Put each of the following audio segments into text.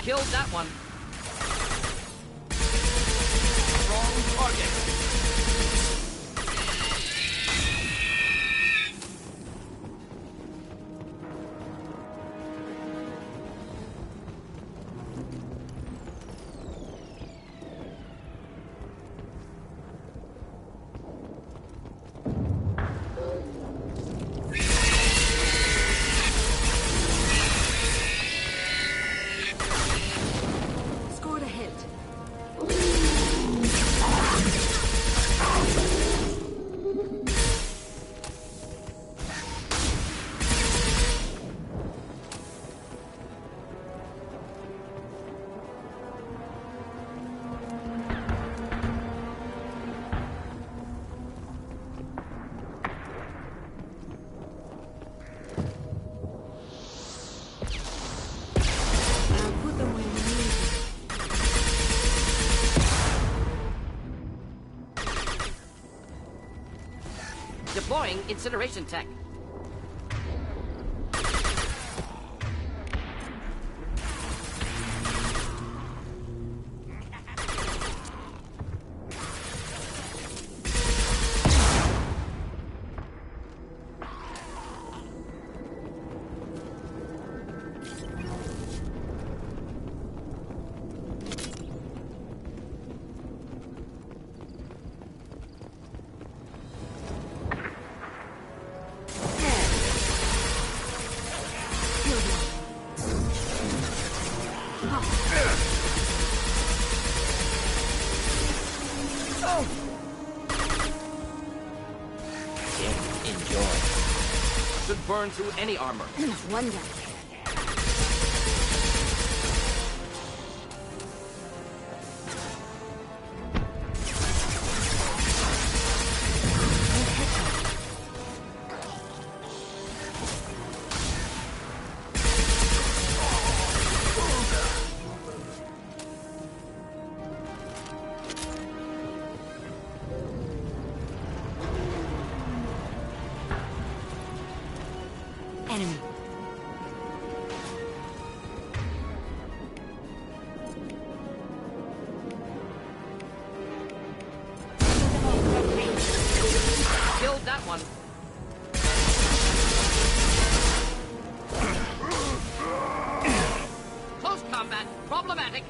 Killed that one. Wrong target. Deploying incineration tech. Should burn through any armor. Wonder. Enemy. Killed that one. Close combat. Problematic.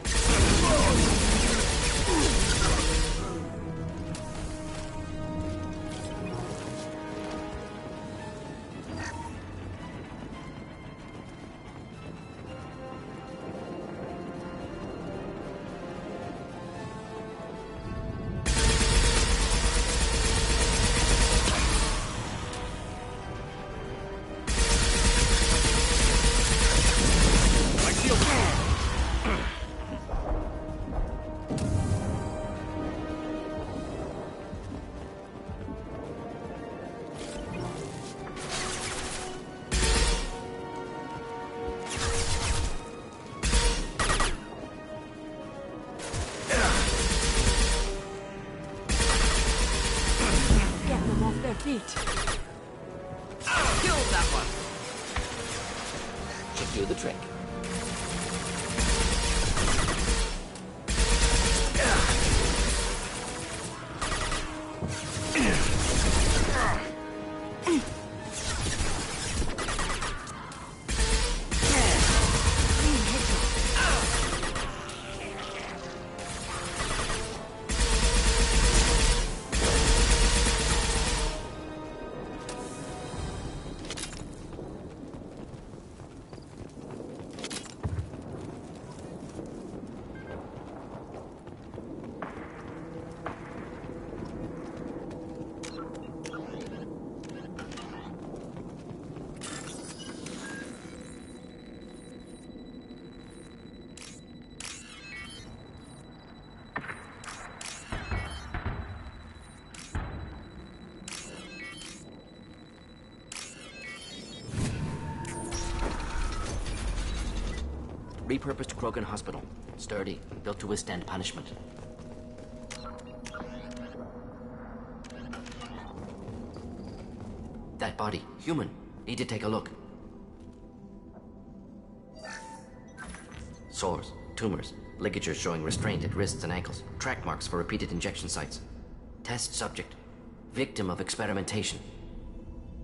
Feet. Killed that one. Should do the trick. Repurposed Krogan Hospital. Sturdy, built to withstand punishment. That body, human. Need to take a look. Sores. tumors, ligatures showing restraint at wrists and ankles, track marks for repeated injection sites. Test subject, victim of experimentation.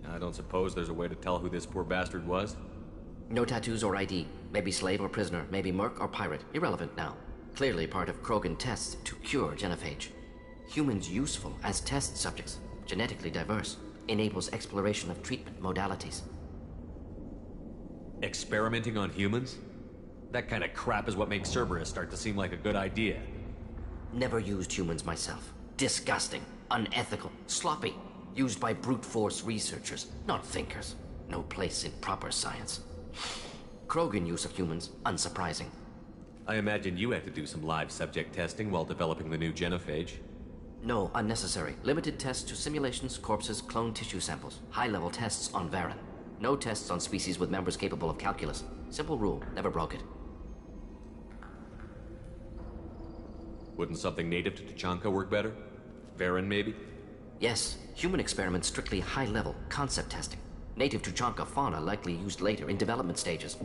I don't suppose there's a way to tell who this poor bastard was? No tattoos or ID. Maybe slave or prisoner, maybe merc or pirate. Irrelevant now. Clearly part of Krogan tests to cure genophage. Humans useful as test subjects, genetically diverse, enables exploration of treatment modalities. Experimenting on humans? That kind of crap is what makes Cerberus start to seem like a good idea. Never used humans myself. Disgusting, unethical, sloppy. Used by brute force researchers, not thinkers. No place in proper science. Krogan use of humans, unsurprising. I imagine you had to do some live subject testing while developing the new genophage. No, unnecessary. Limited tests to simulations, corpses, cloned tissue samples. High-level tests on Varen. No tests on species with members capable of calculus. Simple rule, never broke it. Wouldn't something native to Tuchanka work better? Varen, maybe? Yes, human experiments strictly high-level, concept testing. Native Tuchanka fauna likely used later in development stages.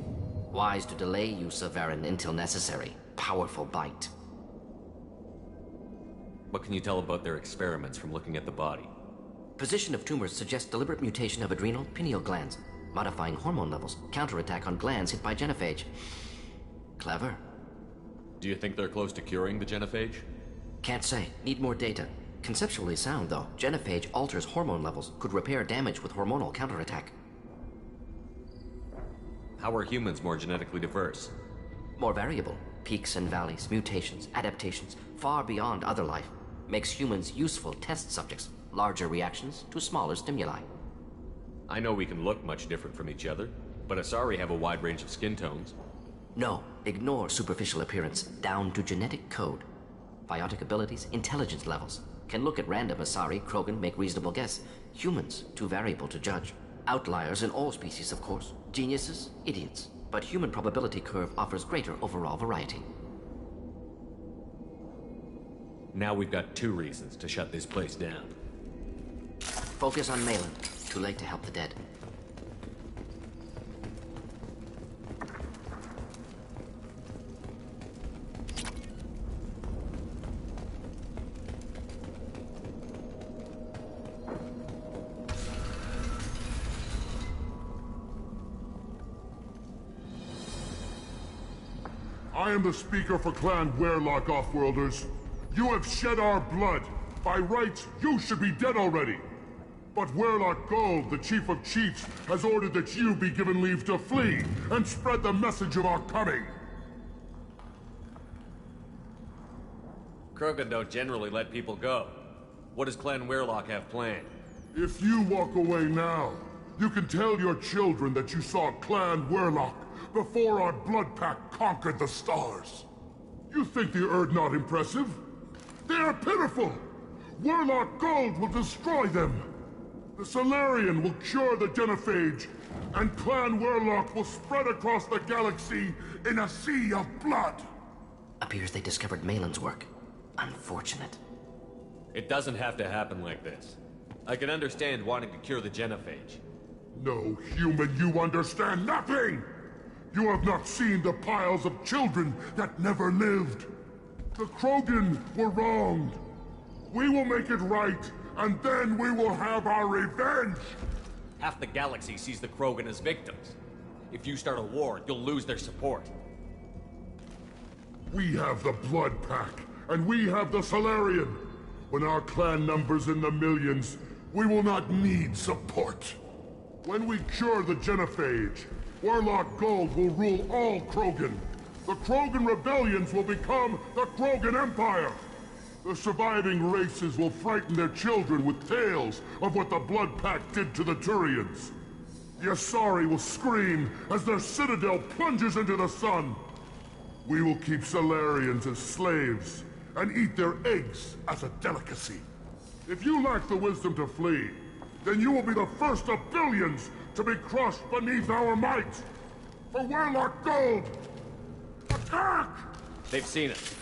Wise to delay use of Varen until necessary. Powerful bite. What can you tell about their experiments from looking at the body? Position of tumors suggests deliberate mutation of adrenal, pineal glands, modifying hormone levels, counterattack on glands hit by genophage. Clever. Do you think they're close to curing the genophage? Can't say. Need more data. Conceptually sound, though. Genophage alters hormone levels, could repair damage with hormonal counterattack. How are humans more genetically diverse? More variable. Peaks and valleys, mutations, adaptations, far beyond other life. Makes humans useful test subjects. Larger reactions to smaller stimuli. I know we can look much different from each other, but Asari have a wide range of skin tones. No, ignore superficial appearance, down to genetic code. Biotic abilities, intelligence levels. Can look at random Asari, Krogan, make reasonable guess. Humans, too variable to judge. Outliers in all species, of course. Geniuses, idiots. But human probability curve offers greater overall variety. Now we've got 2 reasons to shut this place down. Focus on Malin. Too late to help the dead. I am the speaker for Clan Werlock, Offworlders. You have shed our blood. By rights, you should be dead already. But Werlock Gold, the Chief of Chiefs, has ordered that you be given leave to flee and spread the message of our coming. Krogan don't generally let people go. What does Clan Werlock have planned? If you walk away now, you can tell your children that you saw Clan Werlock before our blood pact conquered the stars. You think the Erd not impressive? They are pitiful! Werlock Gold will destroy them! The Solarian will cure the genophage, and Clan Werlock will spread across the galaxy in a sea of blood! Appears they discovered Malin's work. Unfortunate. It doesn't have to happen like this. I can understand wanting to cure the genophage. No, human, you understand nothing! You have not seen the piles of children that never lived. The Krogan were wronged. We will make it right, and then we will have our revenge! Half the galaxy sees the Krogan as victims. If you start a war, you'll lose their support. We have the Blood Pack, and we have the Solarian. When our clan numbers in the millions, we will not need support. When we cure the genophage, Werlock Gold will rule all Krogan. The Krogan rebellions will become the Krogan Empire. The surviving races will frighten their children with tales of what the Blood Pact did to the Turians. The Asari will scream as their citadel plunges into the sun. We will keep Solarians as slaves and eat their eggs as a delicacy. If you lack the wisdom to flee, then you will be the first of billions to be crushed beneath our might! For Werlock Gold! Attack! They've seen us.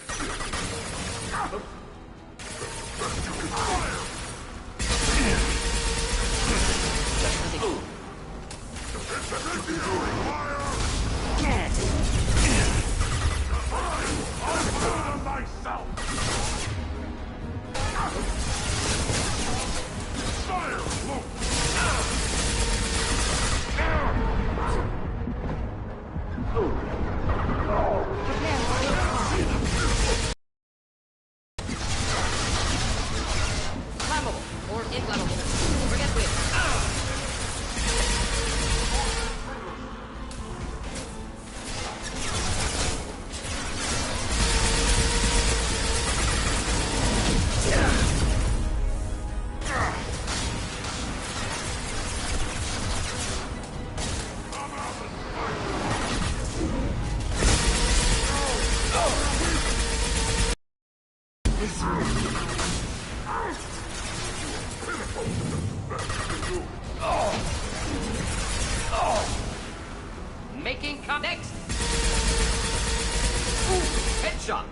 Inflammable. Forget wind. Making next. Ooh, headshot.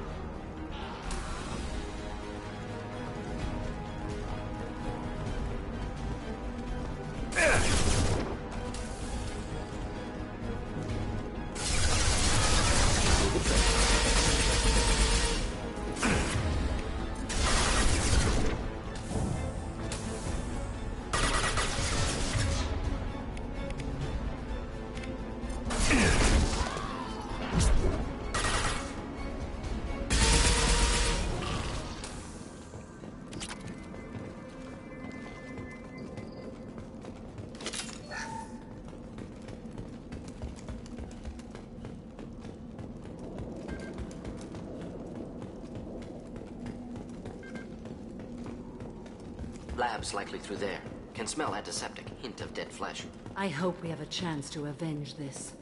Labs likely through there. Can smell antiseptic. Hint of dead flesh. I hope we have a chance to avenge this.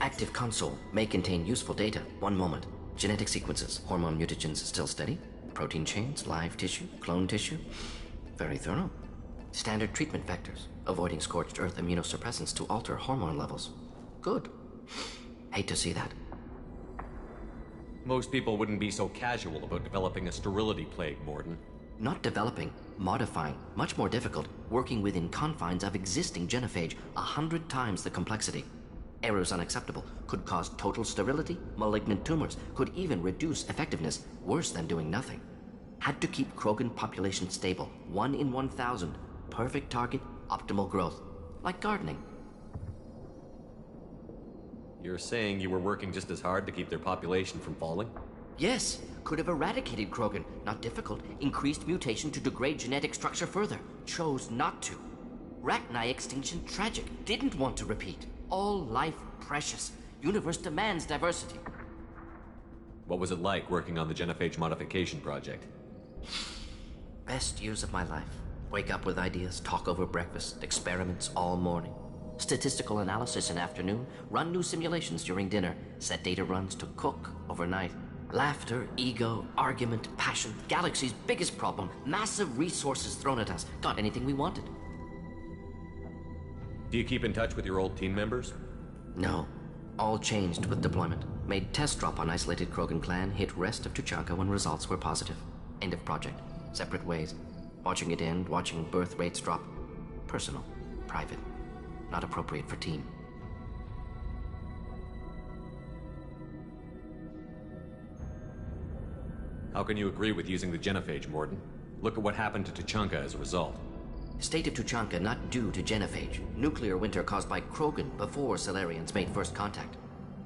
Active console may contain useful data. One moment. Genetic sequences, hormone mutagens still steady. Protein chains, live tissue, clone tissue. Very thorough. Standard treatment vectors, avoiding scorched earth immunosuppressants to alter hormone levels. Good. Hate to see that. Most people wouldn't be so casual about developing a sterility plague, Mordin. Not developing, modifying, much more difficult, working within confines of existing genophage, 100 times the complexity. Errors unacceptable, could cause total sterility, malignant tumors, could even reduce effectiveness, worse than doing nothing. Had to keep Krogan population stable, 1 in 1,000, perfect target, optimal growth, like gardening. You're saying you were working just as hard to keep their population from falling? Yes, could have eradicated Krogan, not difficult, increased mutation to degrade genetic structure further, chose not to. Rachni extinction tragic, didn't want to repeat. All life precious. Universe demands diversity. What was it like working on the genophage modification project? Best years of my life. Wake up with ideas, talk over breakfast, experiments all morning. Statistical analysis in afternoon, run new simulations during dinner, set data runs to cook overnight. Laughter, ego, argument, passion, galaxy's biggest problem, massive resources thrown at us. Got anything we wanted. Do you keep in touch with your old team members? No. All changed with deployment. Made test drop on isolated Krogan clan, hit rest of Tuchanka when results were positive. End of project. Separate ways. Watching it end, watching birth rates drop. Personal. Private. Not appropriate for team. How can you agree with using the genophage, Mordin? Look at what happened to Tuchanka as a result. State of Tuchanka not due to genophage. Nuclear winter caused by Krogan before Salarians made first contact.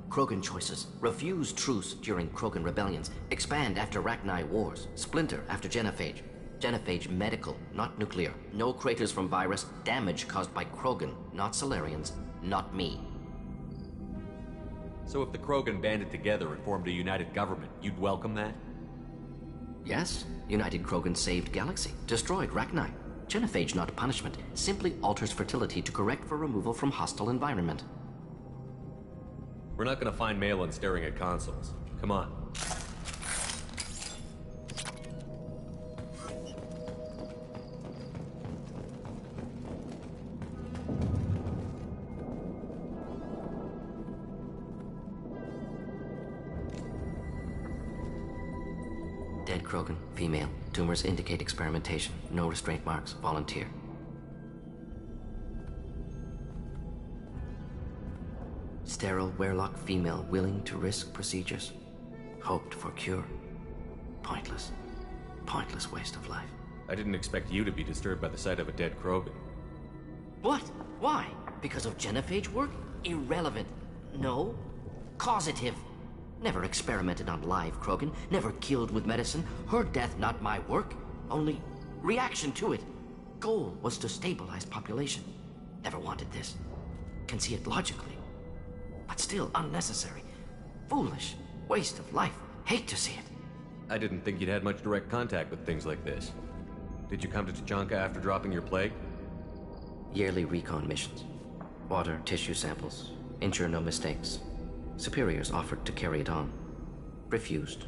Krogan choices. Refuse truce during Krogan rebellions. Expand after Rachni wars. Splinter after genophage. Genophage medical, not nuclear. No craters from virus. Damage caused by Krogan, not Salarians. Not me. So if the Krogan banded together and formed a united government, you'd welcome that? Yes. United Krogan saved Galaxy. Destroyed Rachni. Genophage, not punishment, simply alters fertility to correct for removal from hostile environment. We're not gonna find Malin staring at consoles. Come on. Dead Krogan, female. Tumors indicate experimentation. No restraint marks. Volunteer. Sterile Werlock female willing to risk procedures. Hoped for cure. Pointless. Pointless waste of life. I didn't expect you to be disturbed by the sight of a dead Krogan. What? Why? Because of genophage work? Irrelevant. No. Causative. Never experimented on live Krogan. Never killed with medicine. Her death not my work. Only reaction to it. Goal was to stabilize population. Never wanted this. Can see it logically. But still unnecessary. Foolish. Waste of life. Hate to see it. I didn't think you'd had much direct contact with things like this. Did you come to Tuchanka after dropping your plague? Yearly recon missions. Water, tissue samples. Ensure no mistakes. Superiors offered to carry it on. Refused.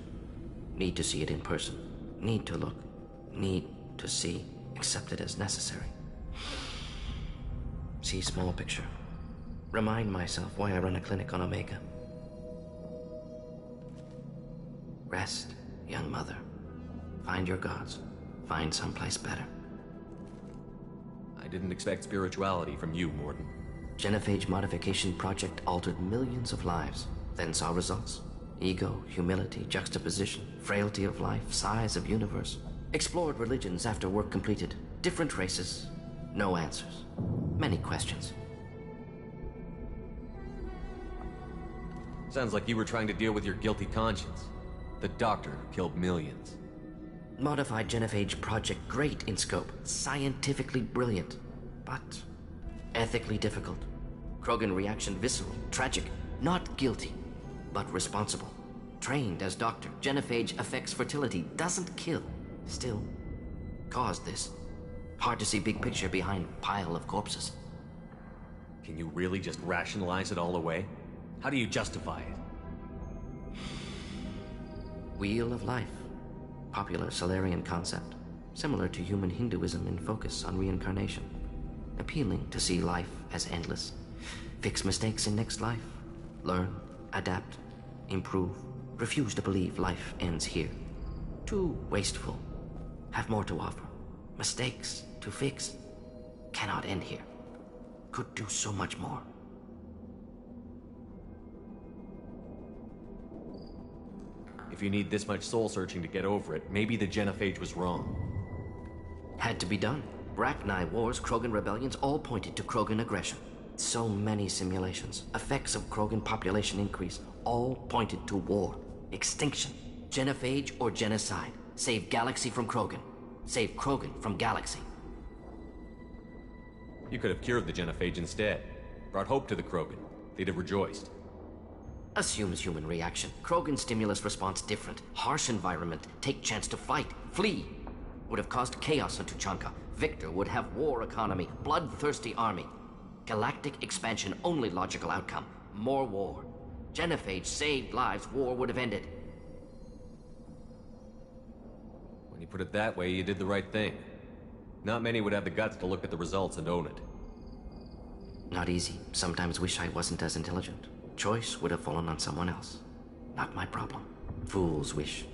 Need to see it in person. Need to look. Need to see. Accept it as necessary. See small picture. Remind myself why I run a clinic on Omega. Rest, young mother. Find your gods. Find someplace better. I didn't expect spirituality from you, Mordin. Genophage modification project altered millions of lives, then saw results. Ego, humility, juxtaposition, frailty of life, size of universe. Explored religions after work completed. Different races. No answers. Many questions. Sounds like you were trying to deal with your guilty conscience. The doctor who killed millions. Modified genophage project great in scope. Scientifically brilliant. But ethically difficult. Krogan reaction visceral, tragic. Not guilty, but responsible. Trained as doctor. Genophage affects fertility. Doesn't kill. Still, caused this. Hard to see big picture behind pile of corpses. Can you really just rationalize it all away? How do you justify it? Wheel of life. Popular Solarian concept. Similar to human Hinduism in focus on reincarnation. Appealing to see life as endless. Fix mistakes in next life. Learn, adapt, improve. Refuse to believe life ends here. Too wasteful. Have more to offer. Mistakes to fix. Cannot end here. Could do so much more. If you need this much soul-searching to get over it, maybe the genophage was wrong. Had to be done. Rachni wars, Krogan rebellions, all pointed to Krogan aggression. So many simulations. Effects of Krogan population increase. All pointed to war. Extinction. Genophage or genocide. Save Galaxy from Krogan. Save Krogan from Galaxy. You could have cured the genophage instead. Brought hope to the Krogan. They'd have rejoiced. Assumes human reaction. Krogan stimulus response different. Harsh environment. Take chance to fight. Flee. Would have caused chaos on Tuchanka. Victor would have war economy. Bloodthirsty army. Galactic expansion only logical outcome. More war. Genophage saved lives. War would have ended. When you put it that way, you did the right thing. Not many would have the guts to look at the results and own it. Not easy. Sometimes wish I wasn't as intelligent. Choice would have fallen on someone else. Not my problem. Fool's wish.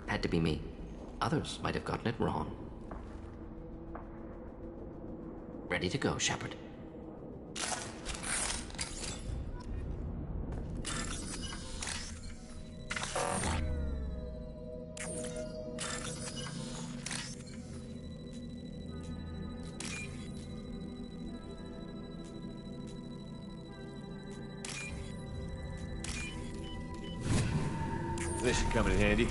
Had to be me. Others might have gotten it wrong. Ready to go, Shepard. This should come in handy.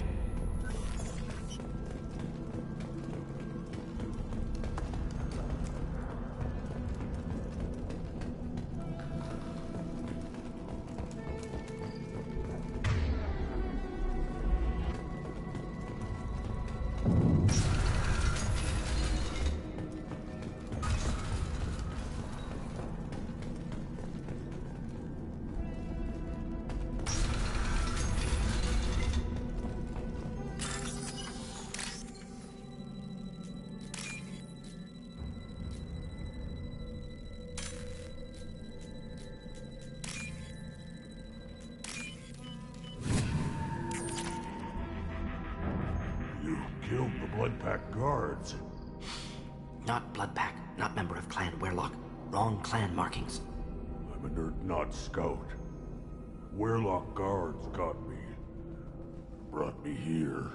Killed the Bloodpack guards. Not Bloodpack, not member of Clan Werlock. Wrong clan markings. I'm a nerd, not scout. Werlock guards got me. Brought me here.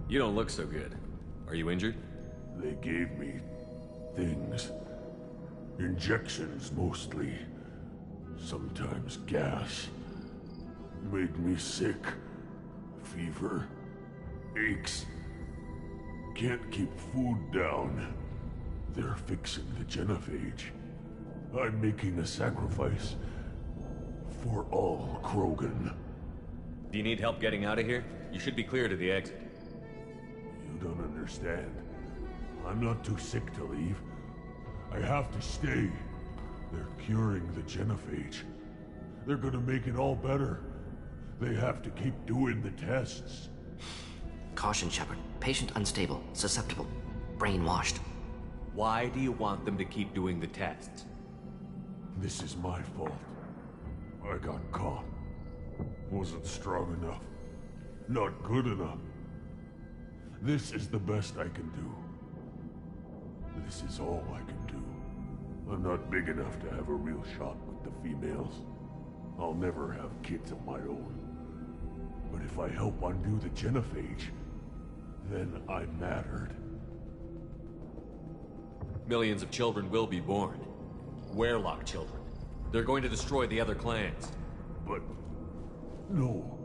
You don't look so good. Are you injured? They gave me things. Injections, mostly. Sometimes gas. Made me sick. Fever. Aches. Can't keep food down. They're fixing the genophage. I'm making a sacrifice. For all Krogan. Do you need help getting out of here? You should be clear to the exit. You don't understand. I'm not too sick to leave. I have to stay. They're curing the genophage. They're gonna make it all better. They have to keep doing the tests. Caution, Shepard. Patient unstable, susceptible, brainwashed. Why do you want them to keep doing the tests? This is my fault. I got caught. Wasn't strong enough. Not good enough. This is the best I can do. This is all I can do. I'm not big enough to have a real shot with the females. I'll never have kids of my own. But if I help undo the genophage, then I mattered. Millions of children will be born. Werelock children. They're going to destroy the other clans. But... no.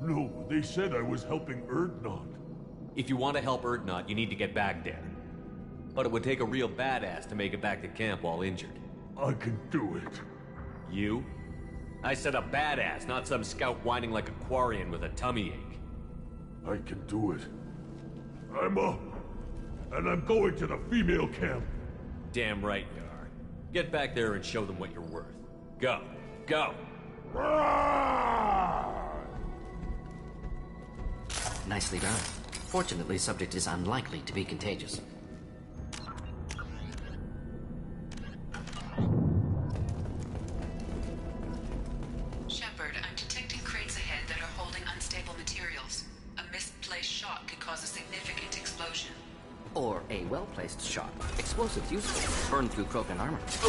No, they said I was helping Urdnot. If you want to help Urdnot, you need to get back there. But it would take a real badass to make it back to camp while injured. I can do it. You? I said a badass, not some scout whining like a Quarian with a tummy ache. I can do it. I'm up. And I'm going to the female camp. Damn right you are. Get back there and show them what you're worth. Go. Go! Nicely done. Fortunately, subject is unlikely to be contagious. Shepard, I'm detecting crates ahead that are holding unstable materials. A misplaced shot could cause a significant explosion. Or a well-placed shot. Explosives useful. Burn through Krogan armor. That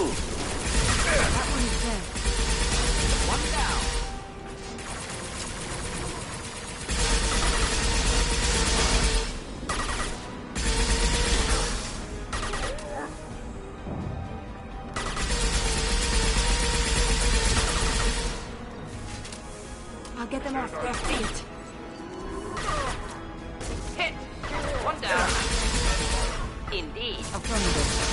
one is dead. One down. I'll get them off their feet. Hit. One down. Indeed. Affirmative.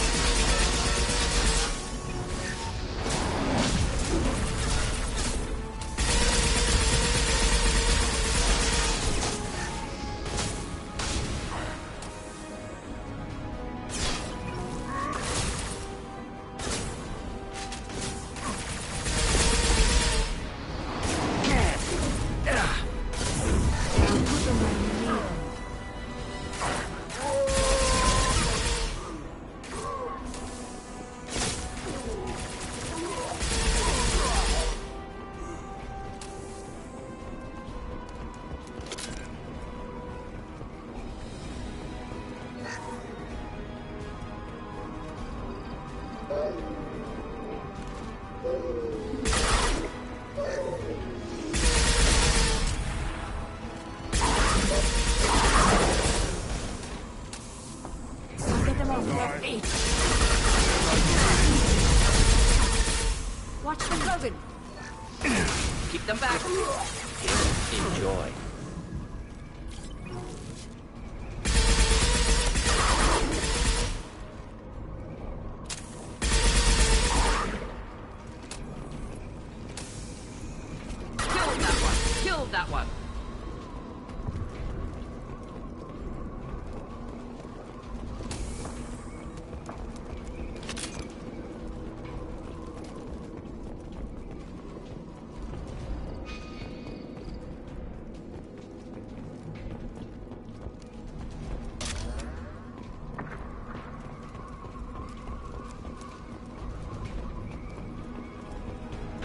Watch the Krogan. Keep them back. Enjoy. Kill that one. Kill that one.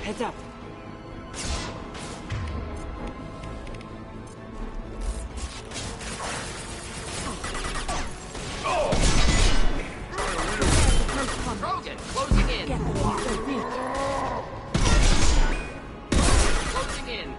Heads up. Krogan, closing in. Get them off their feet. Closing in.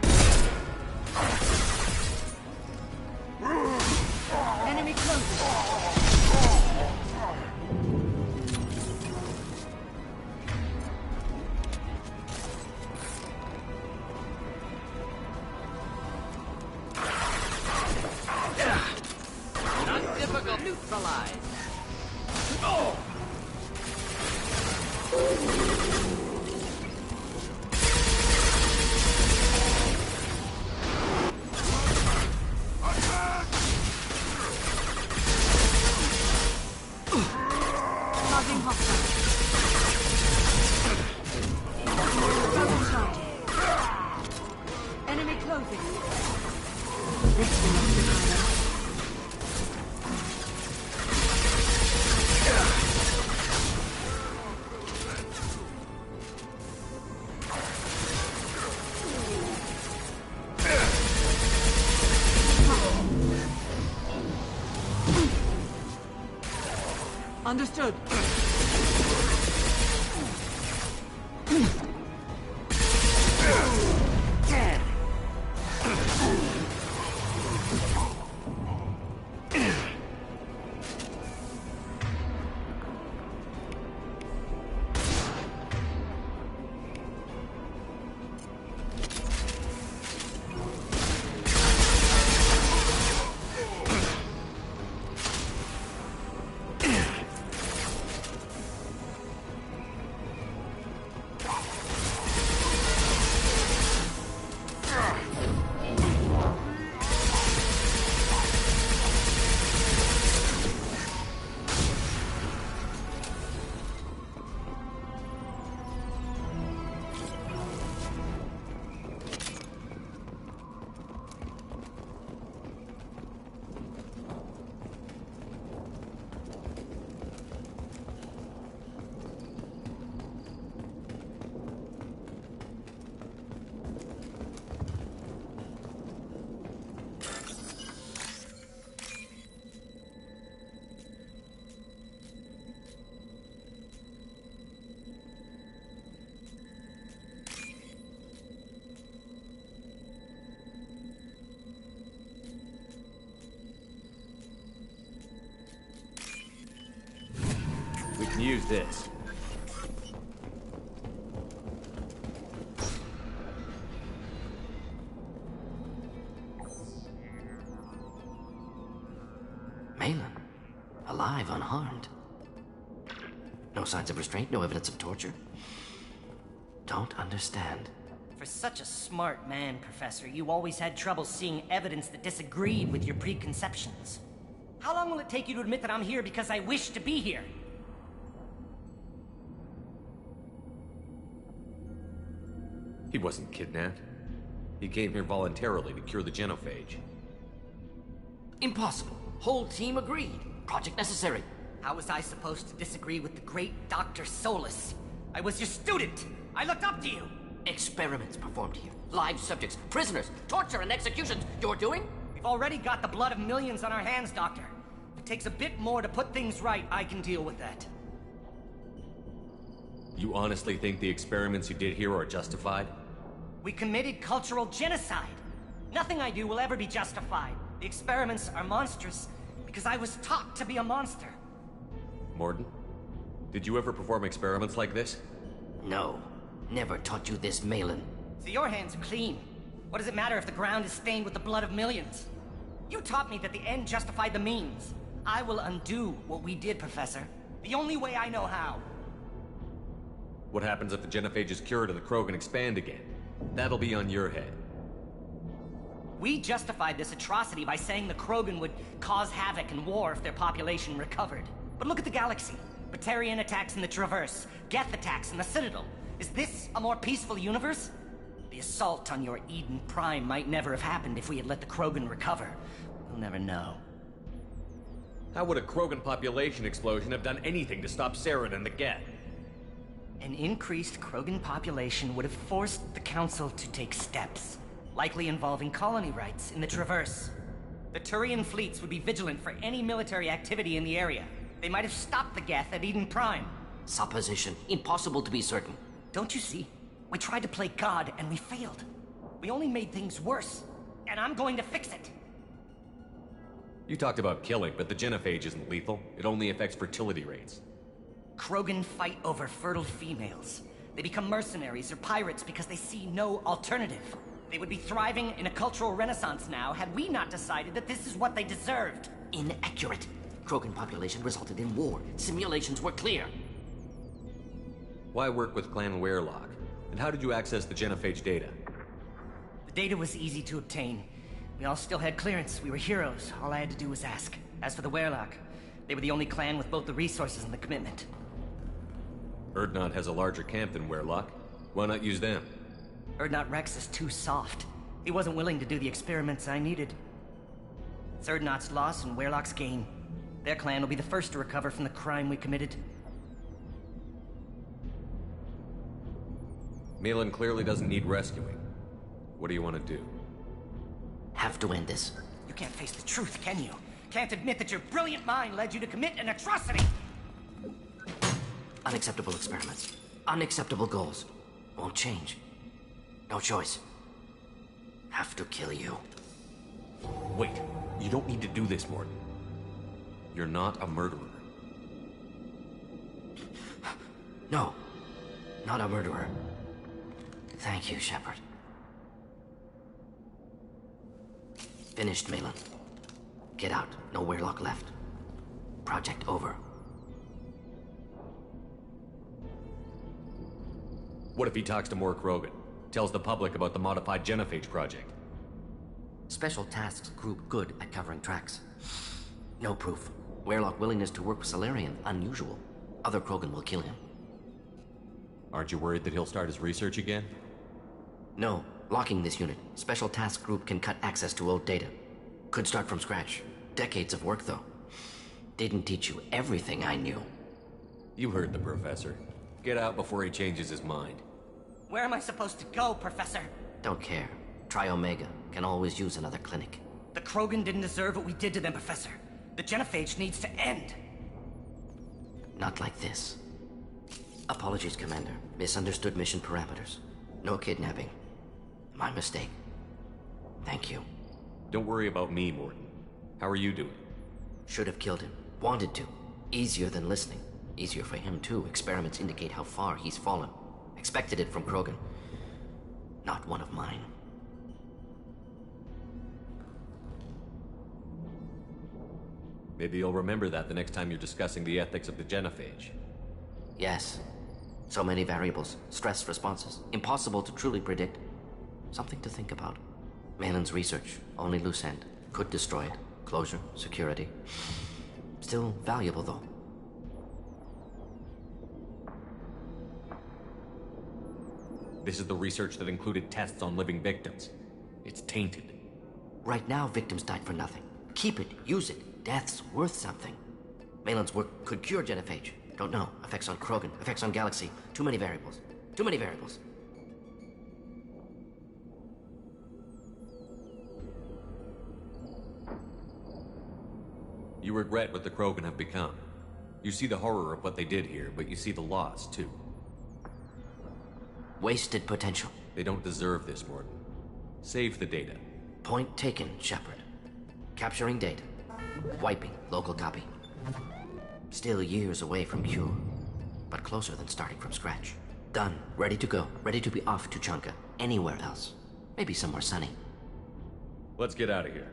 Neutralized. Causing hostile. Double charge. Enemy closing. This will not be higher. Understood. We can use this. Malin, alive, unharmed. No signs of restraint, no evidence of torture. Don't understand. For such a smart man, Professor, you always had trouble seeing evidence that disagreed with your preconceptions. How long will it take you to admit that I'm here because I wish to be here? He wasn't kidnapped. He came here voluntarily to cure the genophage. Impossible. Whole team agreed. Project necessary. How was I supposed to disagree with the great Dr. Solus? I was your student! I looked up to you! Experiments performed here. Live subjects, prisoners, torture and executions. You're doing? We've already got the blood of millions on our hands, Doctor. If it takes a bit more to put things right, I can deal with that. You honestly think the experiments you did here are justified? We committed cultural genocide. Nothing I do will ever be justified. The experiments are monstrous because I was taught to be a monster. Mordin, did you ever perform experiments like this? No. Never taught you this, Malin. So your hands are clean. What does it matter if the ground is stained with the blood of millions? You taught me that the end justified the means. I will undo what we did, Professor. The only way I know how. What happens if the genophage is cured and the Krogan expand again? That'll be on your head. We justified this atrocity by saying the Krogan would cause havoc and war if their population recovered. But look at the galaxy. Batarian attacks in the Traverse, Geth attacks in the Citadel. Is this a more peaceful universe? The assault on your Eden Prime might never have happened if we had let the Krogan recover. We'll never know. How would a Krogan population explosion have done anything to stop Saren and the Geth? An increased Krogan population would have forced the Council to take steps, likely involving colony rights in the Traverse. The Turian fleets would be vigilant for any military activity in the area. They might have stopped the Geth at Eden Prime. Supposition. Impossible to be certain. Don't you see? We tried to play God and we failed. We only made things worse. And I'm going to fix it. You talked about killing, but the genophage isn't lethal. It only affects fertility rates. Krogan fight over fertile females. They become mercenaries or pirates because they see no alternative. They would be thriving in a cultural renaissance now had we not decided that this is what they deserved. Inaccurate. Krogan population resulted in war. Simulations were clear. Why work with Clan Weyrloc? And how did you access the genophage data? The data was easy to obtain. We all still had clearance. We were heroes. All I had to do was ask. As for the Weyrloc, they were the only clan with both the resources and the commitment. Urdnot has a larger camp than Weyrloc. Why not use them? Urdnot Rex is too soft. He wasn't willing to do the experiments I needed. It's Urdnot's loss and Weyrloc's gain. Their clan will be the first to recover from the crime we committed. Malin clearly doesn't need rescuing. What do you want to do? Have to end this. You can't face the truth, can you? Can't admit that your brilliant mind led you to commit an atrocity! Unacceptable experiments. Unacceptable goals. Won't change. No choice. Have to kill you. Wait, you don't need to do this, Mordin. You're not a murderer. No. Not a murderer. Thank you, Shepard. Finished, Malin. Get out. No Weyrloc left. Project over. What if he talks to more Krogan? Tells the public about the modified genophage project? Special Tasks Group good at covering tracks. No proof. Weyrloc willingness to work with Salarian, unusual. Other Krogan will kill him. Aren't you worried that he'll start his research again? No. Locking this unit. Special Task Group can cut access to old data. Could start from scratch. Decades of work, though. Didn't teach you everything I knew. You heard the professor. Get out before he changes his mind. Where am I supposed to go, Professor? Don't care. Try Omega. Can always use another clinic. The Krogan didn't deserve what we did to them, Professor. The genophage needs to end. Not like this. Apologies, Commander. Misunderstood mission parameters. No kidnapping. My mistake. Thank you. Don't worry about me, Mordin. How are you doing? Should have killed him. Wanted to. Easier than listening. Easier for him, too. Experiments indicate how far he's fallen. Expected it from Krogan. Not one of mine. Maybe you'll remember that the next time you're discussing the ethics of the genophage. Yes. So many variables. Stress responses. Impossible to truly predict. Something to think about. Malin's research. Only loose end. Could destroy it. Closure. Security. Still valuable, though. This is the research that included tests on living victims. It's tainted. Right now, victims died for nothing. Keep it. Use it. Death's worth something. Malin's work could cure genophage. Don't know. Effects on Krogan. Effects on Galaxy. Too many variables. Too many variables. You regret what the Krogan have become. You see the horror of what they did here, but you see the loss, too. Wasted potential. They don't deserve this, Mordin. Save the data. Point taken, Shepard. Capturing data. Wiping local copy. Still years away from cure, but closer than starting from scratch. Done. Ready to go. Ready to be off to Chunka. Anywhere else. Maybe somewhere sunny. Let's get out of here.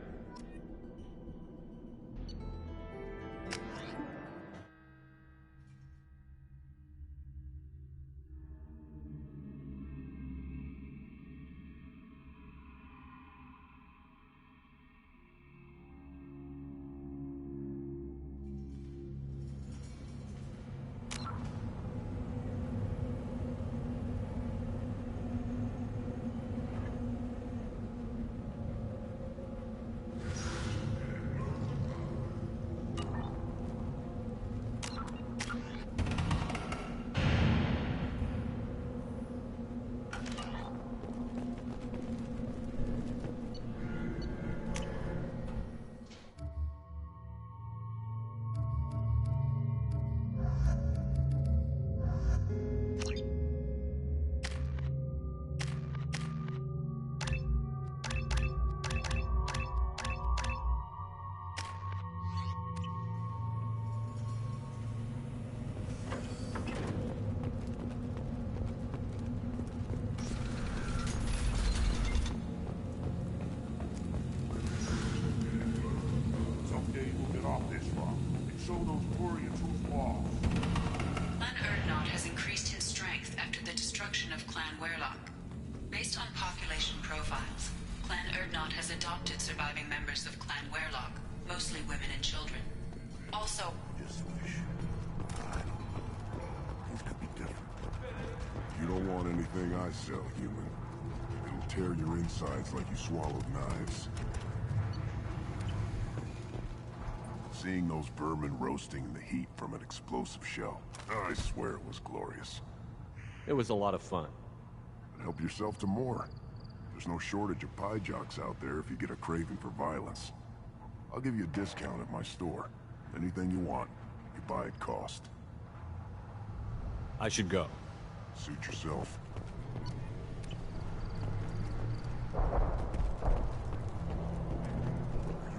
show those Quarians who's lost. Clan Urdnot has increased in strength after the destruction of Clan Werlock. Based on population profiles, Clan Urdnot has adopted surviving members of Clan Werlock, mostly women and children. Also, Just wish. I don't know. Things could be different. You don't want anything I sell, human. It'll tear your insides like you swallowed knives. Seeing those vermin roasting in the heat from an explosive shell, I swear it was glorious. It was a lot of fun. Help yourself to more. There's no shortage of pie jocks out there if you get a craving for violence. I'll give you a discount at my store. Anything you want, you buy at cost. I should go. Suit yourself. You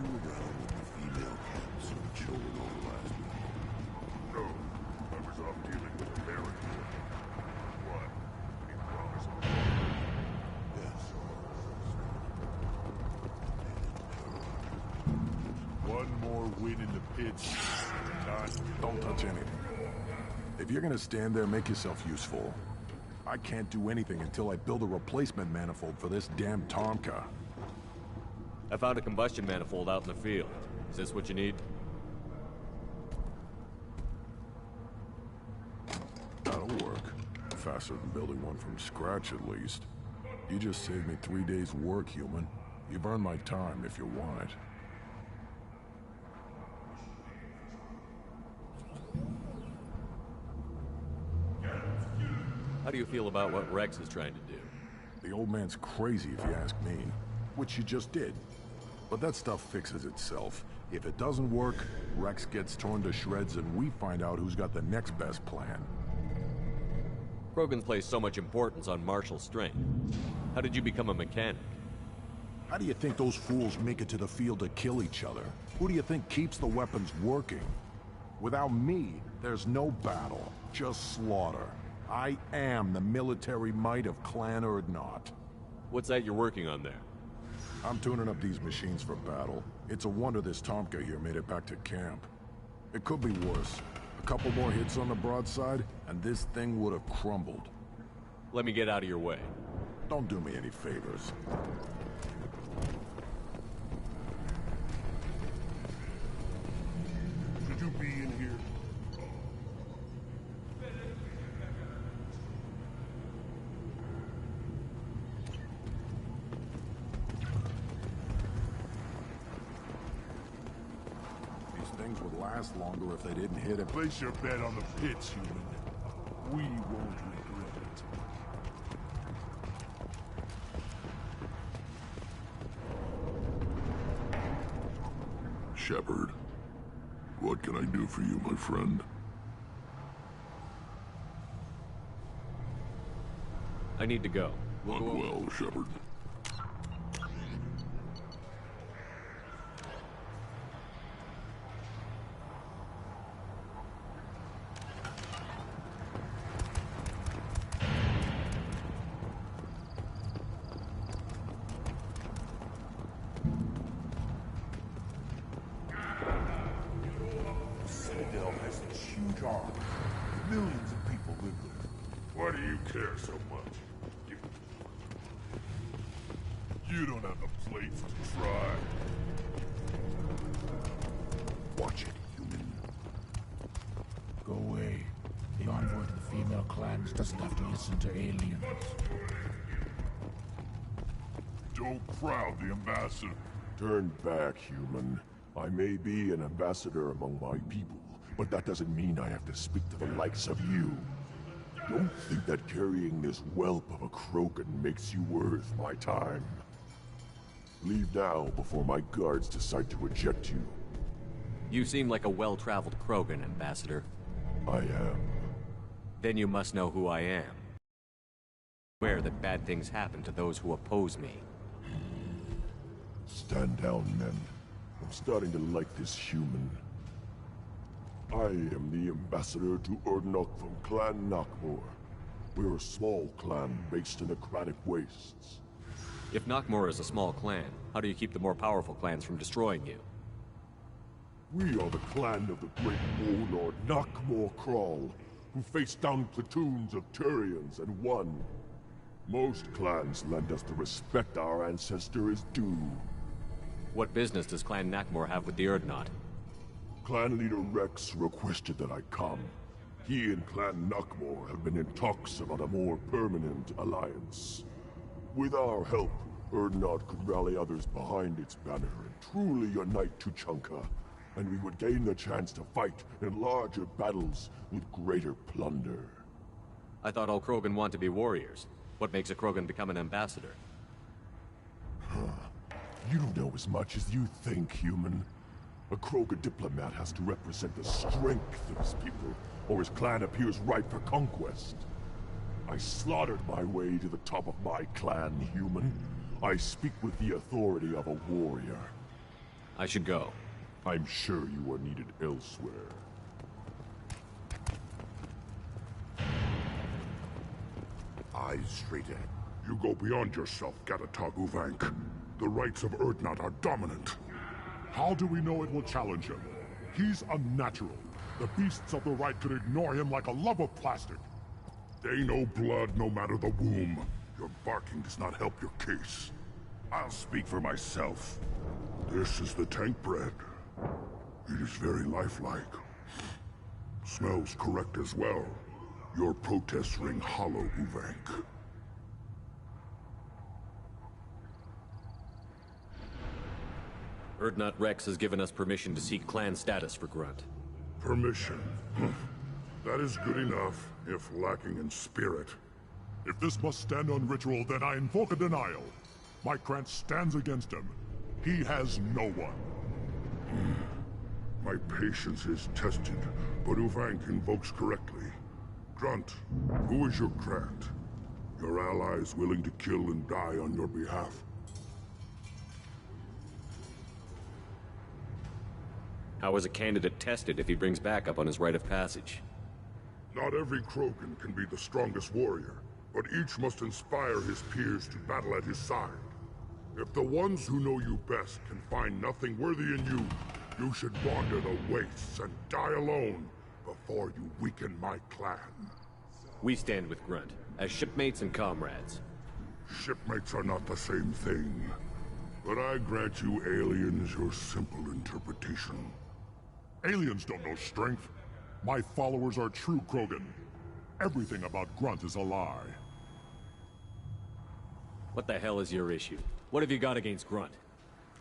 were around with the female camps and the children all last week. No, I was off dealing with the parent. What? Any promise? Yes. One more win in the pits. Don't touch anything. If you're gonna stand there, make yourself useful. I can't do anything until I build a replacement manifold for this damn Tomka. I found a combustion manifold out in the field. Is this what you need? That'll work. Faster than building one from scratch, at least. You just saved me 3 days' work, human. You've earned my time if you want it. How do you feel about what Rex is trying to do? The old man's crazy if you ask me. Which you just did. But that stuff fixes itself. If it doesn't work, Rex gets torn to shreds and we find out who's got the next best plan. Krogan placed so much importance on martial strength. How did you become a mechanic? How do you think those fools make it to the field to kill each other? Who do you think keeps the weapons working? Without me, there's no battle, just slaughter. I am the military might of Clan Urdnot. What's that you're working on there? I'm tuning up these machines for battle. It's a wonder this Tomka here made it back to camp. It could be worse. A couple more hits on the broadside, and this thing would have crumbled. Let me get out of your way. Don't do me any favors. Should you be in here? Things would last longer if they didn't hit it. Place your bet on the pits, human. We won't regret it. Shepard, what can I do for you, my friend? I need to go. Run well, Shepard. Millions of people live there. Why do you care so much? You don't have the plates to try. Watch it, human. Go away. The envoy to the female clans doesn't have to listen to aliens. Don't crowd the ambassador. Turn back, human. I may be an ambassador among my people, but that doesn't mean I have to speak to the likes of you. Don't think that carrying this whelp of a Krogan makes you worth my time. Leave now before my guards decide to eject you. You seem like a well-traveled Krogan, Ambassador. I am. Then you must know who I am. Aware that bad things happen to those who oppose me. Stand down, men. I'm starting to like this human. I am the ambassador to Urdnot from Clan Nockmore. We're a small clan based in the Kranich Wastes. If Nockmore is a small clan, how do you keep the more powerful clans from destroying you? We are the clan of the great warlord Nakmor Crawl, who faced down platoons of Turians and won. Most clans lend us the respect our ancestor is due. What business does Clan Nakmor have with the Urdnot? Clan leader Rex requested that I come. He and Clan Nakmor have been in talks about a more permanent alliance. With our help, Urdnot could rally others behind its banner and truly unite Tuchanka, and we would gain the chance to fight in larger battles with greater plunder. I thought all Krogan want to be warriors. What makes a Krogan become an ambassador? You don't know as much as you think, human. A Krogan diplomat has to represent the strength of his people, or his clan appears ripe for conquest. I slaughtered my way to the top of my clan, human. I speak with the authority of a warrior. I should go. I'm sure you are needed elsewhere. Eyes straight ahead. You go beyond yourself, Gatatog Uvank. The rights of Urdnot are dominant. How do we know it will challenge him? He's unnatural. The beasts of the right could ignore him like a lump of plastic. They know blood no matter the womb. Your barking does not help your case. I'll speak for myself. This is the tank bread. It is very lifelike. Smells correct as well. Your protests ring hollow, Uvank. Urdnot Rex has given us permission to seek clan status for Grunt. Permission? That is good enough, if lacking in spirit. If this must stand on ritual, then I invoke a denial. My Krant stands against him. He has no one. My patience is tested, but Uvank invokes correctly. Grunt, who is your Krant? Your allies willing to kill and die on your behalf? How is a candidate tested if he brings backup on his rite of passage? Not every Krogan can be the strongest warrior, but each must inspire his peers to battle at his side. If the ones who know you best can find nothing worthy in you, you should wander the wastes and die alone before you weaken my clan. We stand with Grunt, as shipmates and comrades. Shipmates are not the same thing, but I grant you aliens your simple interpretation. Aliens don't know strength. My followers are true Krogan. Everything about Grunt is a lie. What the hell is your issue? What have you got against Grunt?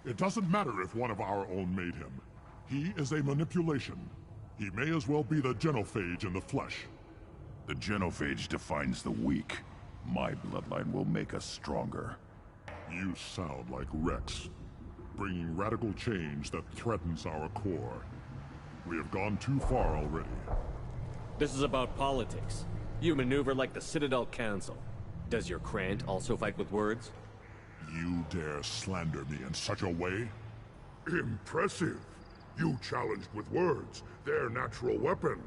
It doesn't matter if one of our own made him. He is a manipulation. He may as well be the genophage in the flesh. The genophage defines the weak. My bloodline will make us stronger. You sound like Rex, bringing radical change that threatens our core. We have gone too far already. This is about politics. You maneuver like the Citadel Council. Does your Krant also fight with words? You dare slander me in such a way? Impressive. You challenged with words, their natural weapon.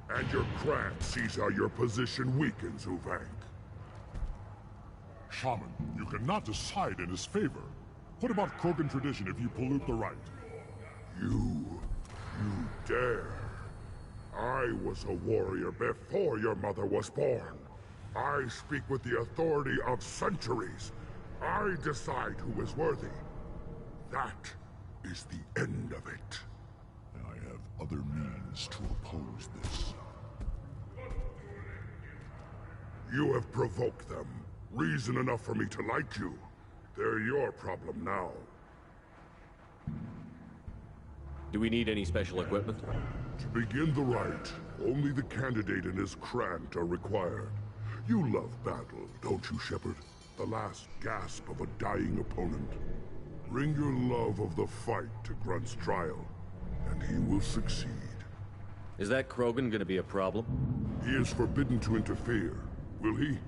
And your Krant sees how your position weakens, Uvank. Shaman, you cannot decide in his favor. What about Krogan tradition if you pollute the rite? You dare. I was a warrior before your mother was born. I speak with the authority of centuries. I decide who is worthy. That is the end of it. I have other means to oppose this. You have provoked them. Reason enough for me to like you. They're your problem now. Do we need any special equipment? To begin the rite, only the candidate and his Krant are required. You love battle, don't you, Shepard? The last gasp of a dying opponent. Bring your love of the fight to Grunt's trial, and he will succeed. Is that Krogan gonna be a problem? He is forbidden to interfere, will he?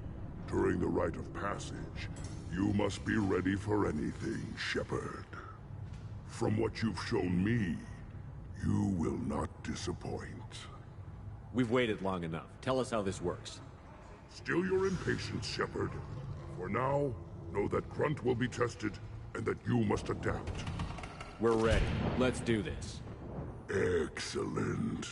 During the rite of passage, you must be ready for anything, Shepard. From what you've shown me, you will not disappoint. We've waited long enough. Tell us how this works. Still your impatience, Shepard. For now, know that Grunt will be tested, and that you must adapt. We're ready. Let's do this. Excellent.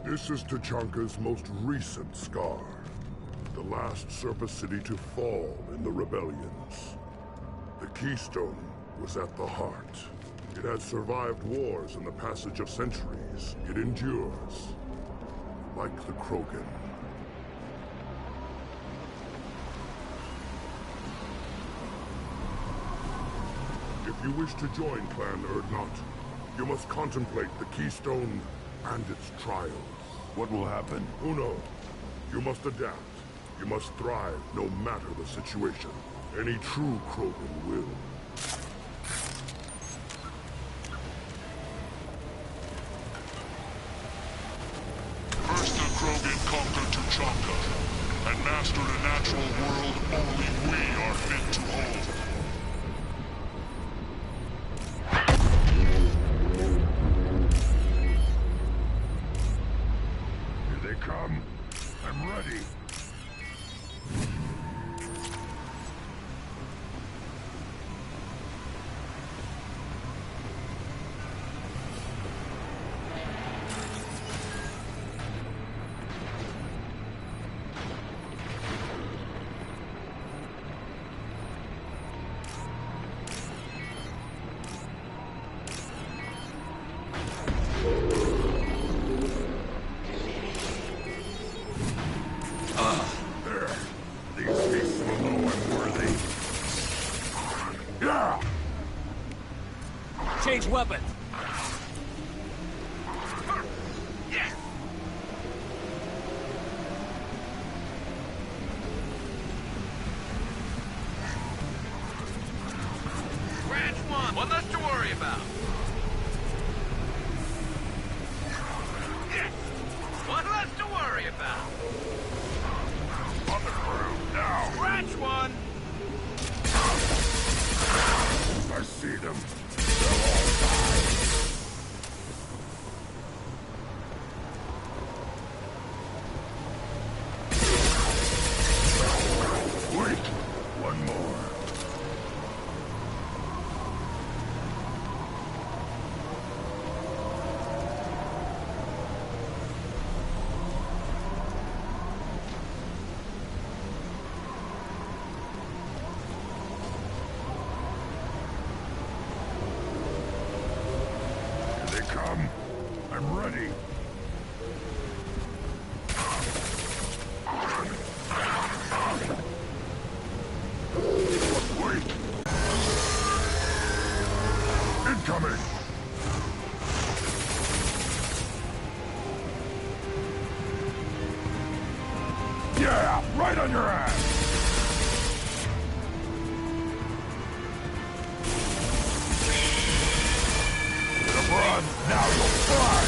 This is Tuchanka's most recent scar. The last surface city to fall in the rebellions. The Keystone was at the heart. It has survived wars and the passage of centuries. It endures. Like the Krogan. If you wish to join Clan Urdnot, you must contemplate the Keystone and its trials. What will happen? Who knows? You must adapt. You must thrive no matter the situation. Any true Krogan will. First the Krogan conquered Tuchanka, and mastered a natural world only we are fit to hold. Here they come. I'm ready. Change weapons! Branch one less to worry about. One less to worry about. On the crew, now! Branch one! I see them. Wait! One more. Here they come. I'm ready. Wait! Incoming! Yeah! Right on your ass! Run! Now you'll fly!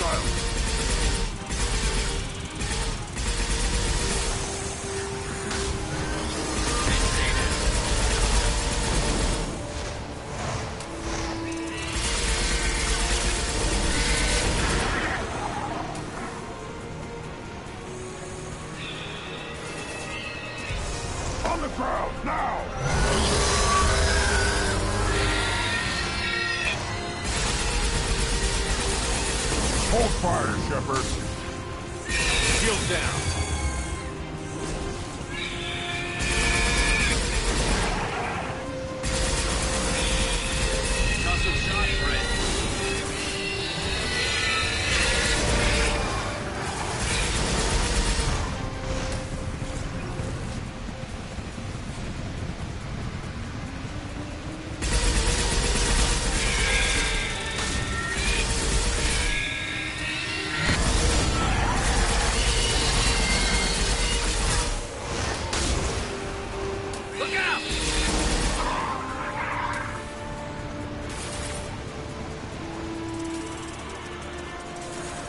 hostiles! On the ground, now! Hold fire, Shepard! Shield down. Concussive shot, Fred. Look out!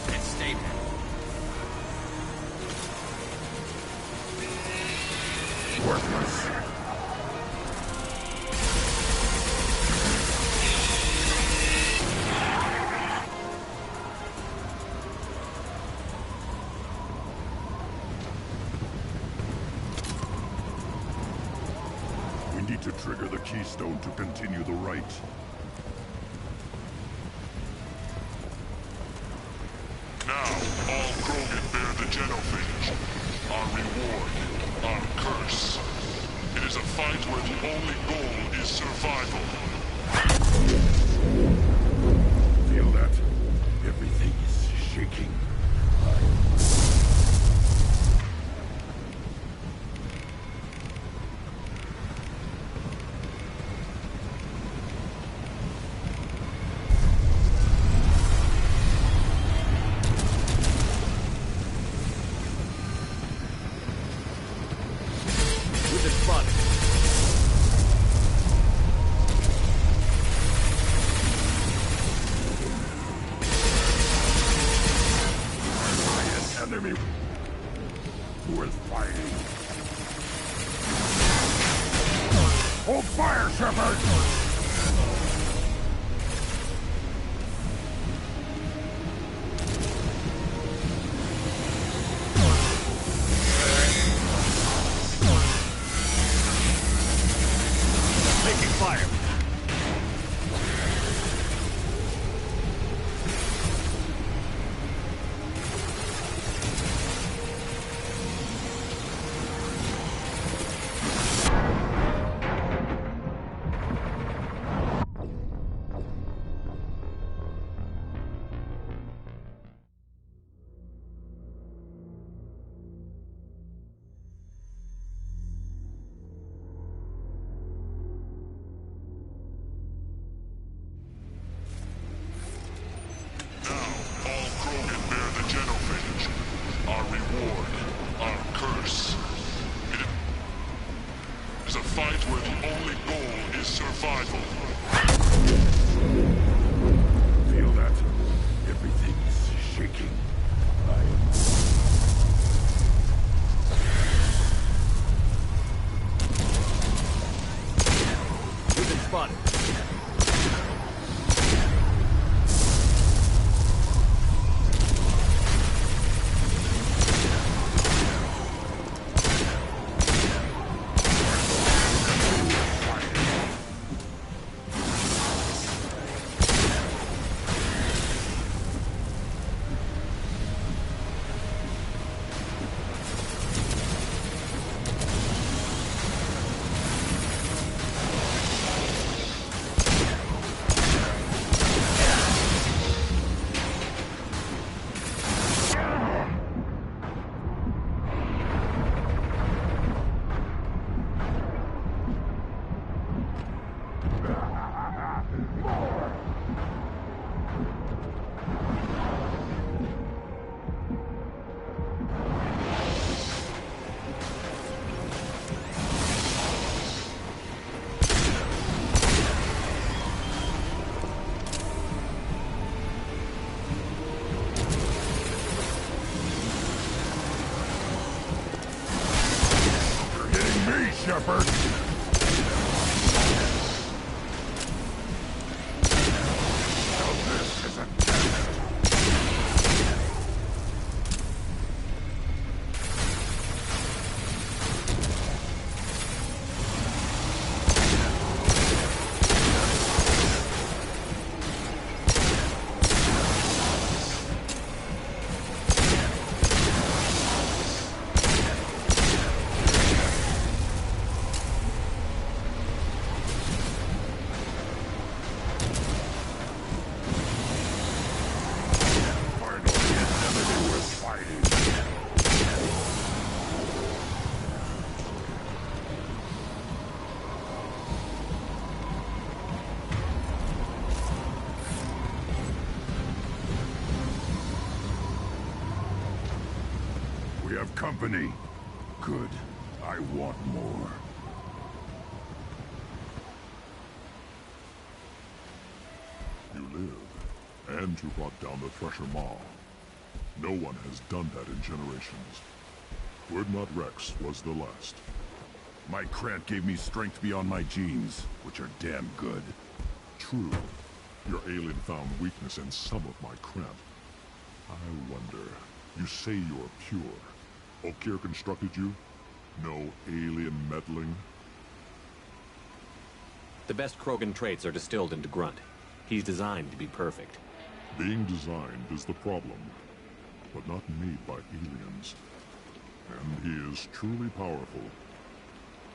And stay there. Worthless! We need to trigger the keystone to continue the rite. Now, all Krogan bear the genophage. Our reward, our curse. It is a fight where the only goal is survival. Feel that? Everything is shaking. With his body. Enemy who is fighting. Hold fire, Shepard! Taking fire. Shepard! So this is a test. We have company. Good. I want more. You live, and you brought down the Thresher Maw. No one has done that in generations. Urdnot Rex was the last. My Krant gave me strength beyond my genes, which are damn good. True. Your alien found weakness in some of my Krant. I wonder, you say you're pure. Okeer constructed you? No alien meddling? The best Krogan traits are distilled into Grunt. He's designed to be perfect. Being designed is the problem, but not made by aliens. And he is truly powerful.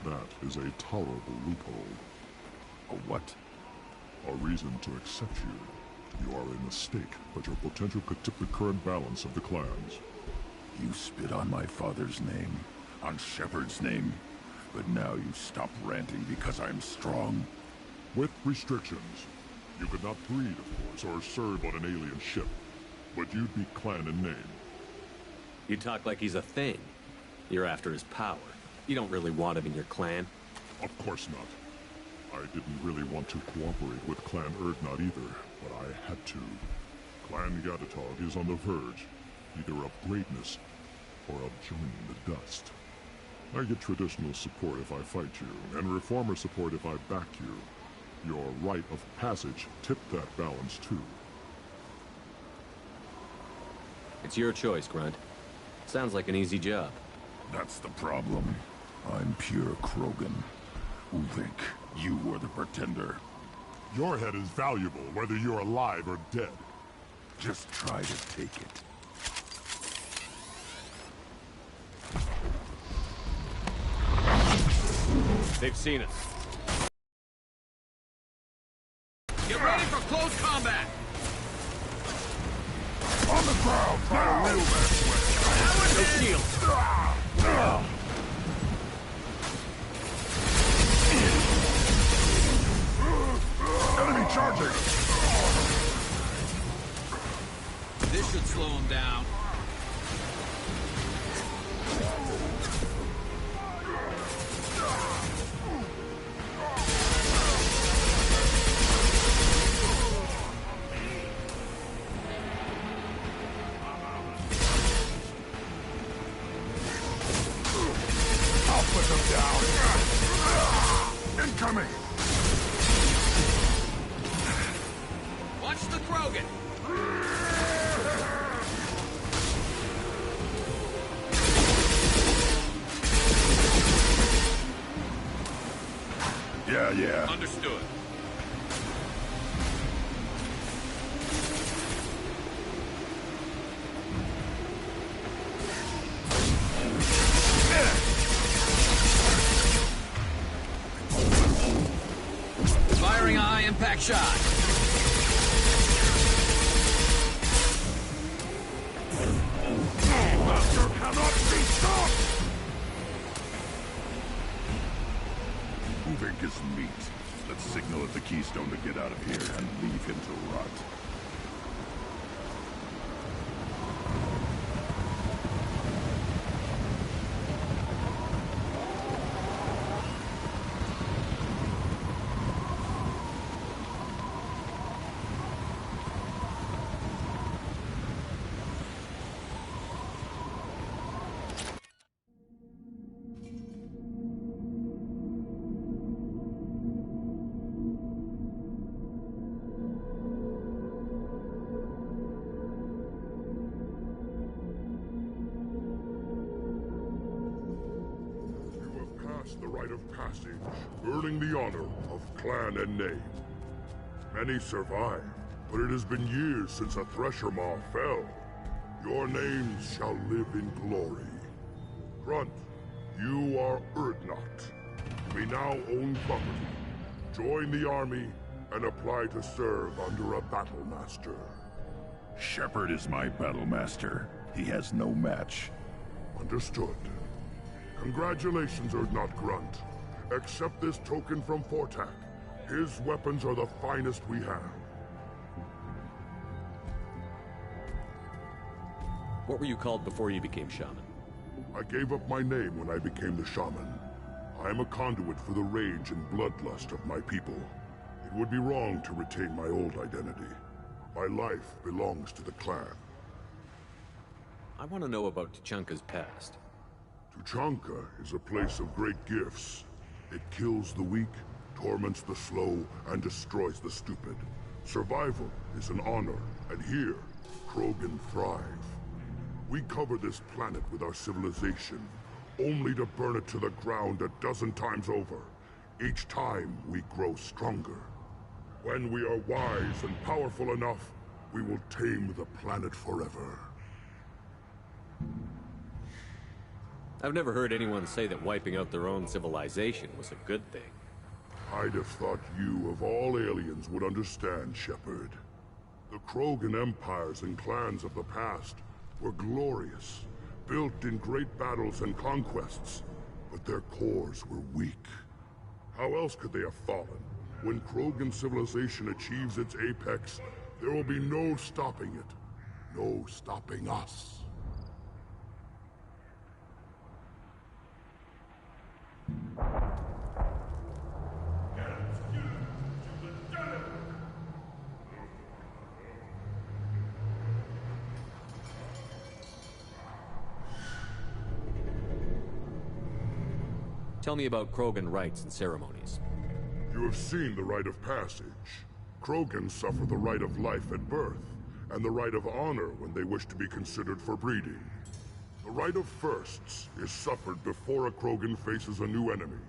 That is a tolerable loophole. A what? A reason to accept you. You are a mistake, but your potential could tip the current balance of the clans. You spit on my father's name, on Shepard's name, but now you stop ranting because I'm strong. With restrictions. You could not breed, of course, or serve on an alien ship, but you'd be clan in name. You talk like he's a thing. You're after his power. You don't really want him in your clan. Of course not. I didn't really want to cooperate with Clan Urdnot either, but I had to. Clan Gatatog is on the verge, either of greatness or of joining the dust. I get traditional support if I fight you, and reformer support if I back you. Your rite of passage tipped that balance too. It's your choice, Grunt. Sounds like an easy job. That's the problem. I'm pure Krogan. Ulvik, you were the pretender. Your head is valuable, whether you're alive or dead. Just try to take it. They've seen us. Get ready for close combat! On the ground! Try to wheel that way! No shield! Enemy charging! This should slow him down. Incoming! Watch the Krogan! Yeah. Understood. Firing a high-impact shot. Master cannot be stopped! Ulvik is meat. Let's signal at the Keystone to get out of here and leave him to rot. passed the rite of passage, earning the honor of clan and name. Many survive, but it has been years since a Thresher Maw fell. Your names shall live in glory. Grunt, you are Urdnot. You may now own property. Join the army and apply to serve under a battle master. Shepard is my battle master. He has no match. Understood. Congratulations, Urdnot Grunt. Accept this token from Fortak. His weapons are the finest we have. What were you called before you became shaman? I gave up my name when I became the shaman. I am a conduit for the rage and bloodlust of my people. It would be wrong to retain my old identity. My life belongs to the clan. I want to know about Tuchanka's past. Tuchanka is a place of great gifts. It kills the weak, torments the slow, and destroys the stupid. Survival is an honor, and here, Krogan thrive. We cover this planet with our civilization, only to burn it to the ground a dozen times over. Each time, we grow stronger. When we are wise and powerful enough, we will tame the planet forever. I've never heard anyone say that wiping out their own civilization was a good thing. I'd have thought you, of all aliens, would understand, Shepard. The Krogan empires and clans of the past were glorious, built in great battles and conquests, but their cores were weak. How else could they have fallen? When Krogan civilization achieves its apex, there will be no stopping it. No stopping us. Tell me about Krogan rites and ceremonies. You have seen the rite of passage. Krogan suffer the rite of life at birth, and the rite of honor when they wish to be considered for breeding. The rite of firsts is suffered before a Krogan faces a new enemy.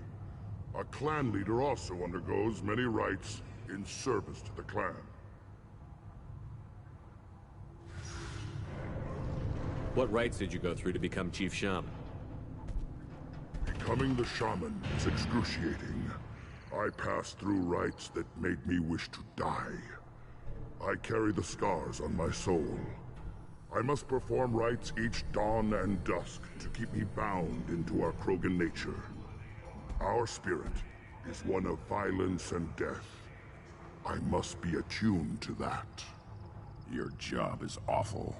A clan leader also undergoes many rites in service to the clan. What rites did you go through to become Chief Shaman? Becoming the shaman is excruciating. I passed through rites that made me wish to die. I carry the scars on my soul. I must perform rites each dawn and dusk to keep me bound into our Krogan nature. Our spirit is one of violence and death. I must be attuned to that. Your job is awful.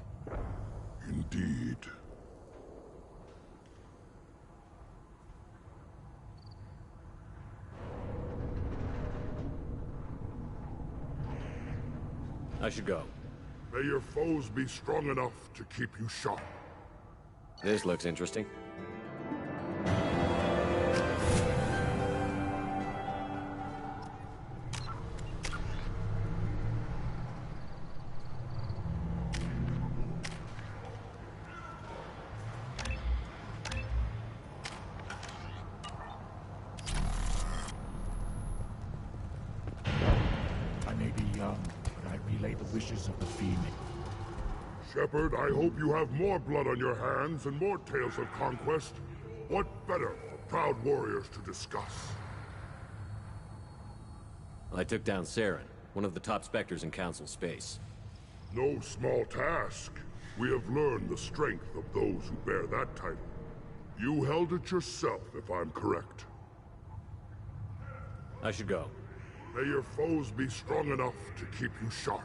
Indeed. I should go. May your foes be strong enough to keep you sharp. This looks interesting. I may be young, but I relay the wishes of the Phoenix. Shepard, I hope you have more blood on your hands and more tales of conquest. What better for proud warriors to discuss? I took down Saren, one of the top Spectres in Council space. No small task. We have learned the strength of those who bear that title. You held it yourself, if I'm correct. I should go. May your foes be strong enough to keep you sharp.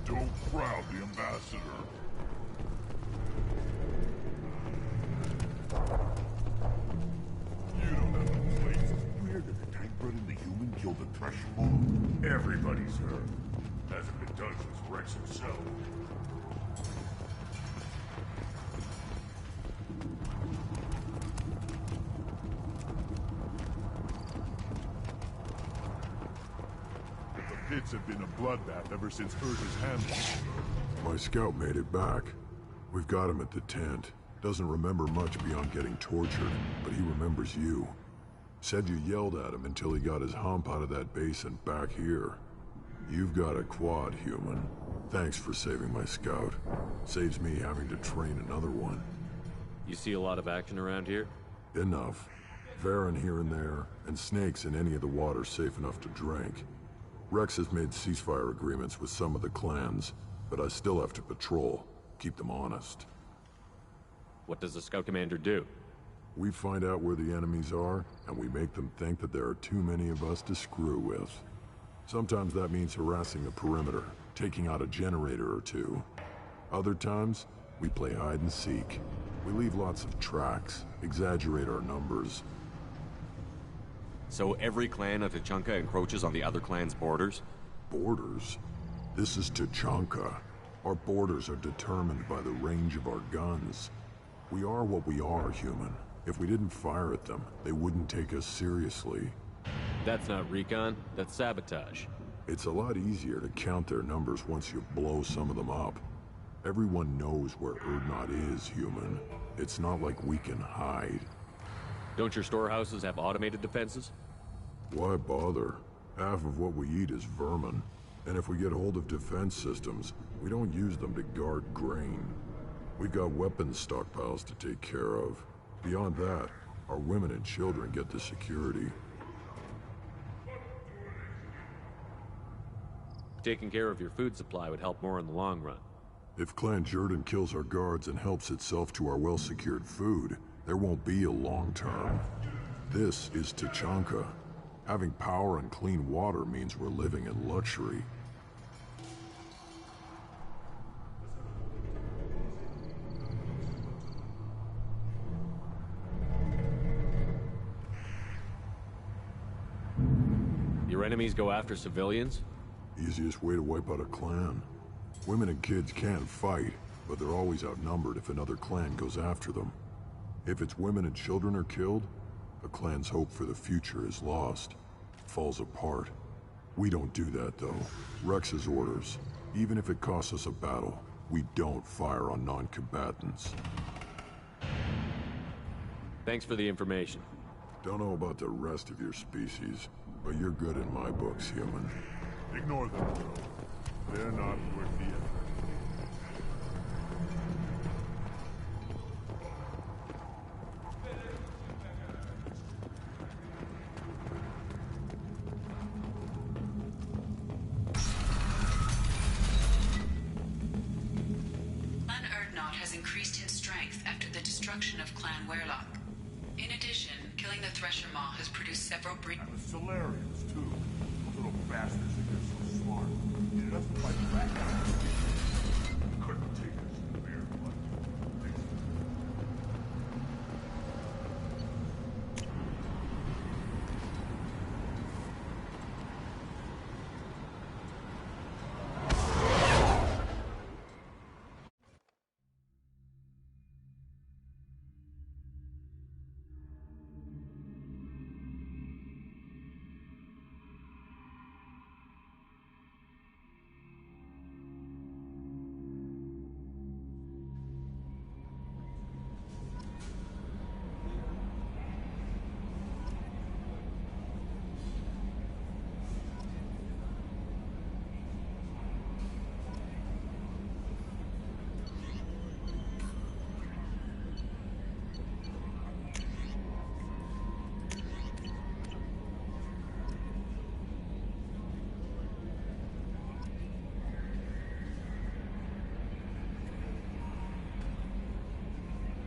Don't crowd the ambassador. You don't have a place. You hear that the Tangbird and the human killed the Thresher Maw? Everybody's heard. Hasn't been done since Rex himself. pits have been a bloodbath ever since Urza's hamlet. My scout made it back. We've got him at the tent. Doesn't remember much beyond getting tortured, but he remembers you. Said you yelled at him until he got his hump out of that base and back here. You've got a quad, human. Thanks for saving my scout. Saves me having to train another one. You see a lot of action around here? Enough. Varen here and there, and snakes in any of the water safe enough to drink. Rex has made ceasefire agreements with some of the clans, but I still have to patrol, keep them honest. What does the Scout Commander do? We find out where the enemies are, and we make them think that there are too many of us to screw with. Sometimes that means harassing the perimeter, taking out a generator or two. Other times, we play hide and seek. We leave lots of tracks, exaggerate our numbers. So every clan of Tuchanka encroaches on the other clan's borders? Borders? This is Tuchanka. Our borders are determined by the range of our guns. We are what we are, human. If we didn't fire at them, they wouldn't take us seriously. That's not recon, that's sabotage. It's a lot easier to count their numbers once you blow some of them up. Everyone knows where Urdnot is, human. It's not like we can hide. Don't your storehouses have automated defenses? Why bother? Half of what we eat is vermin. And if we get hold of defense systems, we don't use them to guard grain. We've got weapons stockpiles to take care of. Beyond that, our women and children get the security. Taking care of your food supply would help more in the long run. If Clan Jordan kills our guards and helps itself to our well-secured food, there won't be a long term. This is Tuchanka. Having power and clean water means we're living in luxury. Your enemies go after civilians? Easiest way to wipe out a clan. Women and kids can fight, but they're always outnumbered if another clan goes after them. If its women and children are killed, the clan's hope for the future is lost. Falls apart. We don't do that, though. Rex's orders. Even if it costs us a battle, we don't fire on non-combatants. Thanks for the information. Don't know about the rest of your species, but you're good in my books, human. Ignore them, Joe. They're not worth the effort. Clan Urdnot has increased in strength after the destruction of Clan Werlock. In addition, killing the Thresher Maw has produced several And the Solarians, too. Little bastards think they're so smart. Needed us to fight back. Couldn't take us to the bare blood.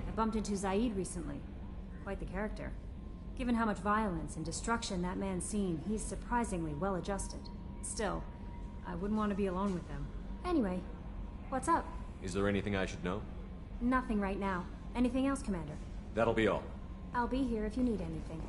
I bumped into Zaid recently. Quite the character. Given how much violence and destruction that man's seen, he's surprisingly well adjusted. Still, I wouldn't want to be alone with them. Anyway, what's up? Is there anything I should know? Nothing right now. Anything else, Commander? That'll be all. I'll be here if you need anything.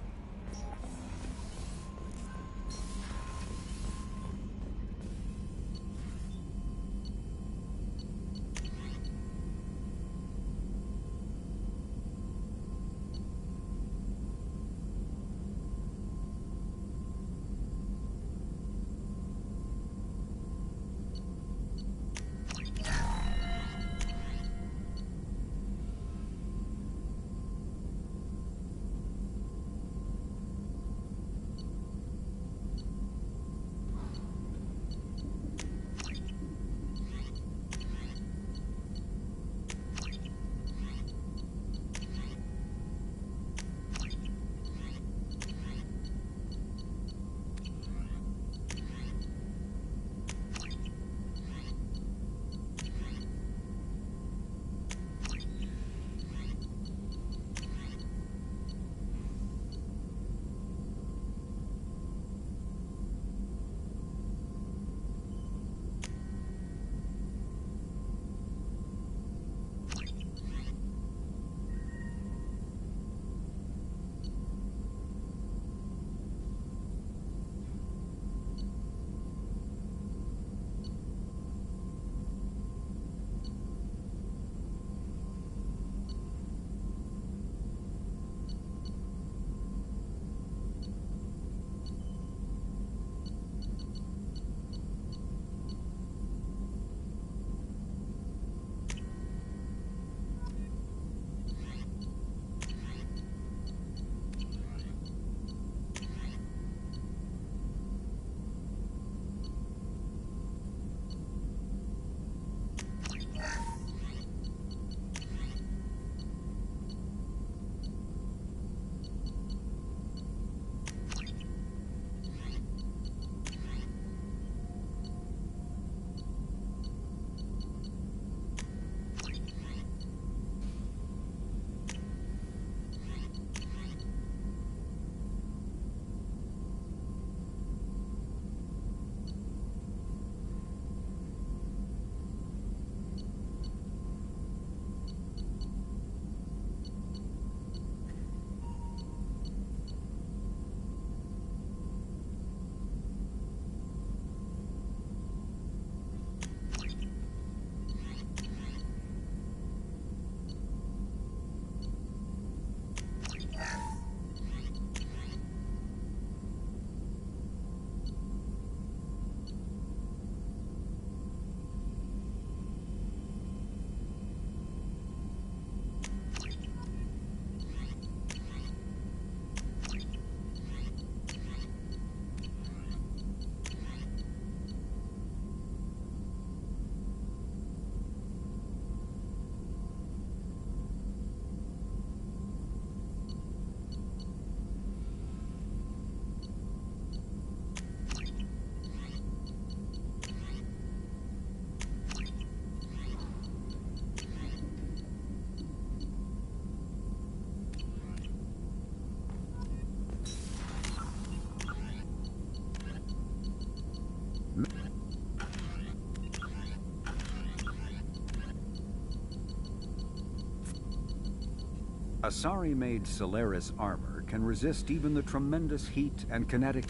Asari-made Solaris armor can resist even the tremendous heat and kinetic...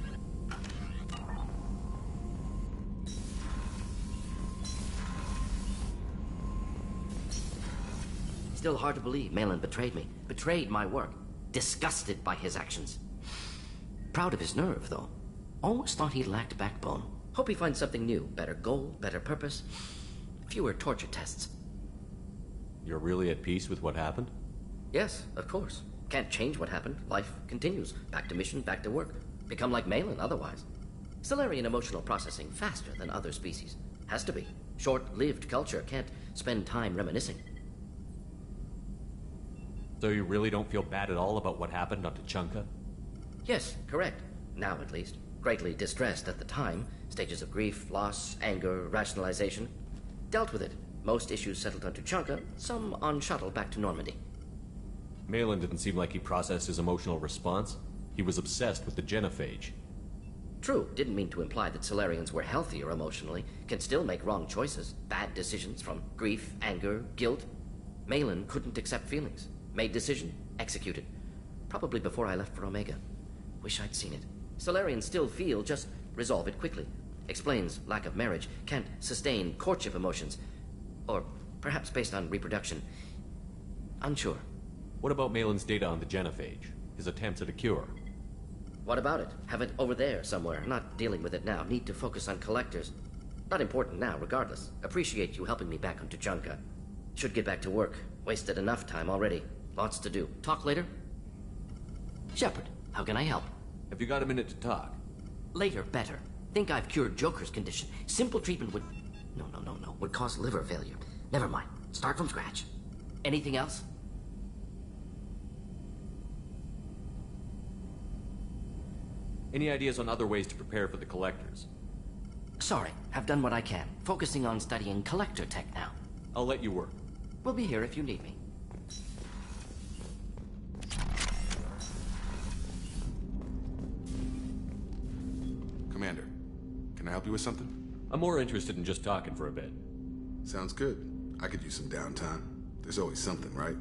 Still hard to believe Malin betrayed me. Betrayed my work. Disgusted by his actions. Proud of his nerve, though. Always thought he lacked backbone. Hope he finds something new. Better goal, better purpose. Fewer torture tests. You're really at peace with what happened? Yes, of course. Can't change what happened. Life continues. Back to mission, back to work. Become like Malin otherwise. Solarian emotional processing faster than other species. Has to be. Short-lived culture can't spend time reminiscing. So you really don't feel bad at all about what happened on Tuchanka? Yes, correct. Now at least. Greatly distressed at the time. Stages of grief, loss, anger, rationalization. Dealt with it. Most issues settled on Tuchanka, some on shuttle back to Normandy. Malin didn't seem like he processed his emotional response. He was obsessed with the genophage. True, didn't mean to imply that Solarians were healthier emotionally, can still make wrong choices, bad decisions from grief, anger, guilt. Malin couldn't accept feelings. Made decision, executed. Probably before I left for Omega. Wish I'd seen it. Solarians still feel, just resolve it quickly. Explains lack of marriage, can't sustain courtship emotions. Or perhaps based on reproduction. Unsure. What about Malin's data on the genophage? His attempts at a cure? What about it? Have it over there somewhere. Not dealing with it now. Need to focus on collectors. Not important now, regardless. Appreciate you helping me back on Tuchanka. Should get back to work. Wasted enough time already. Lots to do. Talk later? Shepard, how can I help? Have you got a minute to talk? Later, better. Think I've cured Joker's condition. Simple treatment would... No. Would cause liver failure. Never mind. Start from scratch. Anything else? Any ideas on other ways to prepare for the Collectors? Sorry, have done what I can. Focusing on studying Collector tech now. I'll let you work. We'll be here if you need me. Commander, can I help you with something? I'm more interested in just talking for a bit. Sounds good. I could use some downtime. There's always something, right?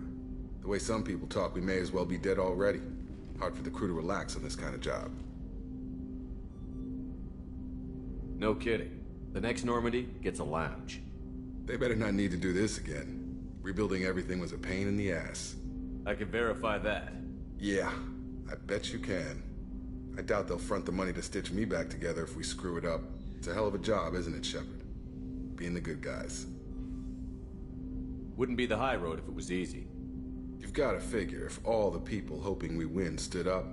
The way some people talk, we may as well be dead already. Hard for the crew to relax on this kind of job. No kidding. The next Normandy gets a lounge. They better not need to do this again. Rebuilding everything was a pain in the ass. I can verify that. Yeah, I bet you can. I doubt they'll front the money to stitch me back together if we screw it up. It's a hell of a job, isn't it, Shepard? Being the good guys. Wouldn't be the high road if it was easy. You've got to figure, if all the people hoping we win stood up,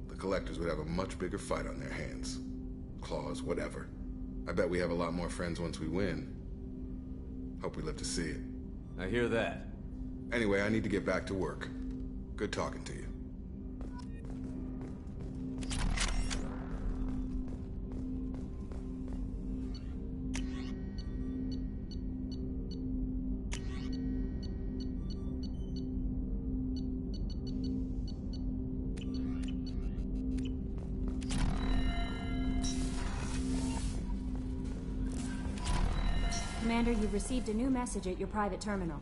the Collectors would have a much bigger fight on their hands. Claws, whatever. I bet we have a lot more friends once we win. Hope we live to see it. I hear that. Anyway, I need to get back to work. Good talking to you. Commander, you've received a new message at your private terminal.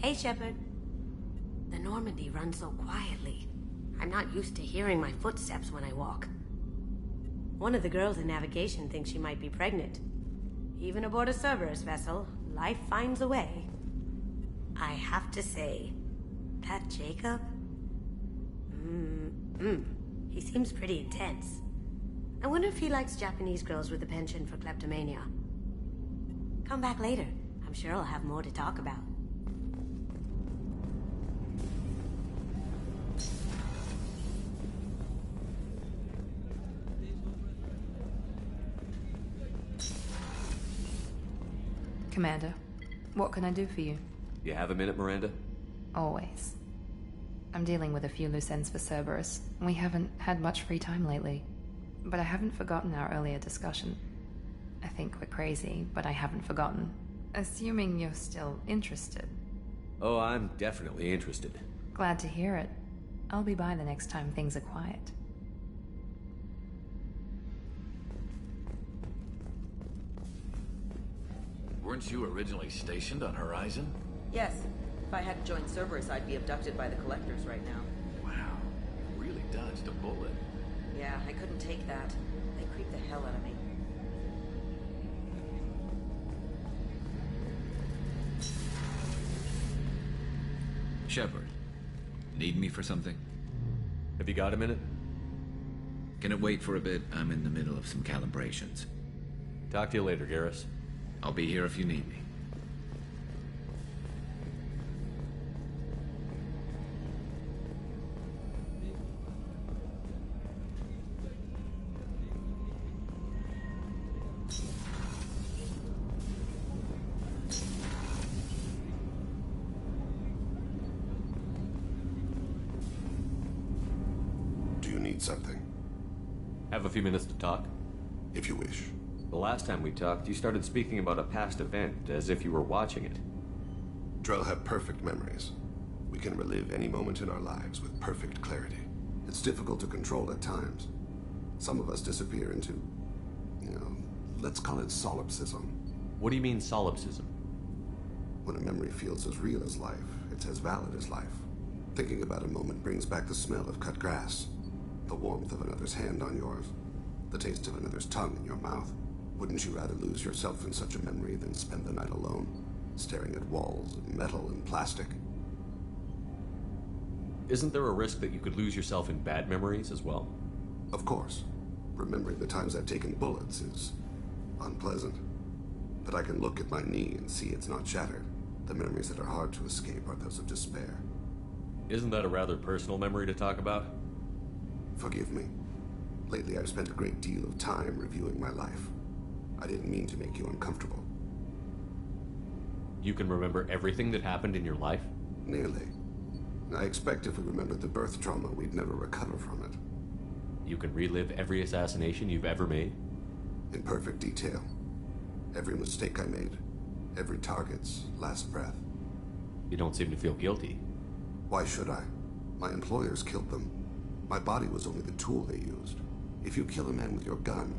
Hey, Shepard. The Normandy runs so quietly. I'm not used to hearing my footsteps when I walk. One of the girls in navigation thinks she might be pregnant. Even aboard a Cerberus vessel, life finds a way. I have to say, that Jacob? He seems pretty intense. I wonder if he likes Japanese girls with a penchant for kleptomania. Come back later. I'm sure I'll have more to talk about. Commander, what can I do for you? You have a minute, Miranda? Always. I'm dealing with a few loose ends for Cerberus. We haven't had much free time lately. But I haven't forgotten our earlier discussion. I think we're crazy, but I haven't forgotten. Assuming you're still interested. Oh, I'm definitely interested. Glad to hear it. I'll be by the next time things are quiet. Weren't you originally stationed on Horizon? Yes. If I hadn't joined Cerberus, I'd be abducted by the Collectors right now. Wow. Really dodged a bullet. Yeah, I couldn't take that. They creeped the hell out of me. Shepard, need me for something? Have you got a minute? Can it wait for a bit? I'm in the middle of some calibrations. Talk to you later, Garrus. I'll be here if you need me. Do you need something? Have a few minutes to talk? If you wish. The last time we talked, you started speaking about a past event, as if you were watching it. Drell have perfect memories. We can relive any moment in our lives with perfect clarity. It's difficult to control at times. Some of us disappear into, let's call it solipsism. What do you mean, solipsism? When a memory feels as real as life, it's as valid as life. Thinking about a moment brings back the smell of cut grass, the warmth of another's hand on yours, the taste of another's tongue in your mouth. Wouldn't you rather lose yourself in such a memory than spend the night alone, staring at walls of metal and plastic? Isn't there a risk that you could lose yourself in bad memories as well? Of course. Remembering the times I've taken bullets is unpleasant. But I can look at my knee and see it's not shattered. The memories that are hard to escape are those of despair. Isn't that a rather personal memory to talk about? Forgive me. Lately I've spent a great deal of time reviewing my life. I didn't mean to make you uncomfortable. You can remember everything that happened in your life? Nearly. I expect if we remembered the birth trauma, we'd never recover from it. You can relive every assassination you've ever made? In perfect detail. Every mistake I made. Every target's last breath. You don't seem to feel guilty. Why should I? My employers killed them. My body was only the tool they used. If you kill a man with your gun,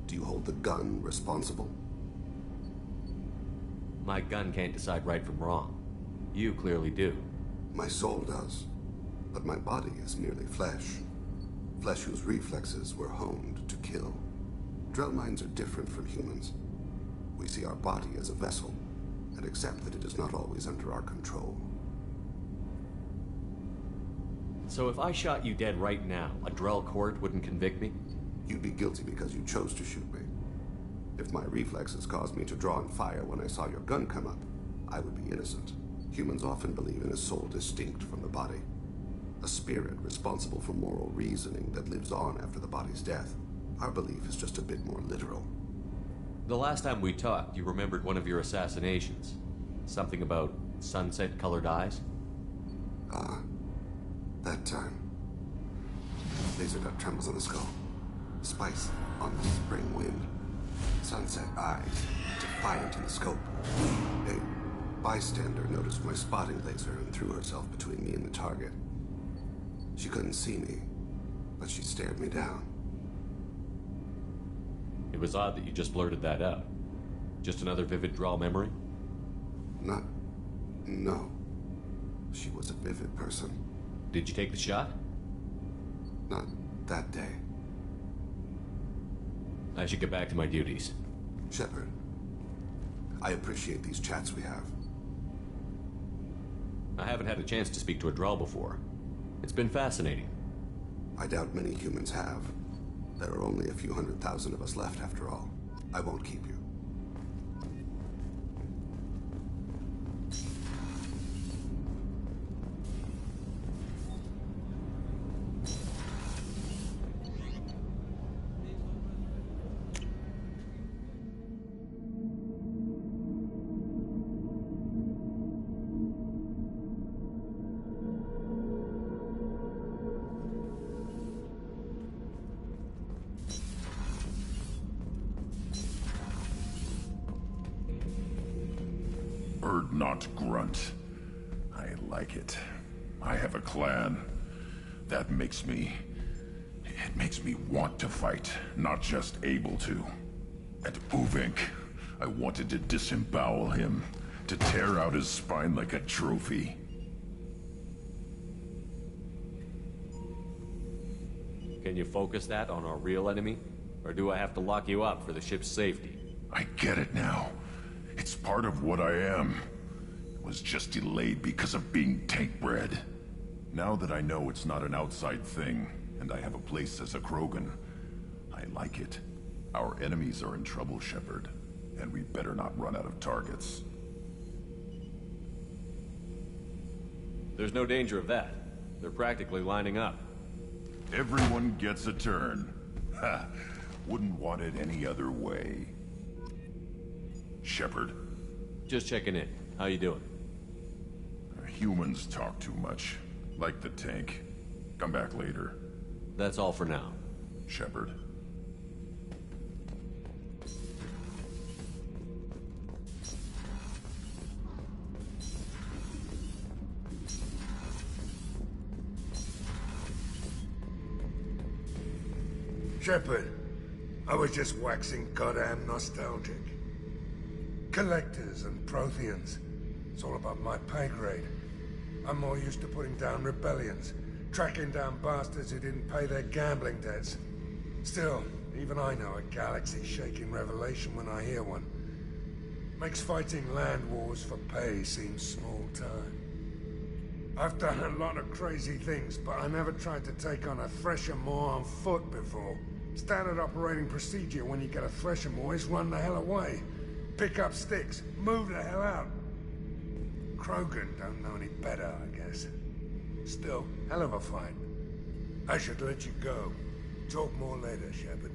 do you hold the gun responsible? My gun can't decide right from wrong. You clearly do. My soul does. But my body is merely flesh. Flesh whose reflexes were honed to kill. Drell minds are different from humans. We see our body as a vessel, and accept that it is not always under our control. So if I shot you dead right now, a Drell court wouldn't convict me? You'd be guilty because you chose to shoot me. If my reflexes caused me to draw and fire when I saw your gun come up, I would be innocent. Humans often believe in a soul distinct from the body. A spirit responsible for moral reasoning that lives on after the body's death. Our belief is just a bit more literal. The last time we talked, you remembered one of your assassinations. Something about sunset-colored eyes? Ah, that time. Laser dot trembles on the skull. Spice on the spring wind. Sunset eyes, defiant in the scope. A bystander noticed my spotting laser and threw herself between me and the target. She couldn't see me, but she stared me down. It was odd that you just blurted that out. Just another vivid Drell memory? No. She was a vivid person. Did you take the shot? Not that day. I should get back to my duties. Shepard, I appreciate these chats we have. I haven't had a chance to speak to a Drell before. It's been fascinating. I doubt many humans have. There are only a few 100,000 of us left after all. I won't keep you. Urdnot Grunt. I like it. I have a clan. That makes me... It makes me want to fight, not just able to. At Uvink, I wanted to disembowel him, to tear out his spine like a trophy. Can you focus that on our real enemy? Or do I have to lock you up for the ship's safety? I get it now. It's part of what I am. It was just delayed because of being tank-bred. Now that I know it's not an outside thing, and I have a place as a Krogan, I like it. Our enemies are in trouble, Shepard, and we better not run out of targets. There's no danger of that. They're practically lining up. Everyone gets a turn. Ha! Wouldn't want it any other way. Shepard. Just checking in. How you doing? Humans talk too much. Like the tank. Come back later. That's all for now. Shepard. Shepard, I was just waxing goddamn nostalgic. Collectors and Protheans. It's all about my pay grade. I'm more used to putting down rebellions, tracking down bastards who didn't pay their gambling debts. Still, even I know a galaxy-shaking revelation when I hear one. Makes fighting land wars for pay seem small time. I've done a lot of crazy things, but I never tried to take on a Thresher Maw on foot before. Standard operating procedure when you get a Thresher Maw is run the hell away. Pick up sticks, move the hell out. Krogan don't know any better, I guess. Still, hell of a fight. I should let you go. Talk more later, Shepard.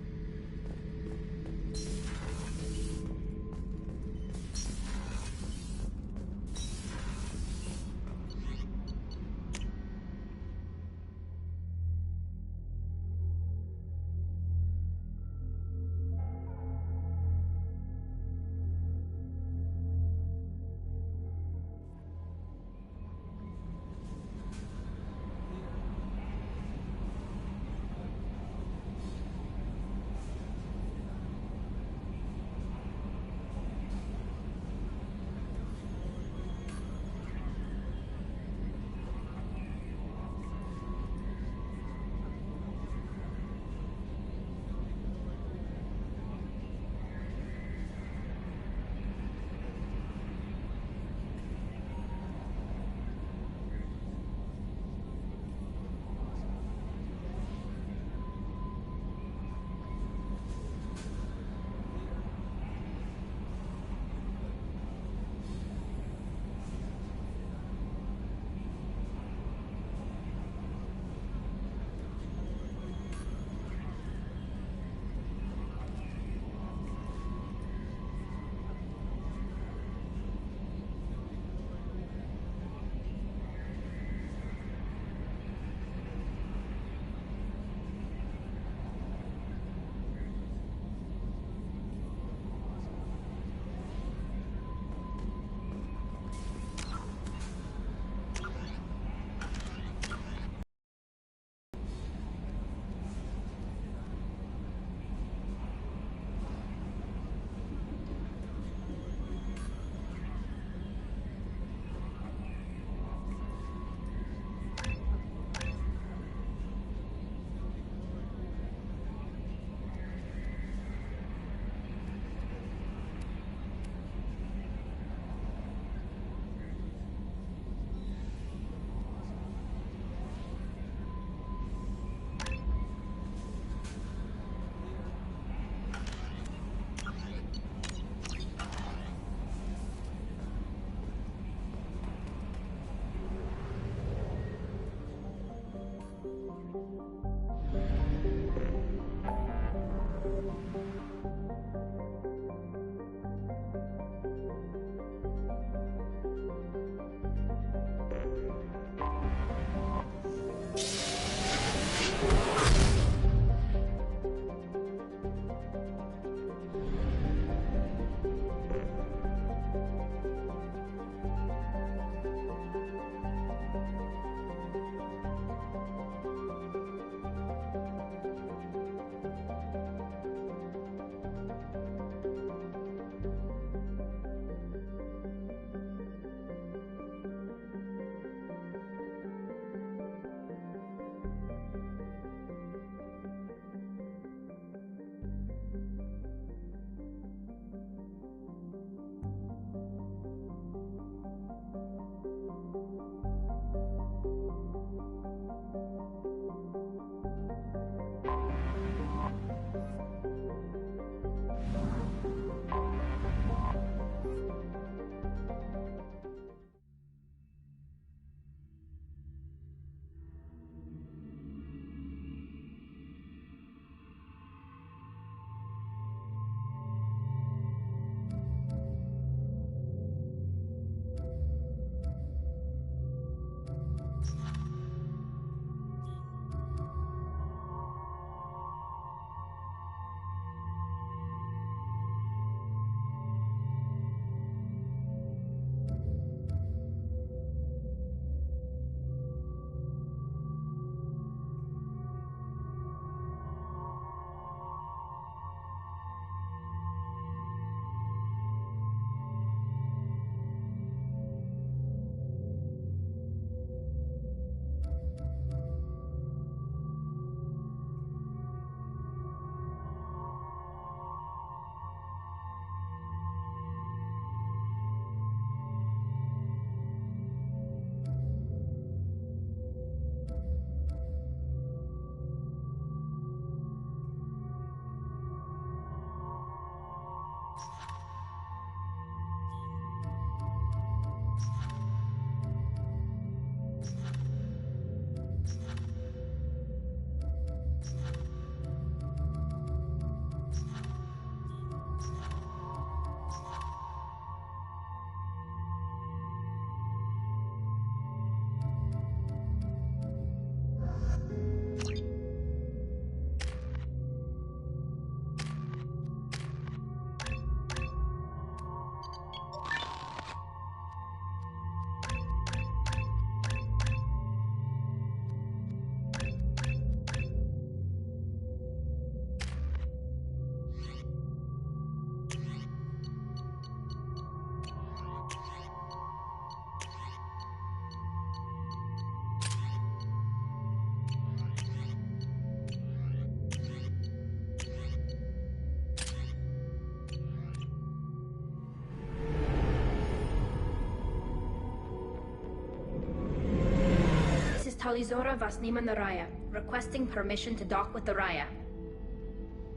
Talizora Vasnima Naraya, requesting permission to dock with the Raya.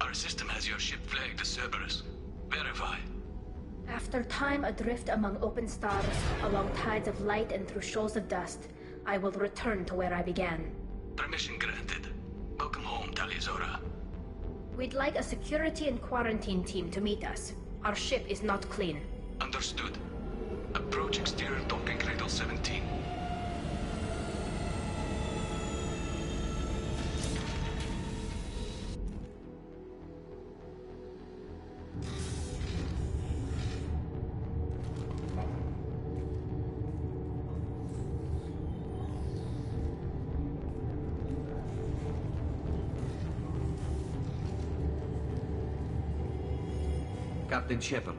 Our system has your ship flagged as Cerberus. Verify. After time adrift among open stars, along tides of light and through shoals of dust, I will return to where I began. Permission granted. Welcome home, Talizora. We'd like a security and quarantine team to meet us. Our ship is not clean. Understood. Approach exterior docking cradle 17. Captain Shepard,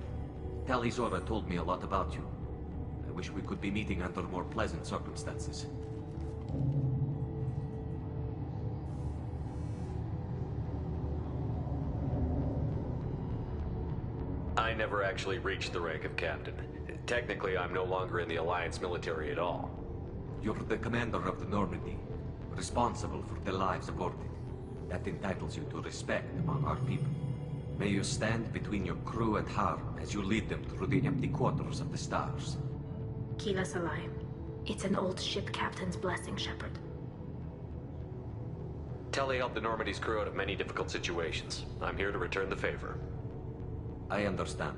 Talizora told me a lot about you. I wish we could be meeting under more pleasant circumstances. I never actually reached the rank of captain. Technically, I'm no longer in the Alliance military at all. You're the commander of the Normandy, responsible for the lives aboard it. That entitles you to respect among our people. May you stand between your crew and harm as you lead them through the empty quarters of the stars. Kila Salai. It's an old ship captain's blessing, Shepard. Telly helped the Normandy's crew out of many difficult situations. I'm here to return the favor. I understand.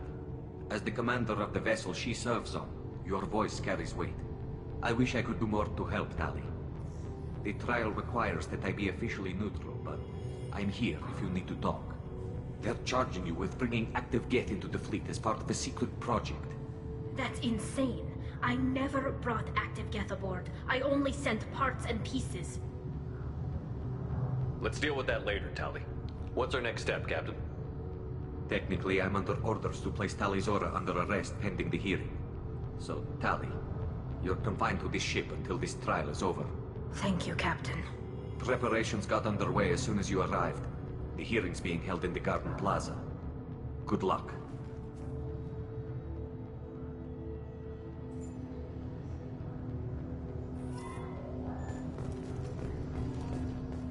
As the commander of the vessel she serves on, your voice carries weight. I wish I could do more to help, Tali. The trial requires that I be officially neutral, but I'm here if you need to talk. They're charging you with bringing active Geth into the fleet as part of a secret project. That's insane. I never brought active Geth aboard. I only sent parts and pieces. Let's deal with that later, Tali. What's our next step, Captain? Technically, I'm under orders to place Talizora under arrest pending the hearing. So, Tali, you're confined to this ship until this trial is over. Thank you, Captain. Preparations got underway as soon as you arrived. The hearing's being held in the Garden Plaza. Good luck.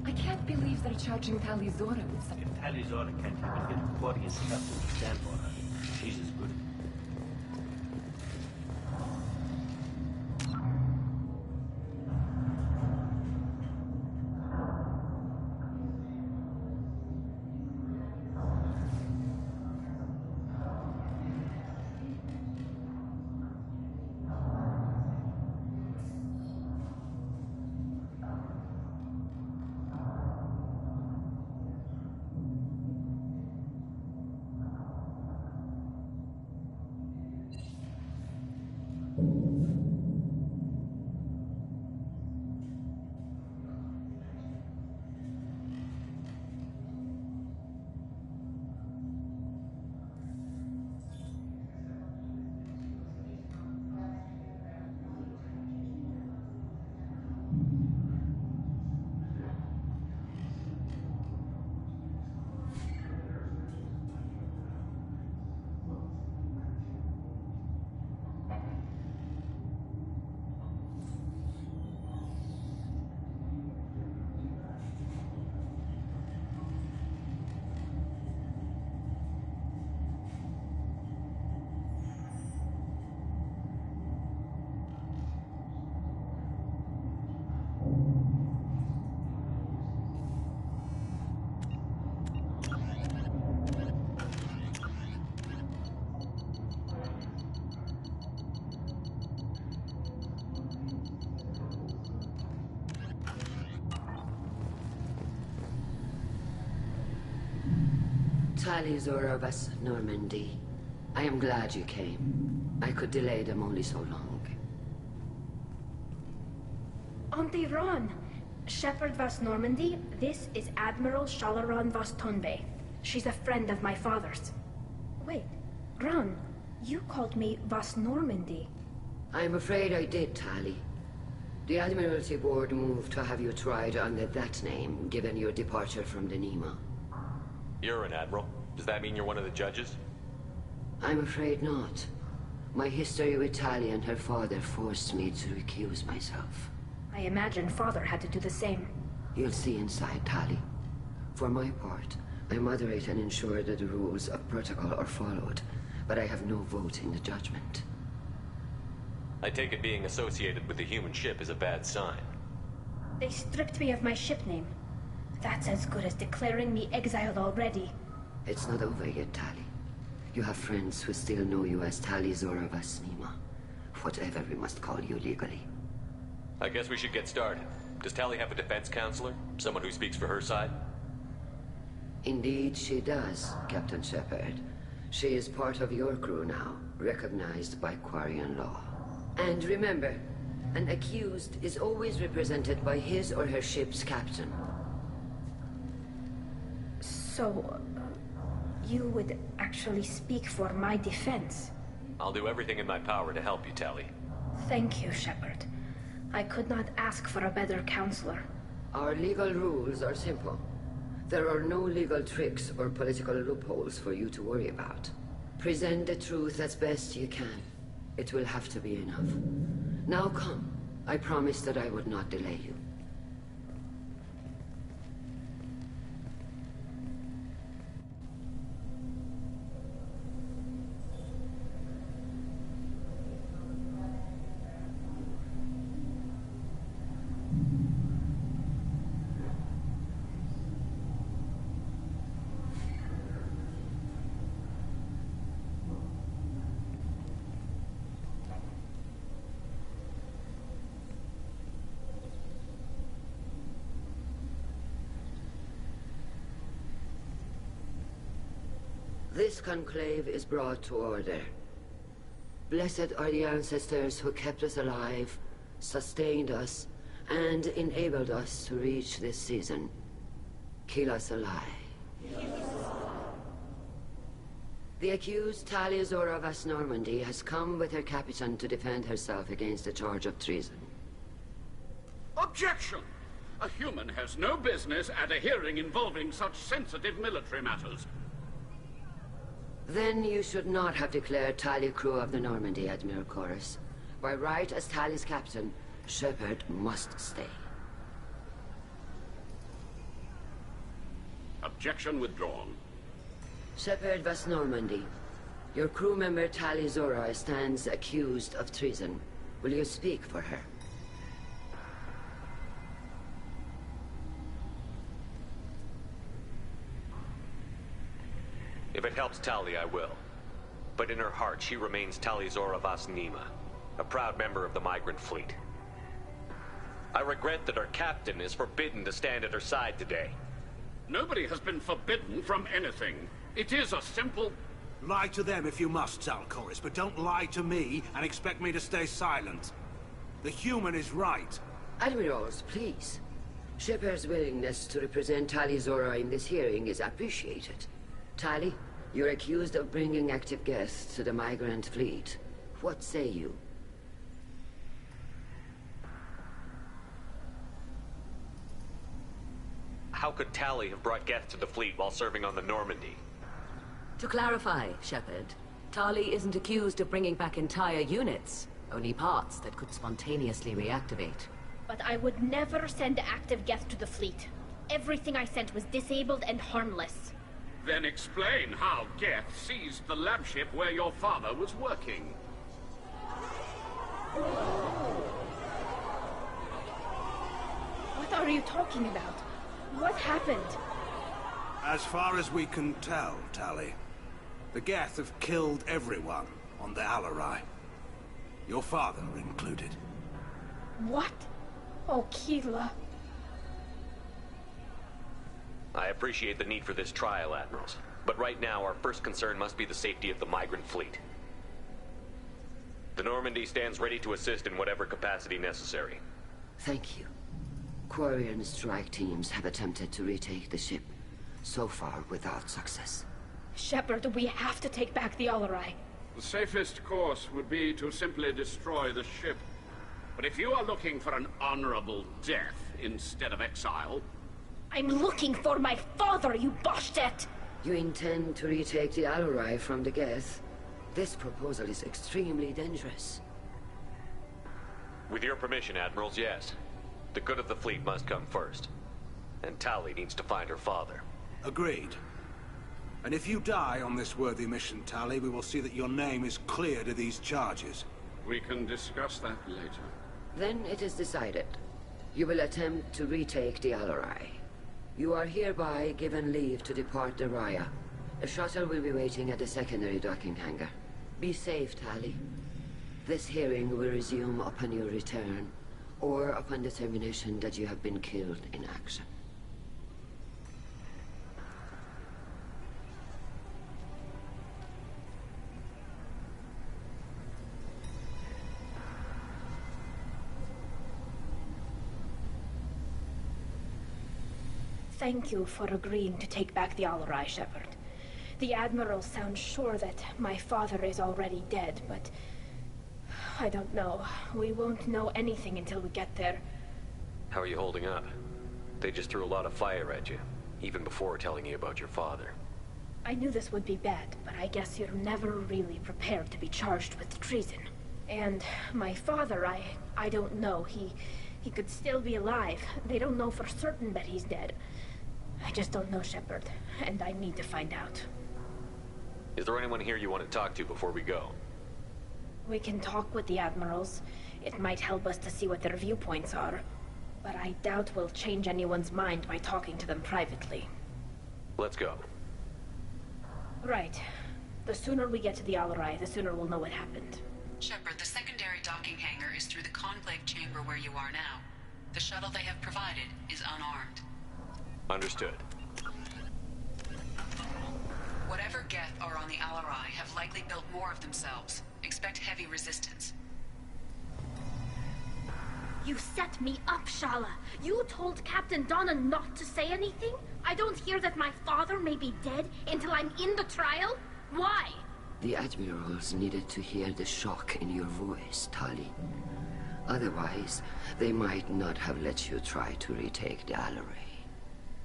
I can't believe they're charging Talizora with something. If Talizora can't even get Quarian captain to stand for her, she's as good. Talizora Vas Normandy. I am glad you came. I could delay them only so long. Auntie Ron! Shepard Vas Normandy, this is Admiral Shalaran Vas Tonbe. She's a friend of my father's. Wait, Ron, you called me Vas Normandy. I'm afraid I did, Tali. The Admiralty Board moved to have you tried under that name, given your departure from the Nima. You're an admiral. Does that mean you're one of the judges? I'm afraid not. My history with Tali and her father forced me to recuse myself. I imagine Father had to do the same. You'll see inside, Tali. For my part, I moderate and ensure that the rules of protocol are followed, but I have no vote in the judgment. I take it being associated with the human ship is a bad sign. They stripped me of my ship name. That's as good as declaring me exiled already. It's not over yet, Tali. You have friends who still know you as Tali Zora Vas Nema. Whatever we must call you legally. I guess we should get started. Does Tali have a defense counselor? Someone who speaks for her side? Indeed she does, Captain Shepard. She is part of your crew now, recognized by Quarian law. And remember, an accused is always represented by his or her ship's captain. So, you would actually speak for my defense? I'll do everything in my power to help you, Tali. Thank you, Shepard. I could not ask for a better counselor. Our legal rules are simple. There are no legal tricks or political loopholes for you to worry about. Present the truth as best you can. It will have to be enough. Now come. I promised that I would not delay you. This conclave is brought to order. Blessed are the ancestors who kept us alive, sustained us, and enabled us to reach this season. Kilas Alai. The accused Tali Zora Vas Normandy has come with her captain to defend herself against a charge of treason. Objection! A human has no business at a hearing involving such sensitive military matters. Then you should not have declared Tali crew of the Normandy, Admiral Chorus. By right as Tali's captain, Shepard must stay. Objection withdrawn. Shepard Vas Normandy, your crew member Tali Zora stands accused of treason. Will you speak for her? If it helps Tali, I will. But in her heart, she remains Tali Zora Vas Nema, a proud member of the migrant fleet. I regret that our captain is forbidden to stand at her side today. Nobody has been forbidden from anything. It is a simple... Lie to them if you must, Zaal'Koris, but don't lie to me and expect me to stay silent. The human is right. Admirals, please. Shepard's willingness to represent Tali Zora in this hearing is appreciated. Tali, you're accused of bringing active guests to the migrant fleet. What say you? How could Tali have brought guests to the fleet while serving on the Normandy? To clarify, Shepard, Tali isn't accused of bringing back entire units, only parts that could spontaneously reactivate. But I would never send active guests to the fleet. Everything I sent was disabled and harmless. Then explain how Geth seized the lab ship where your father was working. What are you talking about? What happened? As far as we can tell, Tali, the Geth have killed everyone on the Alarai. Your father included. What? Oh, Keela. I appreciate the need for this trial, Admirals. But right now, our first concern must be the safety of the migrant fleet. The Normandy stands ready to assist in whatever capacity necessary. Thank you. Quarian strike teams have attempted to retake the ship, so far without success. Shepard, we have to take back the Alarai. The safest course would be to simply destroy the ship. But if you are looking for an honorable death instead of exile... I'm looking for my father, you Bastet! You intend to retake the Alarai from the Geth? This proposal is extremely dangerous. With your permission, Admirals, yes. The good of the fleet must come first. And Tali needs to find her father. Agreed. And if you die on this worthy mission, Tali, we will see that your name is cleared of these charges. We can discuss that later. Then it is decided. You will attempt to retake the Alarai. You are hereby given leave to depart the Raya. A shuttle will be waiting at the secondary docking hangar. Be safe, Tali. This hearing will resume upon your return, or upon determination that you have been killed in action. Thank you for agreeing to take back the Alarai, Shepard. The Admiral sounds sure that my father is already dead, but... I don't know. We won't know anything until we get there. How are you holding up? They just threw a lot of fire at you, even before telling you about your father. I knew this would be bad, but I guess you're never really prepared to be charged with treason. And my father, I don't know. He could still be alive. They don't know for certain that he's dead. I just don't know, Shepard, and I need to find out. Is there anyone here you want to talk to before we go? We can talk with the Admirals. It might help us to see what their viewpoints are. But I doubt we'll change anyone's mind by talking to them privately. Let's go. Right. The sooner we get to the Alarai, the sooner we'll know what happened. Shepard, the secondary docking hangar is through the conclave chamber where you are now. The shuttle they have provided is unarmed. Understood. Whatever Geth are on the Alarai have likely built more of themselves. Expect heavy resistance. You set me up, Shala. You told Captain Donna not to say anything? I don't hear that my father may be dead until I'm in the trial? Why? The Admirals needed to hear the shock in your voice, Tali. Otherwise, they might not have let you try to retake the Alarai.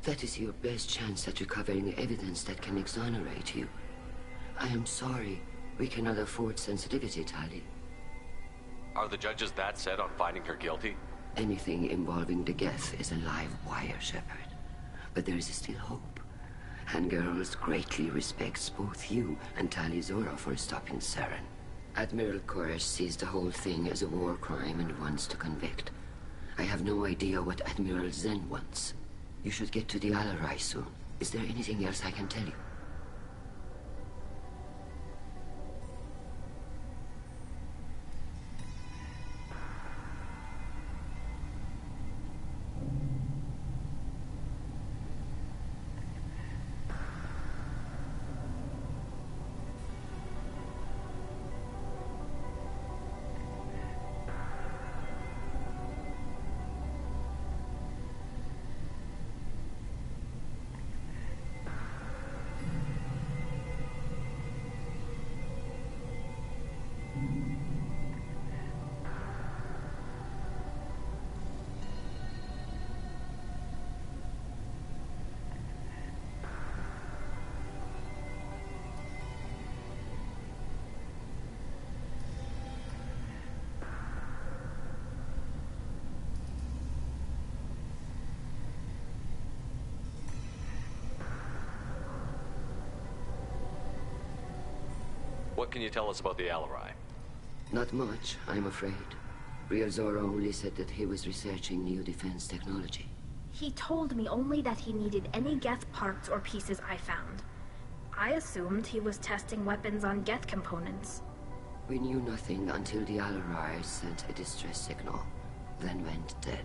That is your best chance at recovering evidence that can exonerate you. I am sorry. We cannot afford sensitivity, Tali. Are the judges that set on finding her guilty? Anything involving the Geth is a live wire, Shepard. But there is still hope. Handgirls greatly respects both you and Tali Zora for stopping Saren. Admiral Koresh sees the whole thing as a war crime and wants to convict. I have no idea what Admiral Zen wants. You should get to the Alarai soon. Is there anything else I can tell you? What can you tell us about the Alarai? Not much, I'm afraid. Rio Zora only said that he was researching new defense technology. He told me only that he needed any Geth parts or pieces I found. I assumed he was testing weapons on Geth components. We knew nothing until the Alarai sent a distress signal, then went dead.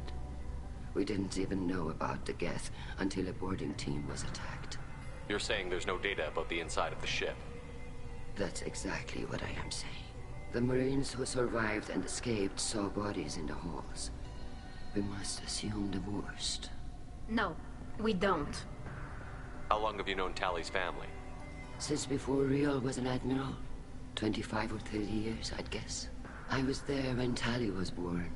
We didn't even know about the Geth until a boarding team was attacked. You're saying there's no data about the inside of the ship? That's exactly what I am saying. The Marines who survived and escaped saw bodies in the halls. We must assume the worst. No, we don't. How long have you known Tali's family? Since before Riel was an admiral. 25 or 30 years, I'd guess. I was there when Tali was born.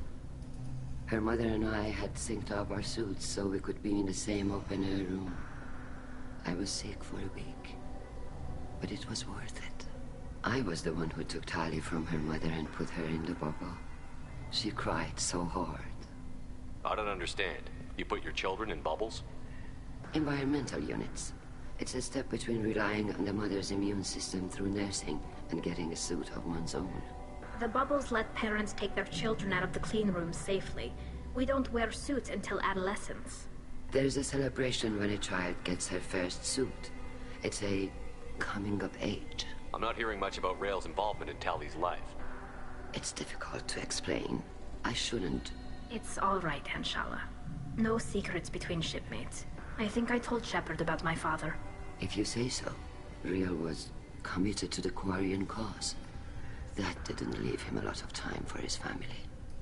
Her mother and I had synced up our suits so we could be in the same open-air room. I was sick for a week, but it was worth it. I was the one who took Tali from her mother and put her in the bubble. She cried so hard. I don't understand. You put your children in bubbles? Environmental units. It's a step between relying on the mother's immune system through nursing and getting a suit of one's own. The bubbles let parents take their children out of the clean rooms safely. We don't wear suits until adolescence. There's a celebration when a child gets her first suit. It's a coming of age. I'm not hearing much about Rael's involvement in Tally's life. It's difficult to explain. I shouldn't. It's all right, Anshala. No secrets between shipmates. I think I told Shepard about my father. If you say so. Rael was committed to the Quarian cause. That didn't leave him a lot of time for his family.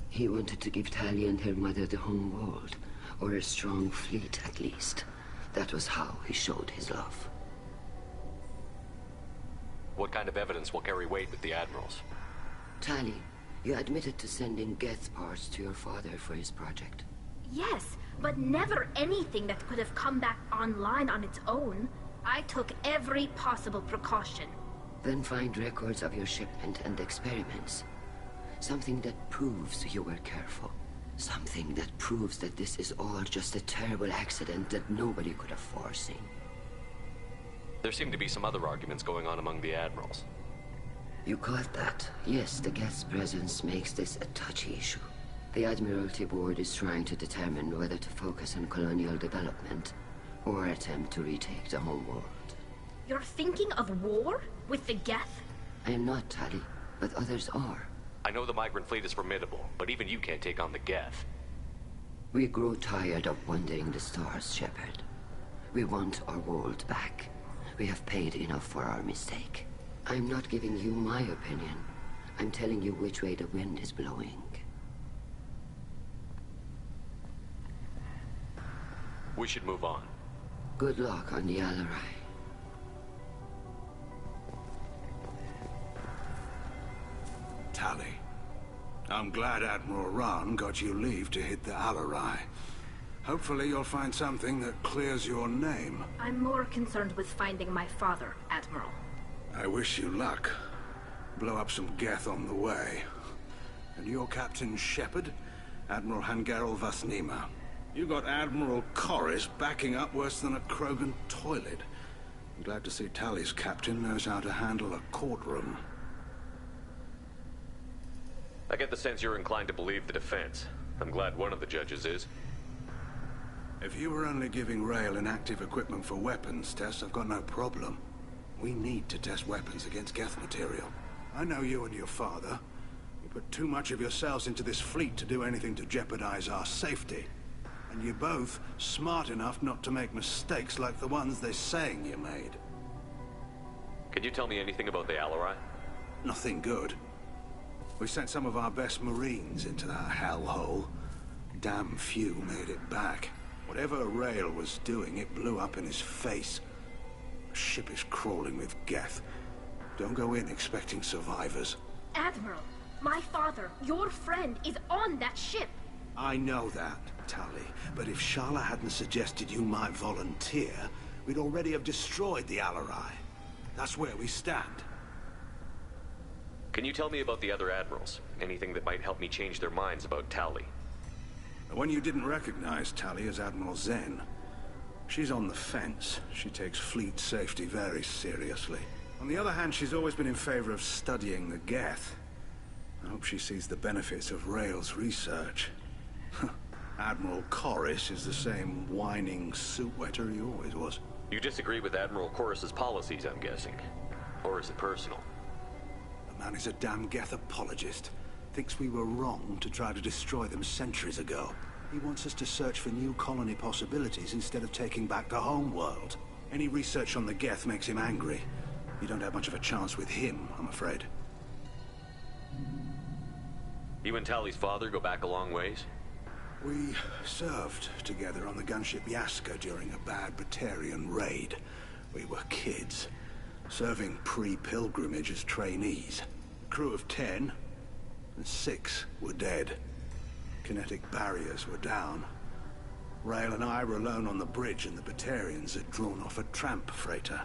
He wanted to give Tali and her mother the home world, or a strong fleet at least. That was how he showed his love. What kind of evidence will carry weight with the Admirals? Tali, you admitted to sending Geth parts to your father for his project. Yes, but never anything that could have come back online on its own. I took every possible precaution. Then find records of your shipment and experiments. Something that proves you were careful. Something that proves that this is all just a terrible accident that nobody could have foreseen. There seem to be some other arguments going on among the Admirals. You caught that? Yes, the Geth's presence makes this a touchy issue. The Admiralty Board is trying to determine whether to focus on colonial development or attempt to retake the home world. You're thinking of war? With the Geth? I am not, Tali, but others are. I know the migrant fleet is formidable, but even you can't take on the Geth. We grow tired of wandering the stars, Shepard. We want our world back. We have paid enough for our mistake. I'm not giving you my opinion. I'm telling you which way the wind is blowing. We should move on. Good luck on the Alarai. Tali, I'm glad Admiral Rahn got you leave to hit the Alarai. Hopefully you'll find something that clears your name. I'm more concerned with finding my father, Admiral. I wish you luck. Blow up some Geth on the way. And your Captain Shepard, Admiral Hangarel Vasnima. You got Admiral Corris backing up worse than a Krogan toilet. I'm glad to see Tali's captain knows how to handle a courtroom. I get the sense you're inclined to believe the defense. I'm glad one of the judges is. If you were only giving Rael inactive equipment for weapons tests, I've got no problem. We need to test weapons against Geth material. I know you and your father. You put too much of yourselves into this fleet to do anything to jeopardize our safety. And you're both smart enough not to make mistakes like the ones they're saying you made. Can you tell me anything about the Alarai? Nothing good. We sent some of our best Marines into that hellhole. Damn few made it back. Whatever Rael was doing, it blew up in his face. The ship is crawling with Geth. Don't go in expecting survivors. Admiral, my father, your friend, is on that ship. I know that, Tali. But if Shala hadn't suggested you might volunteer, we'd already have destroyed the Alarai. That's where we stand. Can you tell me about the other Admirals? Anything that might help me change their minds about Tali? When you didn't recognize Tali as Admiral Zen, she's on the fence. She takes fleet safety very seriously. On the other hand, she's always been in favor of studying the Geth. I hope she sees the benefits of Rael's research. Admiral Corris is the same whining suit-wetter he always was. You disagree with Admiral Corris's policies, I'm guessing. Or is it personal? The man is a damn Geth apologist. Thinks we were wrong to try to destroy them centuries ago. He wants us to search for new colony possibilities instead of taking back the home world. Any research on the Geth makes him angry. You don't have much of a chance with him, I'm afraid. You and Tali's father go back a long ways? We served together on the gunship Yaska during a bad Batarian raid. We were kids, serving pre-pilgrimage as trainees. Crew of 10, and 6 were dead. Kinetic barriers were down. Rael and I were alone on the bridge, and the Batarians had drawn off a tramp freighter.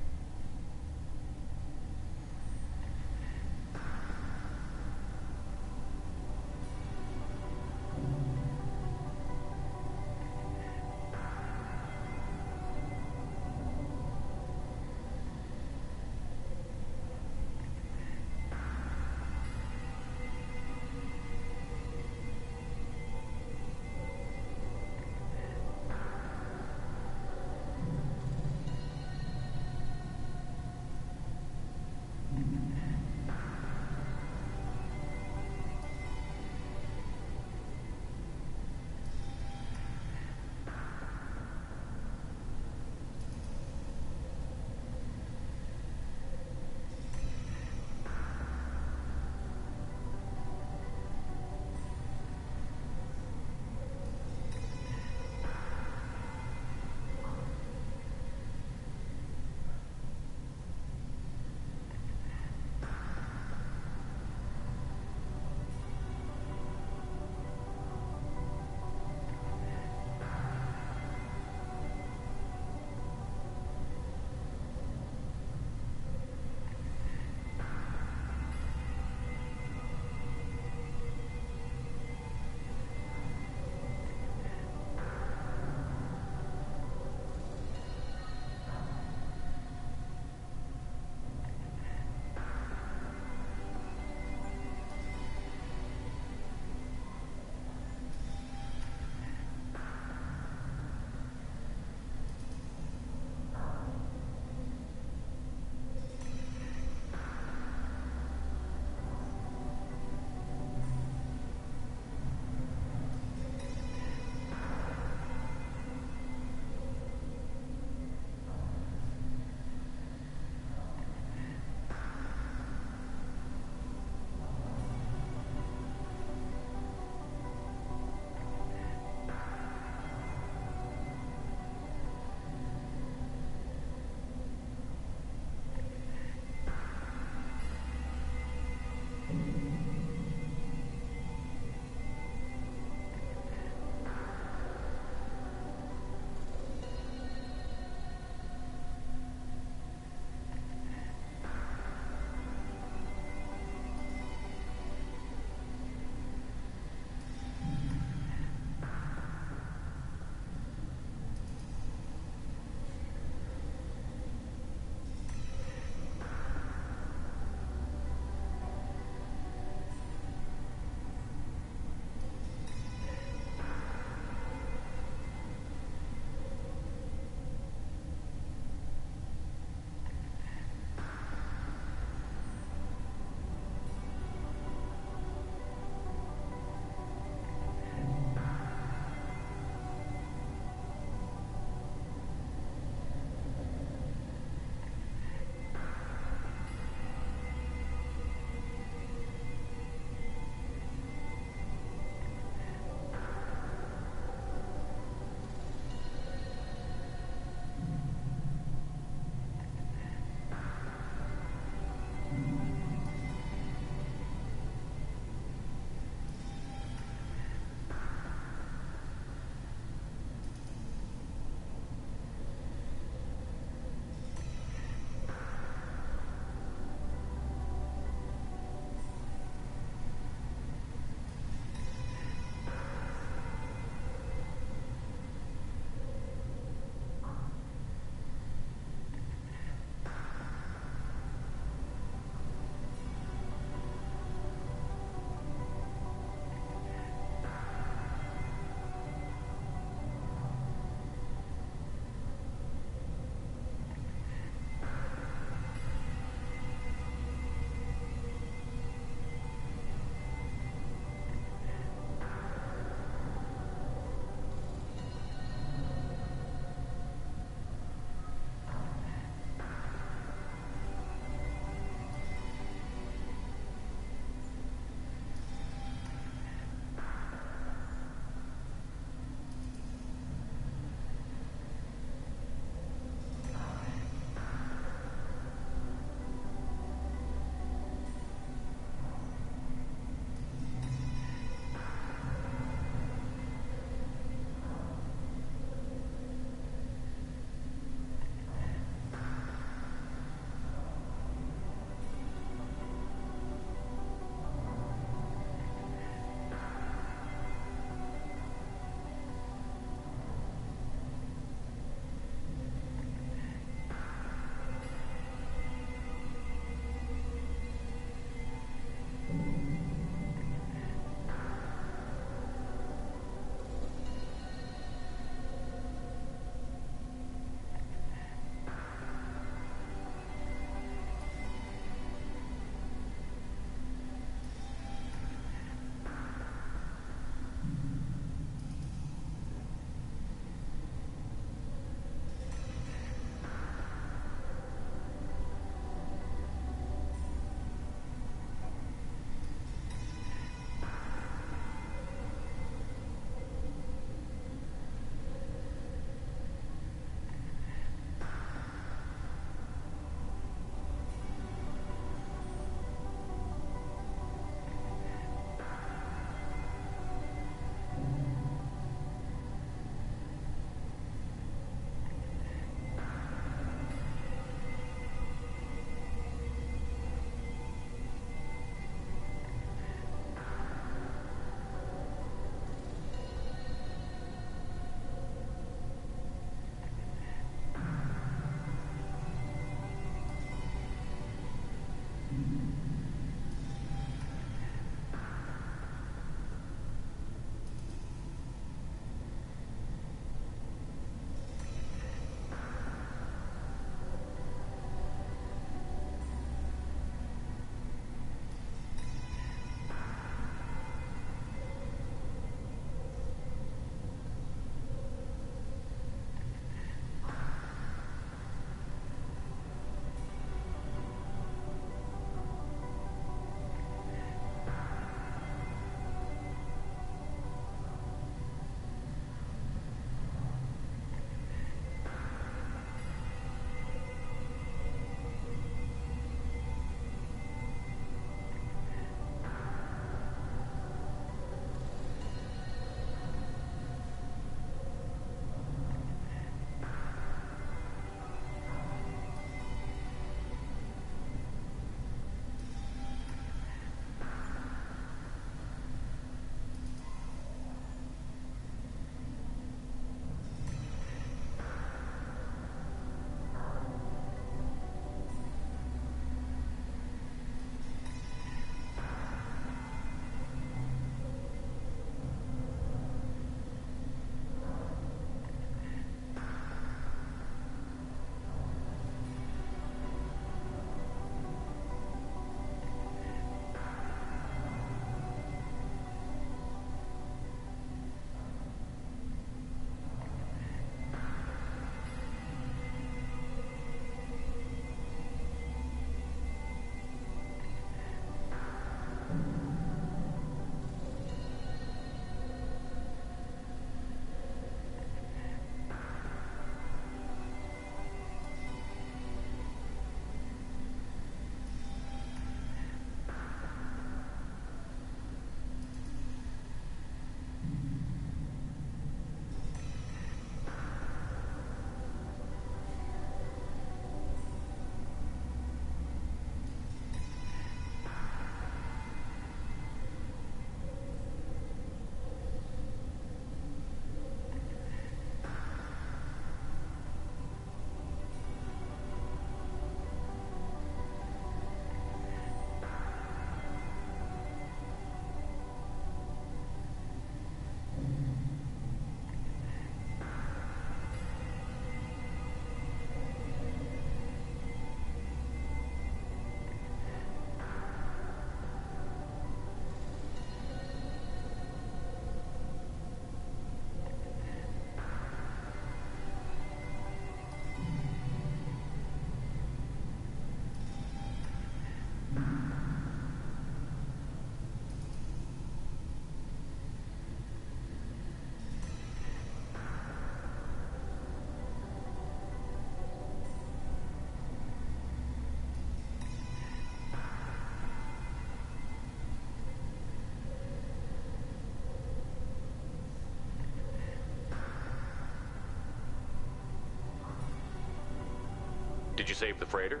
save the freighter?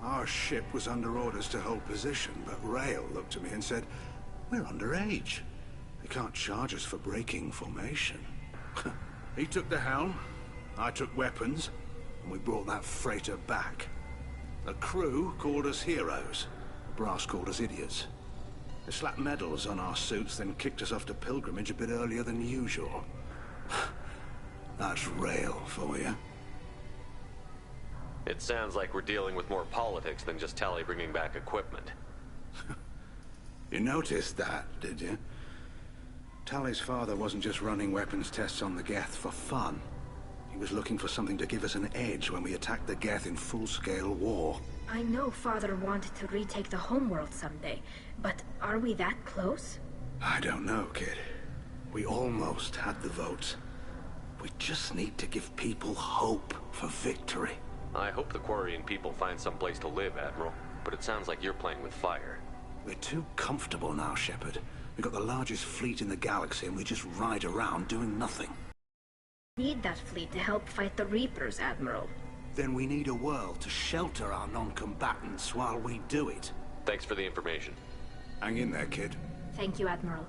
Our ship was under orders to hold position, but Rail looked at me and said, "We're underage. They can't charge us for breaking formation." He took the helm, I took weapons, and we brought that freighter back. The crew called us heroes. The brass called us idiots. They slapped medals on our suits, then kicked us off to pilgrimage a bit earlier than usual. That's Rail for you. It sounds like we're dealing with more politics than just Tali bringing back equipment. You noticed that, did you? Tali's father wasn't just running weapons tests on the Geth for fun. He was looking for something to give us an edge when we attacked the Geth in full-scale war. I know Father wanted to retake the homeworld someday, but are we that close? I don't know, kid. We almost had the votes. We just need to give people hope for victory. I hope the Quarian people find some place to live, Admiral. But it sounds like you're playing with fire. We're too comfortable now, Shepard. We've got the largest fleet in the galaxy and we just ride around doing nothing. We need that fleet to help fight the Reapers, Admiral. Then we need a world to shelter our non-combatants while we do it. Thanks for the information. Hang in there, kid. Thank you, Admiral.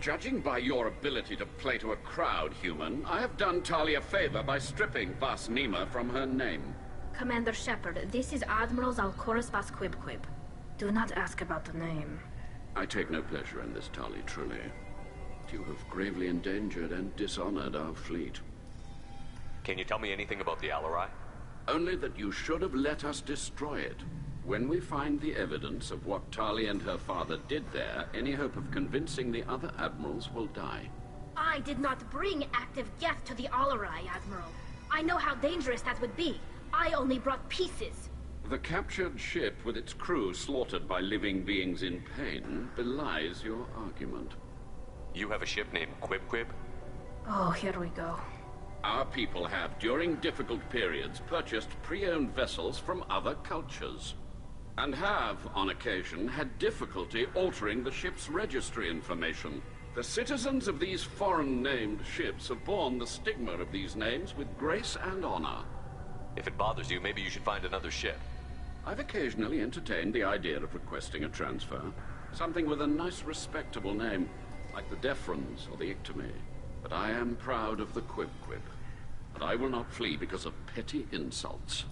Judging by your ability to play to a crowd, human, I have done Tali a favor by stripping Vas Nima from her name. Commander Shepard, this is Admiral Zalkoris Vas Quib. Do not ask about the name. I take no pleasure in this, Tali, truly. You have gravely endangered and dishonored our fleet. Can you tell me anything about the Alarai? Only that you should have let us destroy it. When we find the evidence of what Tali and her father did there, any hope of convincing the other admirals will die. I did not bring active Geth to the Alarai, Admiral. I know how dangerous that would be. I only brought pieces. The captured ship with its crew slaughtered by living beings in pain belies your argument. You have a ship named Quib? Oh, here we go. Our people have, during difficult periods, purchased pre-owned vessels from other cultures. And have, on occasion, had difficulty altering the ship's registry information. The citizens of these foreign-named ships have borne the stigma of these names with grace and honor. If it bothers you, maybe you should find another ship. I've occasionally entertained the idea of requesting a transfer. Something with a nice, respectable name, like the Defrons or the Ictomy. But I am proud of the Quib, and I will not flee because of petty insults.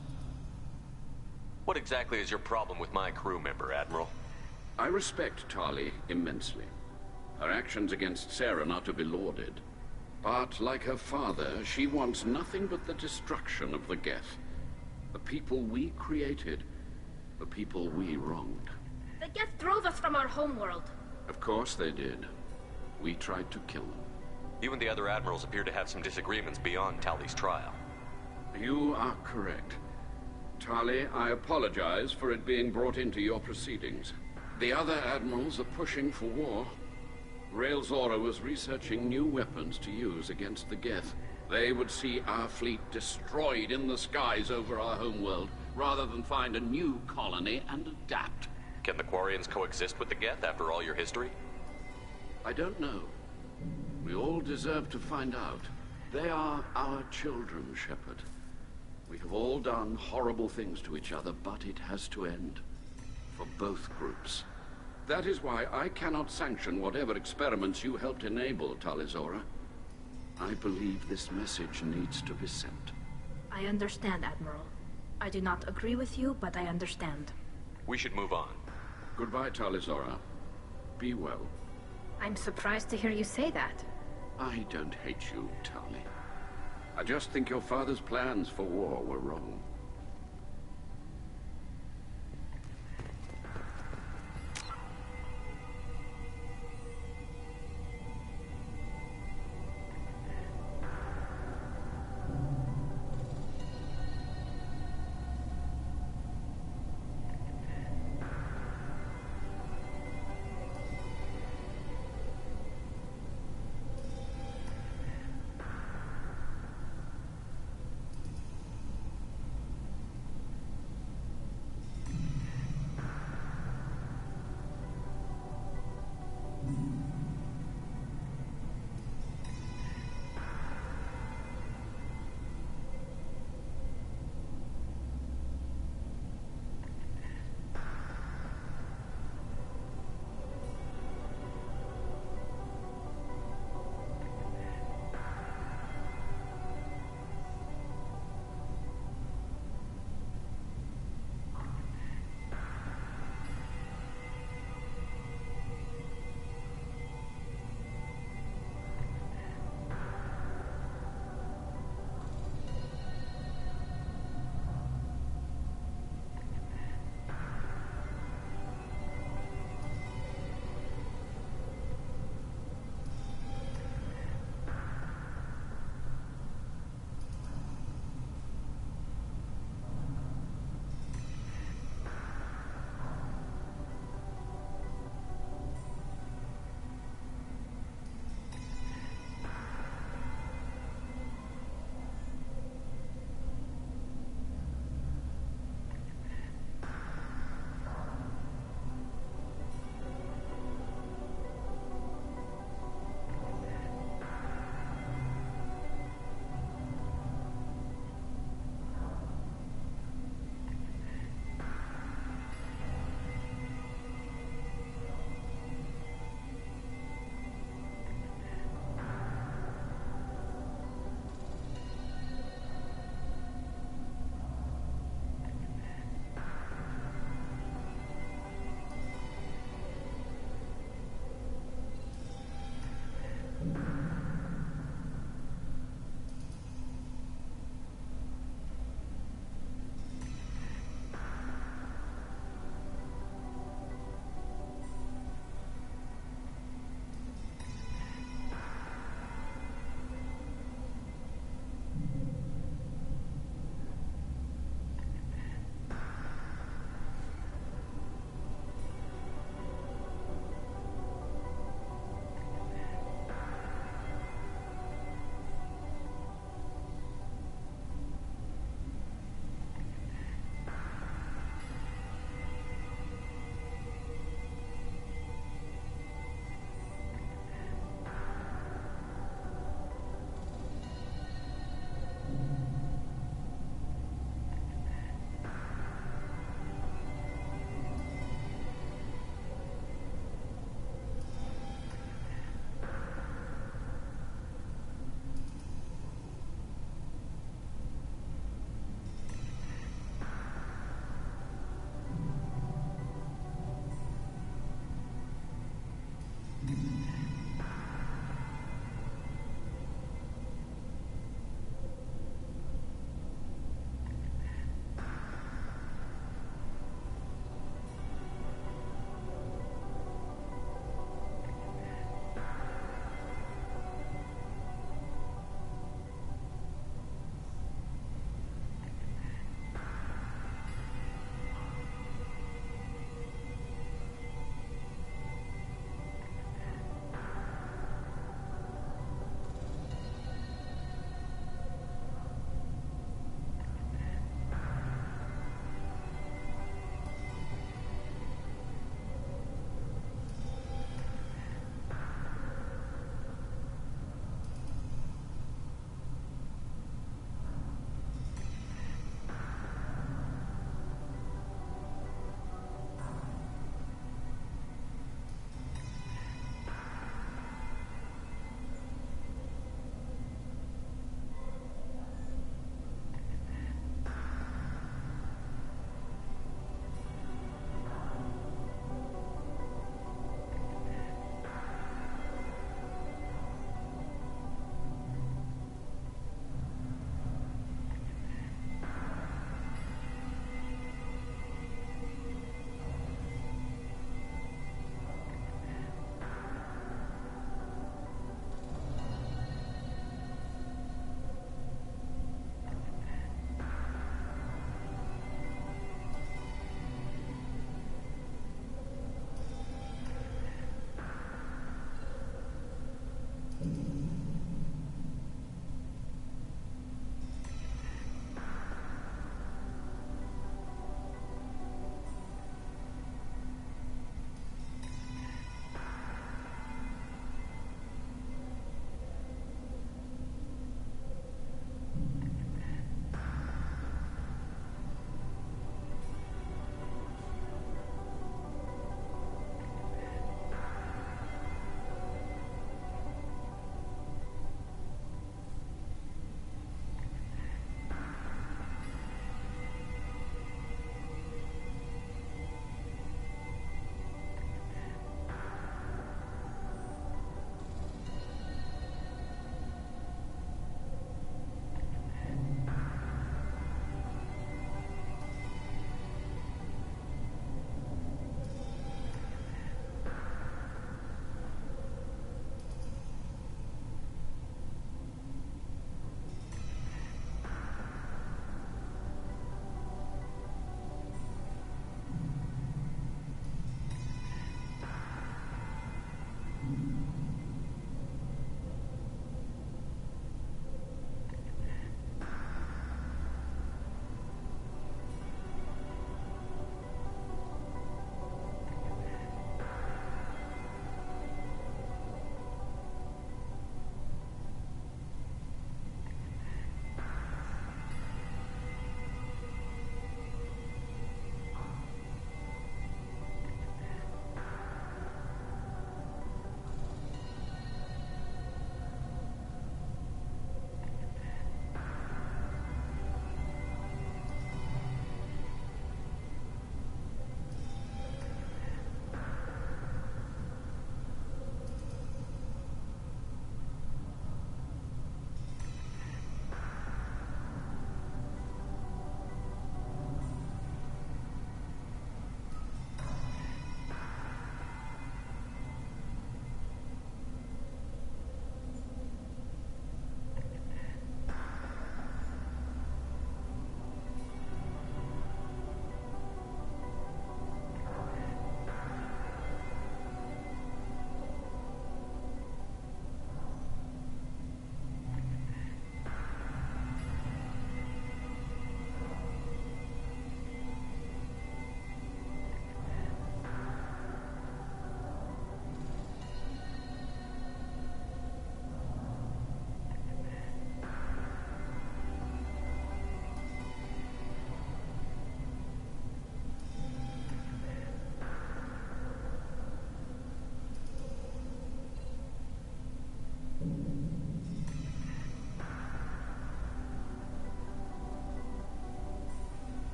What exactly is your problem with my crew member, Admiral? I respect Tali immensely. Her actions against Saren are to be lauded. But, like her father, she wants nothing but the destruction of the Geth. The people we created, the people we wronged. The Geth drove us from our homeworld. Of course they did. We tried to kill them. You and the other admirals appear to have some disagreements beyond Tali's trial. You are correct. Tali, I apologize for it being brought into your proceedings. The other admirals are pushing for war. Rael Zora was researching new weapons to use against the Geth. They would see our fleet destroyed in the skies over our homeworld, rather than find a new colony and adapt. Can the Quarians coexist with the Geth after all your history? I don't know. We all deserve to find out. They are our children, Shepard. We have all done horrible things to each other, but it has to end. For both groups. That is why I cannot sanction whatever experiments you helped enable, Tali Zora. I believe this message needs to be sent. I understand, Admiral. I do not agree with you, but I understand. We should move on. Goodbye, Tali Zora. Be well. I'm surprised to hear you say that. I don't hate you, Tali. I just think your father's plans for war were wrong.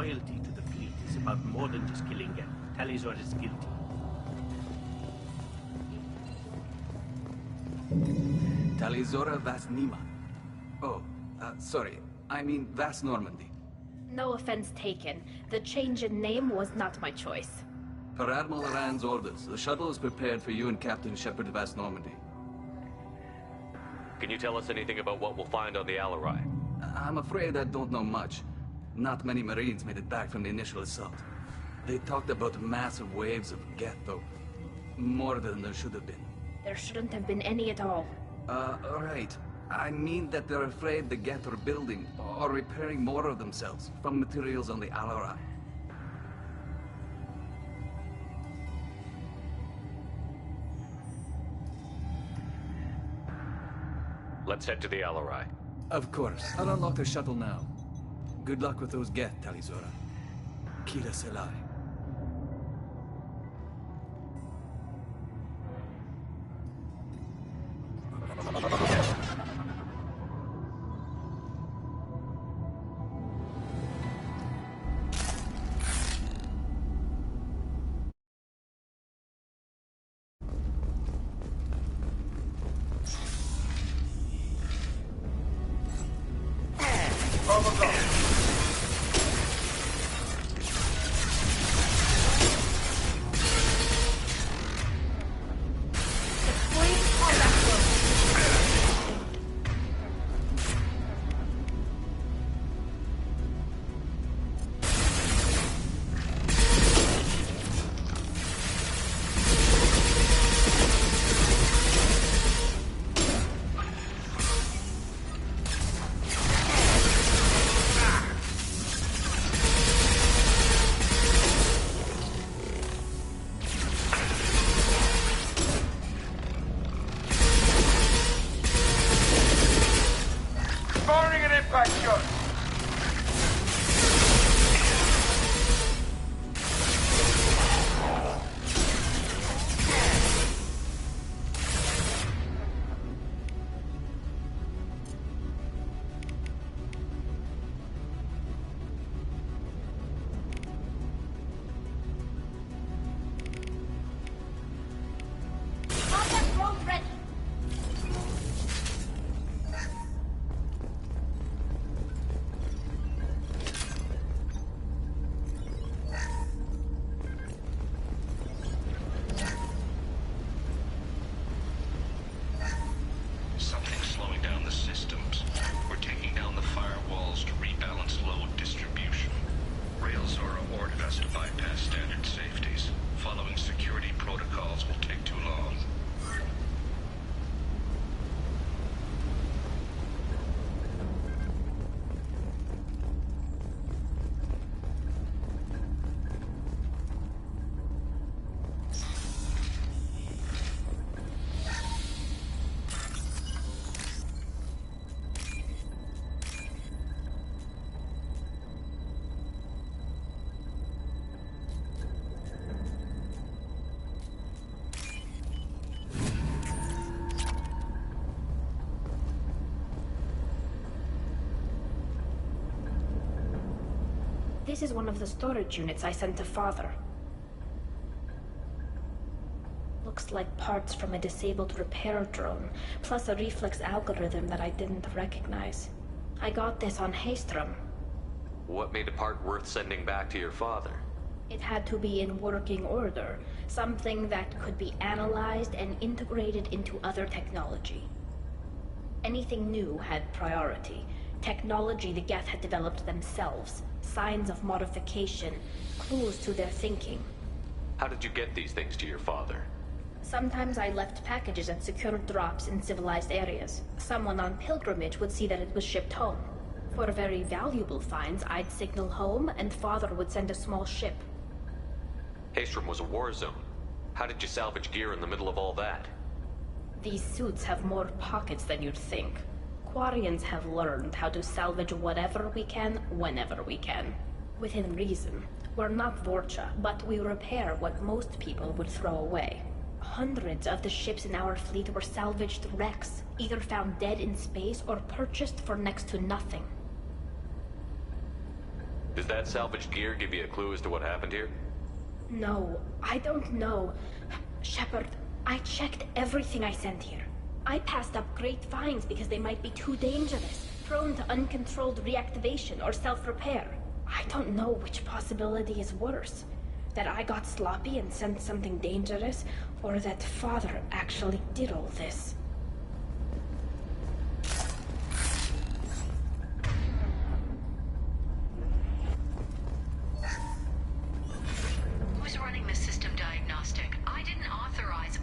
loyalty to the fleet is about more than just killing Geth. Talizor is guilty. Talizora Vas Nima. Oh, sorry. I mean Vas Normandy. No offense taken. The change in name was not my choice. Per Admiral Rand's orders, the shuttle is prepared for you and Captain Shepard Vas Normandy. Can you tell us anything about what we'll find on the Alarai? I'm afraid I don't know much. Not many Marines made it back from the initial assault. They talked about massive waves of Geth, though. More than there should have been. There shouldn't have been any at all. Right. I mean that they're afraid the Geth are building or repairing more of themselves from materials on the Alarai. Let's head to the Alarai. Of course. I'll unlock the shuttle now. Good luck with those Geth, Talizora. Kira Selai. This is one of the storage units I sent to Father. Looks like parts from a disabled repair drone, plus a reflex algorithm that I didn't recognize. I got this on Haestrom. What made a part worth sending back to your father? It had to be in working order, something that could be analyzed and integrated into other technology. Anything new had priority. Technology the Geth had developed themselves, signs of modification, clues to their thinking. How did you get these things to your father? Sometimes I left packages at secure drops in civilized areas. Someone on pilgrimage would see that it was shipped home. For very valuable finds, I'd signal home, and Father would send a small ship. Haestrom was a war zone. How did you salvage gear in the middle of all that? These suits have more pockets than you'd think. Quarians have learned how to salvage whatever we can, whenever we can. Within reason. We're not Vorcha, but we repair what most people would throw away. Hundreds of the ships in our fleet were salvaged wrecks, either found dead in space or purchased for next to nothing. Does that salvaged gear give you a clue as to what happened here? No, I don't know. Shepard, I checked everything I sent here. I passed up great finds because they might be too dangerous, prone to uncontrolled reactivation or self-repair. I don't know which possibility is worse. That I got sloppy and sent something dangerous, or that Father actually did all this. Who's running the system diagnostic? I didn't authorize...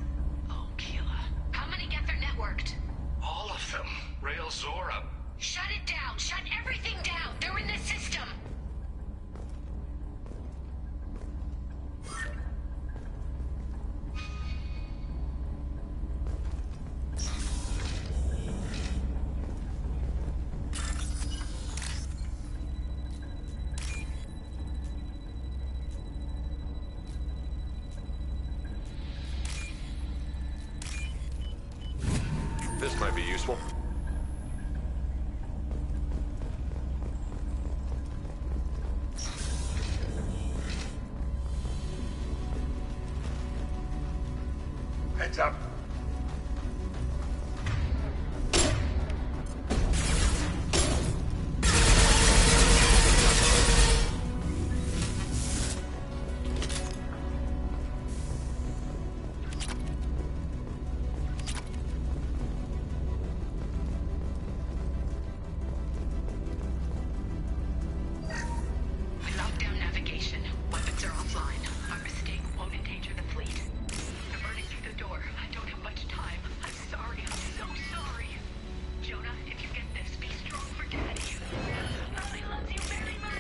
Oh, Keela. How many Geth are networked? All of them. Rail Zora. Shut it down! Shut everything down! They're in the system! This might be useful. Heads up. We locked down navigation. Weapons are offline. Our mistake won't endanger the fleet. They're burning through the door. I don't have much time. I'm sorry. I'm so sorry. Jonah, if you get this, be strong for Daddy. Mommy loves you very much.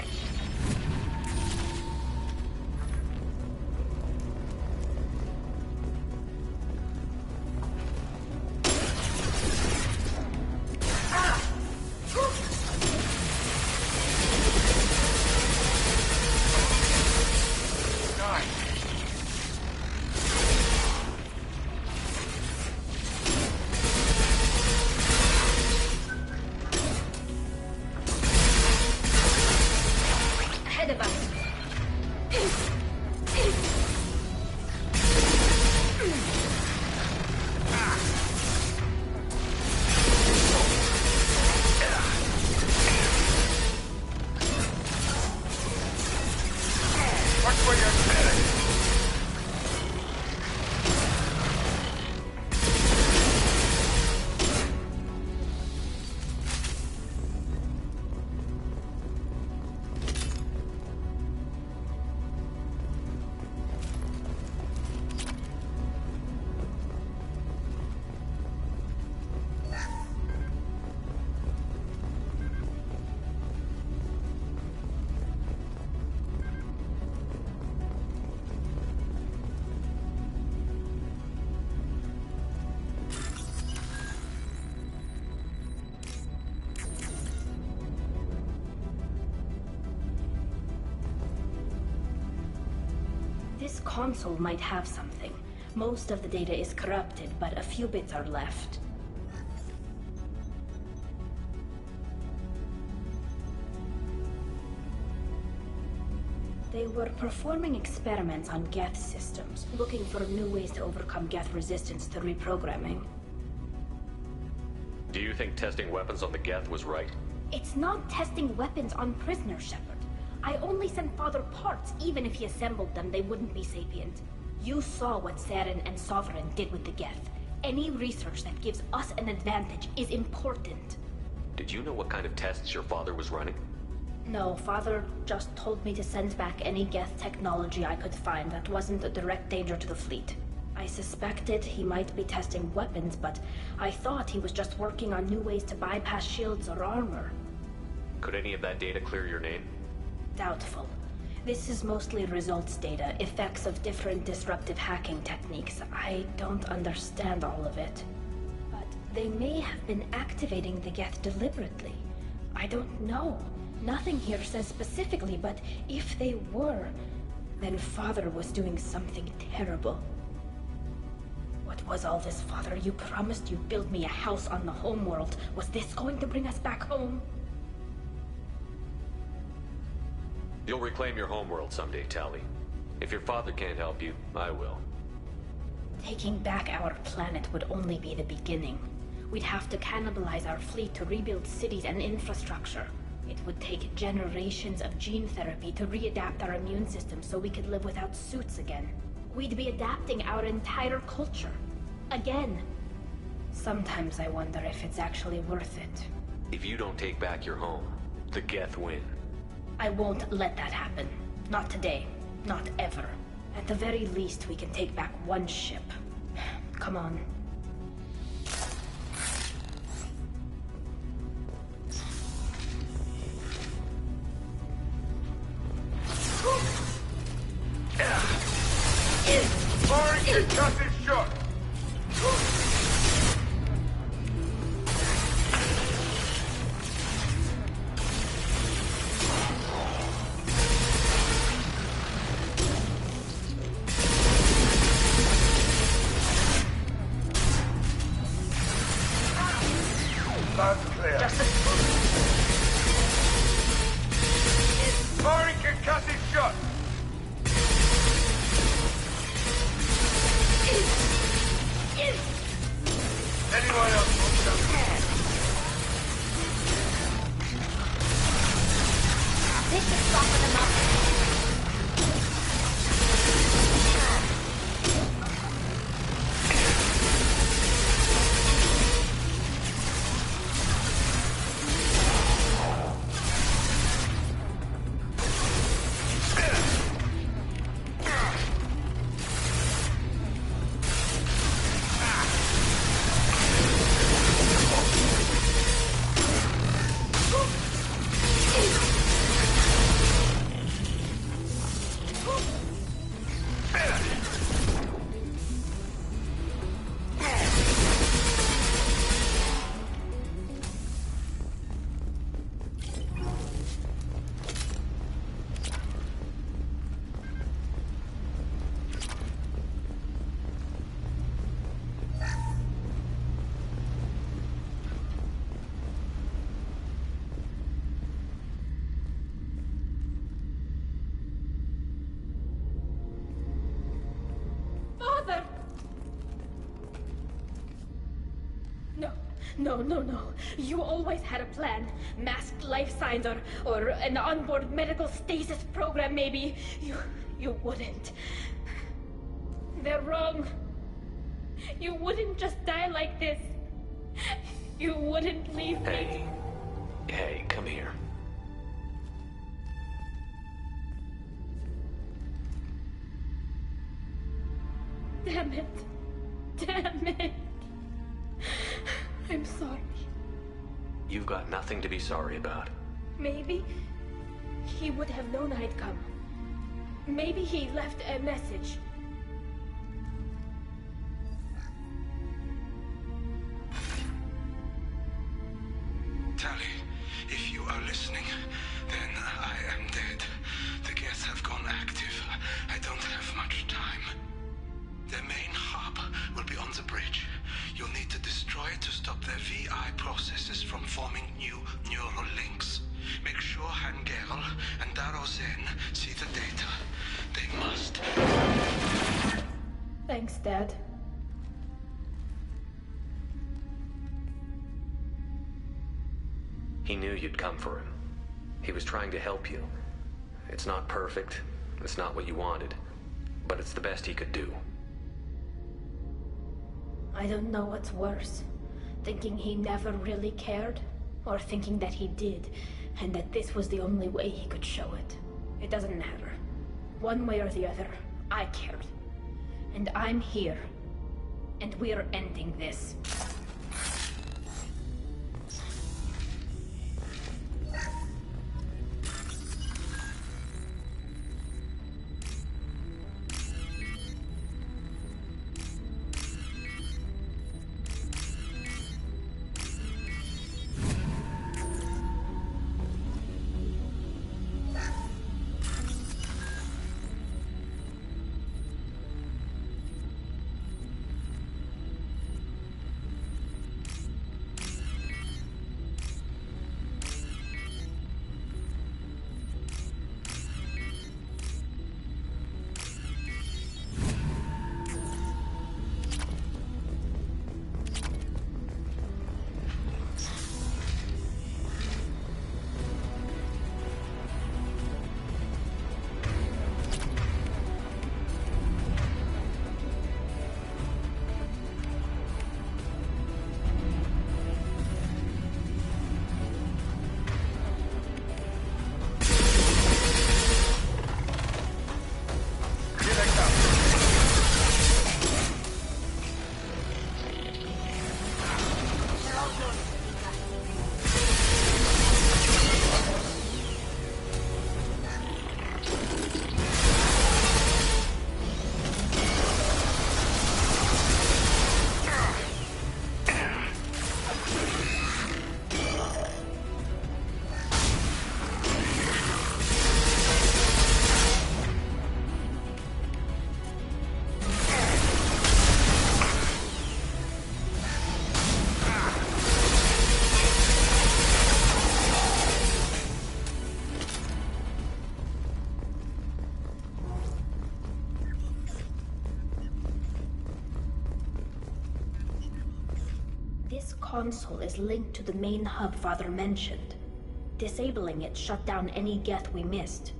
Ahead of us. Watch where you're headed. This console might have something. Most of the data is corrupted, but a few bits are left. They were performing experiments on Geth systems, looking for new ways to overcome Geth resistance to reprogramming. Do you think testing weapons on the Geth was right? It's not testing weapons on prisoners, Shepard. I only sent Father parts. Even if he assembled them, they wouldn't be sapient. You saw what Saren and Sovereign did with the Geth. Any research that gives us an advantage is important. Did you know what kind of tests your father was running? No, Father just told me to send back any Geth technology I could find that wasn't a direct danger to the fleet. I suspected he might be testing weapons, but I thought he was just working on new ways to bypass shields or armor. Could any of that data clear your name? Doubtful. This is mostly results data, effects of different disruptive hacking techniques. I don't understand all of it. But they may have been activating the Geth deliberately. I don't know. Nothing here says specifically, but if they were, then Father was doing something terrible. What was all this, Father? You promised you'd build me a house on the homeworld. Was this going to bring us back home? You'll reclaim your homeworld someday, Tali. If your father can't help you, I will. Taking back our planet would only be the beginning. We'd have to cannibalize our fleet to rebuild cities and infrastructure. It would take generations of gene therapy to readapt our immune system so we could live without suits again. We'd be adapting our entire culture. Again. Sometimes I wonder if it's actually worth it. If you don't take back your home, the Geth win. I won't let that happen. Not today. Not ever. At the very least, we can take back one ship. Come on. Firing your cussing shot! That's clear. Firing concussive shot! Anyone else want something? This should soften them up. No. You always had a plan. Masked life signs or an onboard medical stasis program, maybe. You wouldn't. They're wrong. You wouldn't just die like this. You wouldn't leave me. Hey, come here. Damn it. I'm sorry. You've got nothing to be sorry about. Maybe he would have known I'd come. Maybe he left a message. Tali, if you are listening, then I am dead. The Geth have gone active. I don't have much time. Their main hub will be on the bridge. You'll need to destroy it to stop their VI processes from forming new neural links. Make sure Hangerl and Daro Zen see the data. They must. Thanks, Dad. He knew you'd come for him. He was trying to help you. It's not perfect. It's not what you wanted. But it's the best he could do. I don't know what's worse. Thinking he never really cared, or thinking that he did, and that this was the only way he could show it. It doesn't matter. One way or the other, I cared. And I'm here. And we're ending this. console is linked to the main hub Father mentioned. Disabling it shut down any Geth we missed.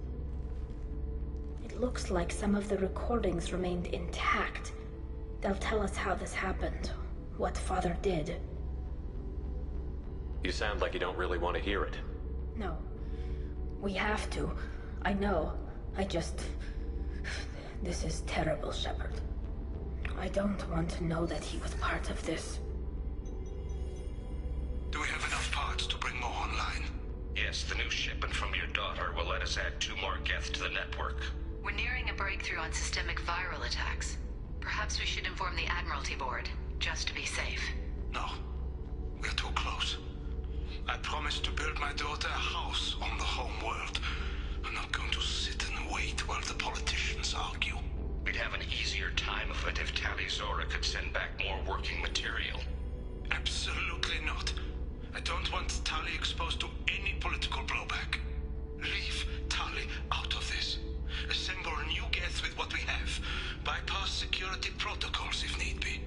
It looks like some of the recordings remained intact. They'll tell us how this happened, what Father did. You sound like you don't really want to hear it. No. We have to. I know. This is terrible, Shepard. I don't want to know that he was part of this. Do we have enough parts to bring more online? Yes, the new shipment from your daughter will let us add 2 more Geth to the network. We're nearing a breakthrough on systemic viral attacks. Perhaps we should inform the Admiralty Board, just to be safe. No. We're too close. I promised to build my daughter a house on the home world. I'm not going to sit and wait while the politicians argue. We'd have an easier time of it if Tali Zora could send back more working material. Absolutely not. I don't want Tali exposed to any political blowback. Leave Tali out of this. Assemble new Geth with what we have. Bypass security protocols if need be.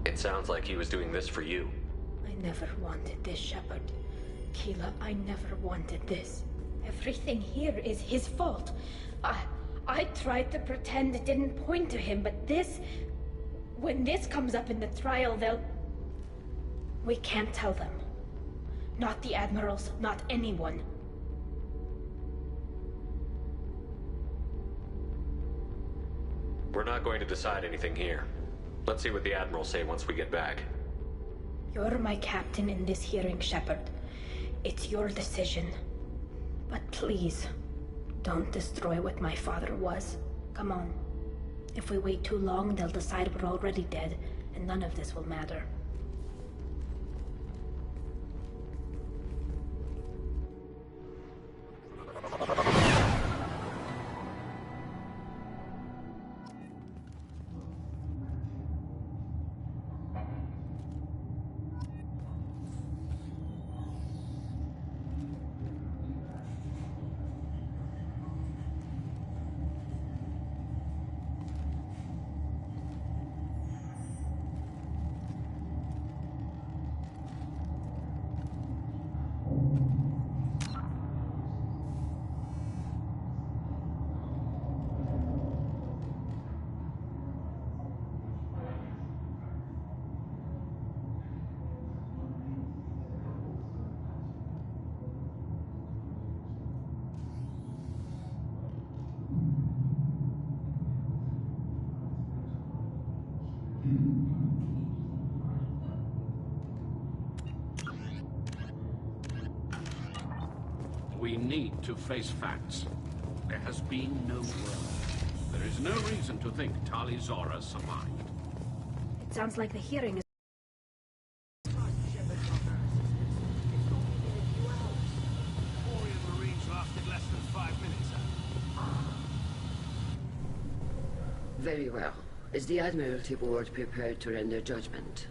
It sounds like he was doing this for you. I never wanted this, Shepard. Keela, I never wanted this. Everything here is his fault. I tried to pretend it didn't point to him, but this... When this comes up in the trial, they'll... We can't tell them. Not the Admirals, not anyone. We're not going to decide anything here. Let's see what the Admirals say once we get back. You're my captain in this hearing, Shepard. It's your decision. But please, don't destroy what my father was. Come on. If we wait too long, they'll decide we're already dead, and none of this will matter. We need to face facts. There has been no word. There is no reason to think Tali Zora survived. It sounds like the hearing is... Very well. Is the Admiralty Board prepared to render judgment?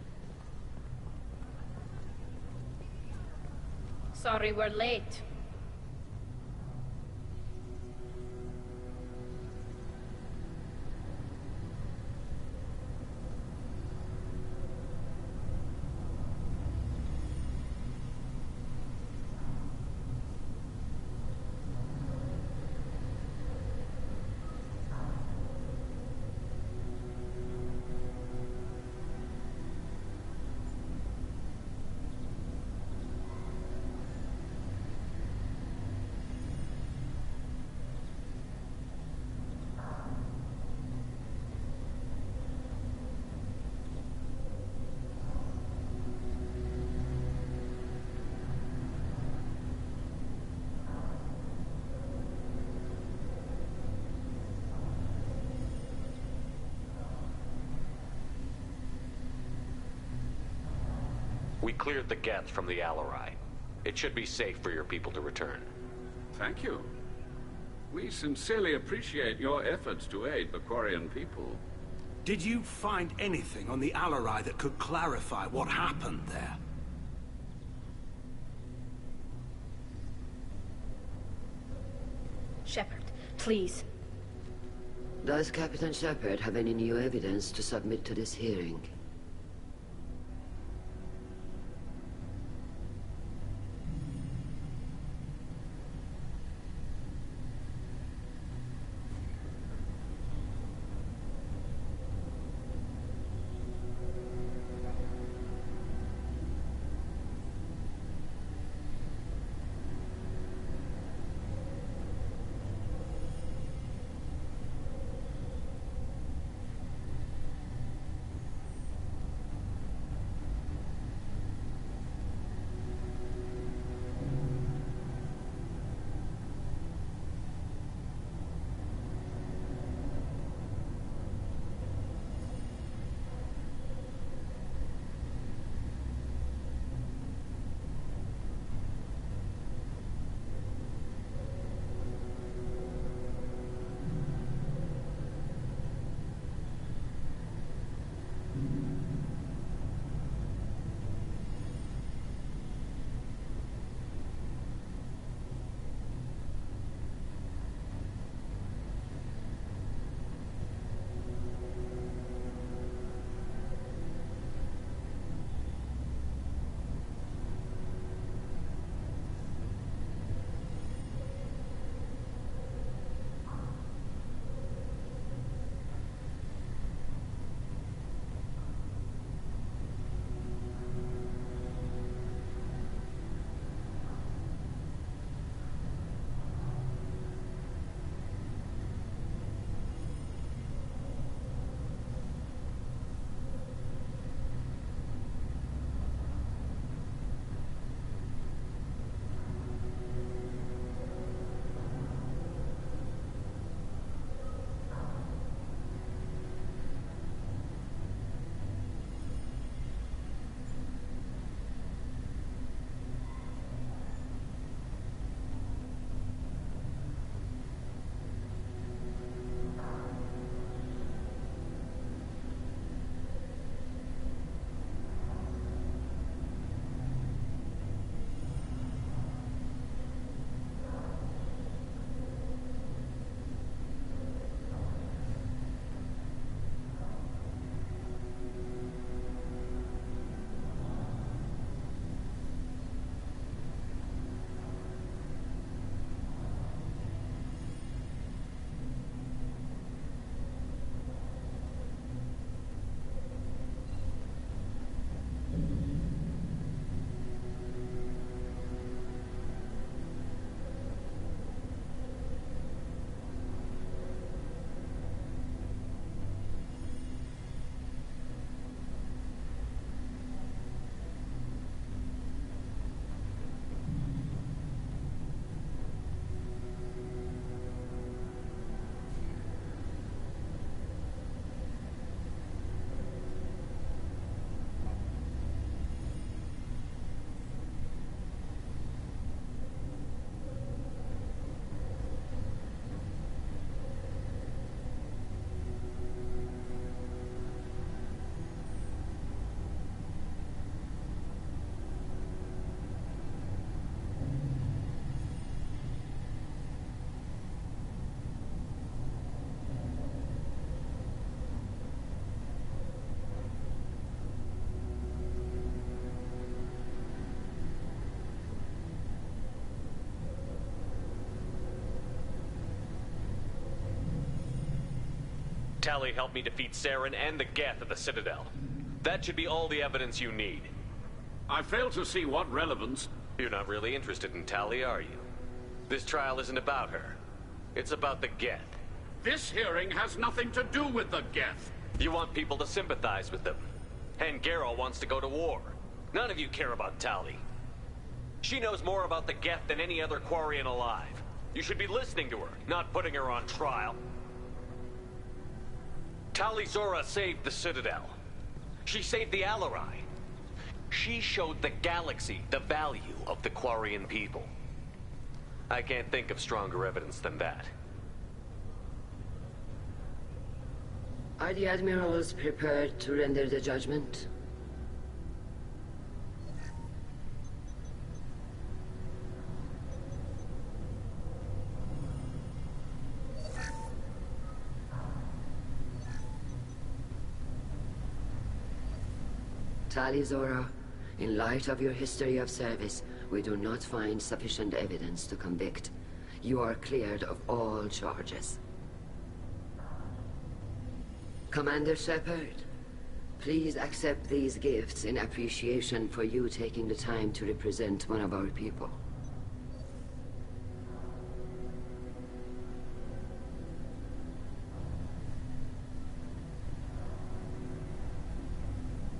Sorry we're late. We cleared the Geth from the Alarai. It should be safe for your people to return. Thank you. We sincerely appreciate your efforts to aid the Quarian people. Did you find anything on the Alarai that could clarify what happened there? please. Does Captain Shepard have any new evidence to submit to this hearing? Tali helped me defeat Saren and the Geth at the Citadel. That should be all the evidence you need. I fail to see what relevance... You're not really interested in Tali, are you? This trial isn't about her. It's about the Geth. This hearing has nothing to do with the Geth. You want people to sympathize with them. And Geralt wants to go to war. None of you care about Tali. She knows more about the Geth than any other Quarian alive. You should be listening to her, not putting her on trial. Tali'Zorah saved the Citadel. She saved the Alarai. She showed the galaxy the value of the Quarian people. I can't think of stronger evidence than that. Are the admirals prepared to render the judgment? Tali Zora, in light of your history of service, we do not find sufficient evidence to convict. You are cleared of all charges. Commander Shepard, please accept these gifts in appreciation for you taking the time to represent one of our people.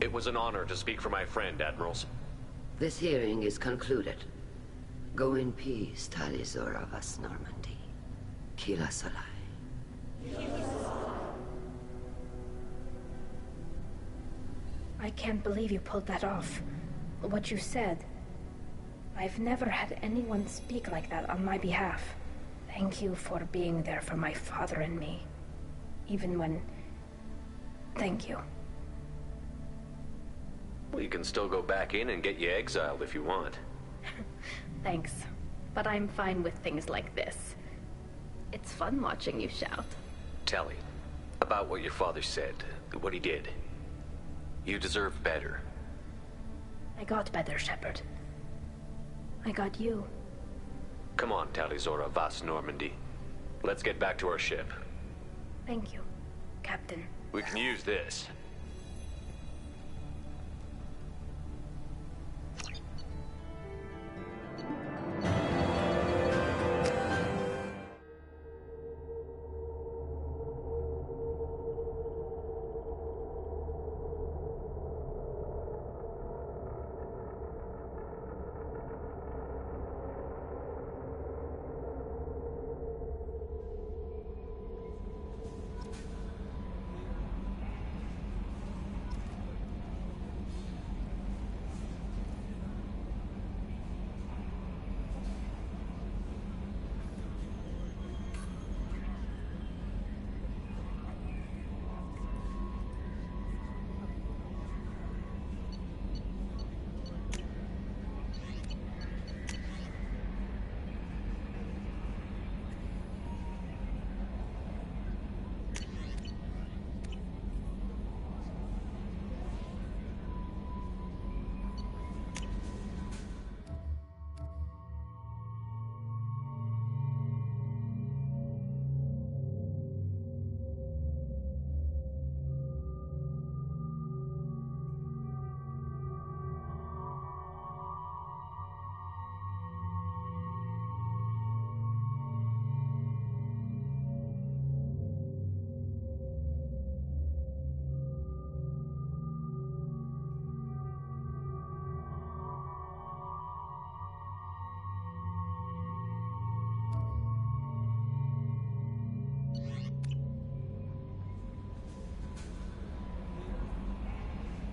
It was an honor to speak for my friend, Admirals. This hearing is concluded. Go in peace, Tali Zora vas Normandy. Kila Salai. I can't believe you pulled that off. What you said. I've never had anyone speak like that on my behalf. Thank you for being there for my father and me. Even when... Thank you. Well, you can still go back in and get you exiled if you want. Thanks. But I'm fine with things like this. It's fun watching you shout. Tali, about what your father said, what he did. You deserve better. I got better, Shepard. I got you. Come on, Tali Zora vas Normandy. Let's get back to our ship. Thank you, Captain. We can use this.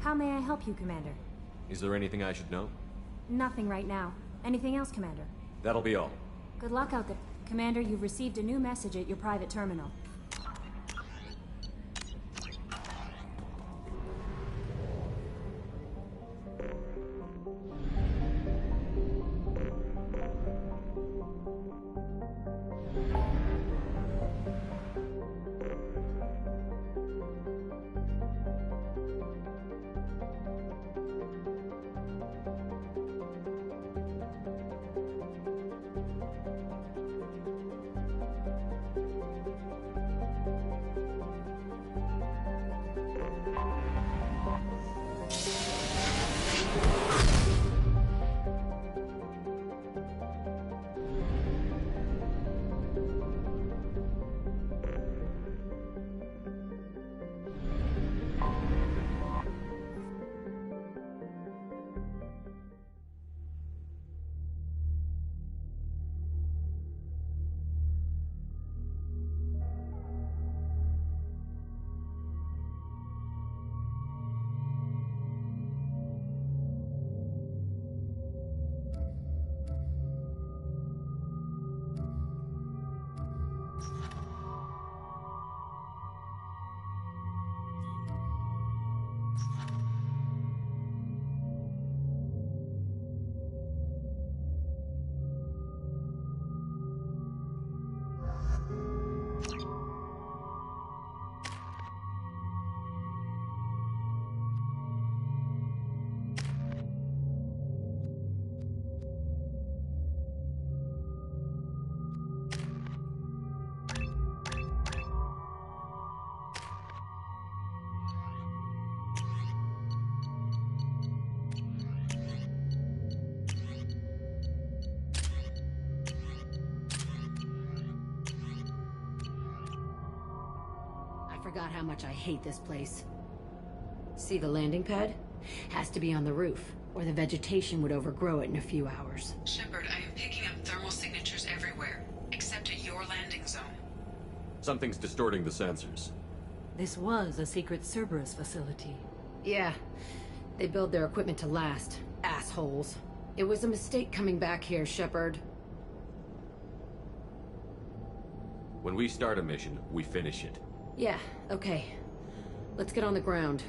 How may I help you, Commander? Is there anything I should know? Nothing right now. Anything else, Commander? That'll be all. Good luck out there. Commander, you've received a new message at your private terminal. forgot how much I hate this place. See the landing pad? Has to be on the roof, or the vegetation would overgrow it in a few hours. Shepard, I am picking up thermal signatures everywhere, except at your landing zone. Something's distorting the sensors. This was a secret Cerberus facility. Yeah. They build their equipment to last. Assholes. It was a mistake coming back here, Shepard. When we start a mission, we finish it. Yeah, okay. Let's get on the ground.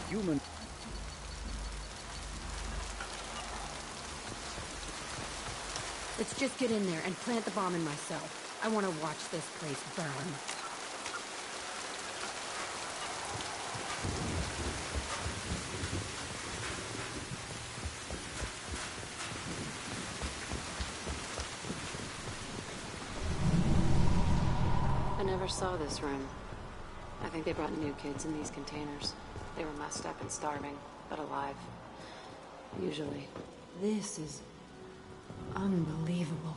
Human. Let's just get in there and plant the bomb in myself. I want to watch this place burn. I never saw this room. I think they brought new kids in these containers. They were messed up and starving, but alive. Usually. This is unbelievable.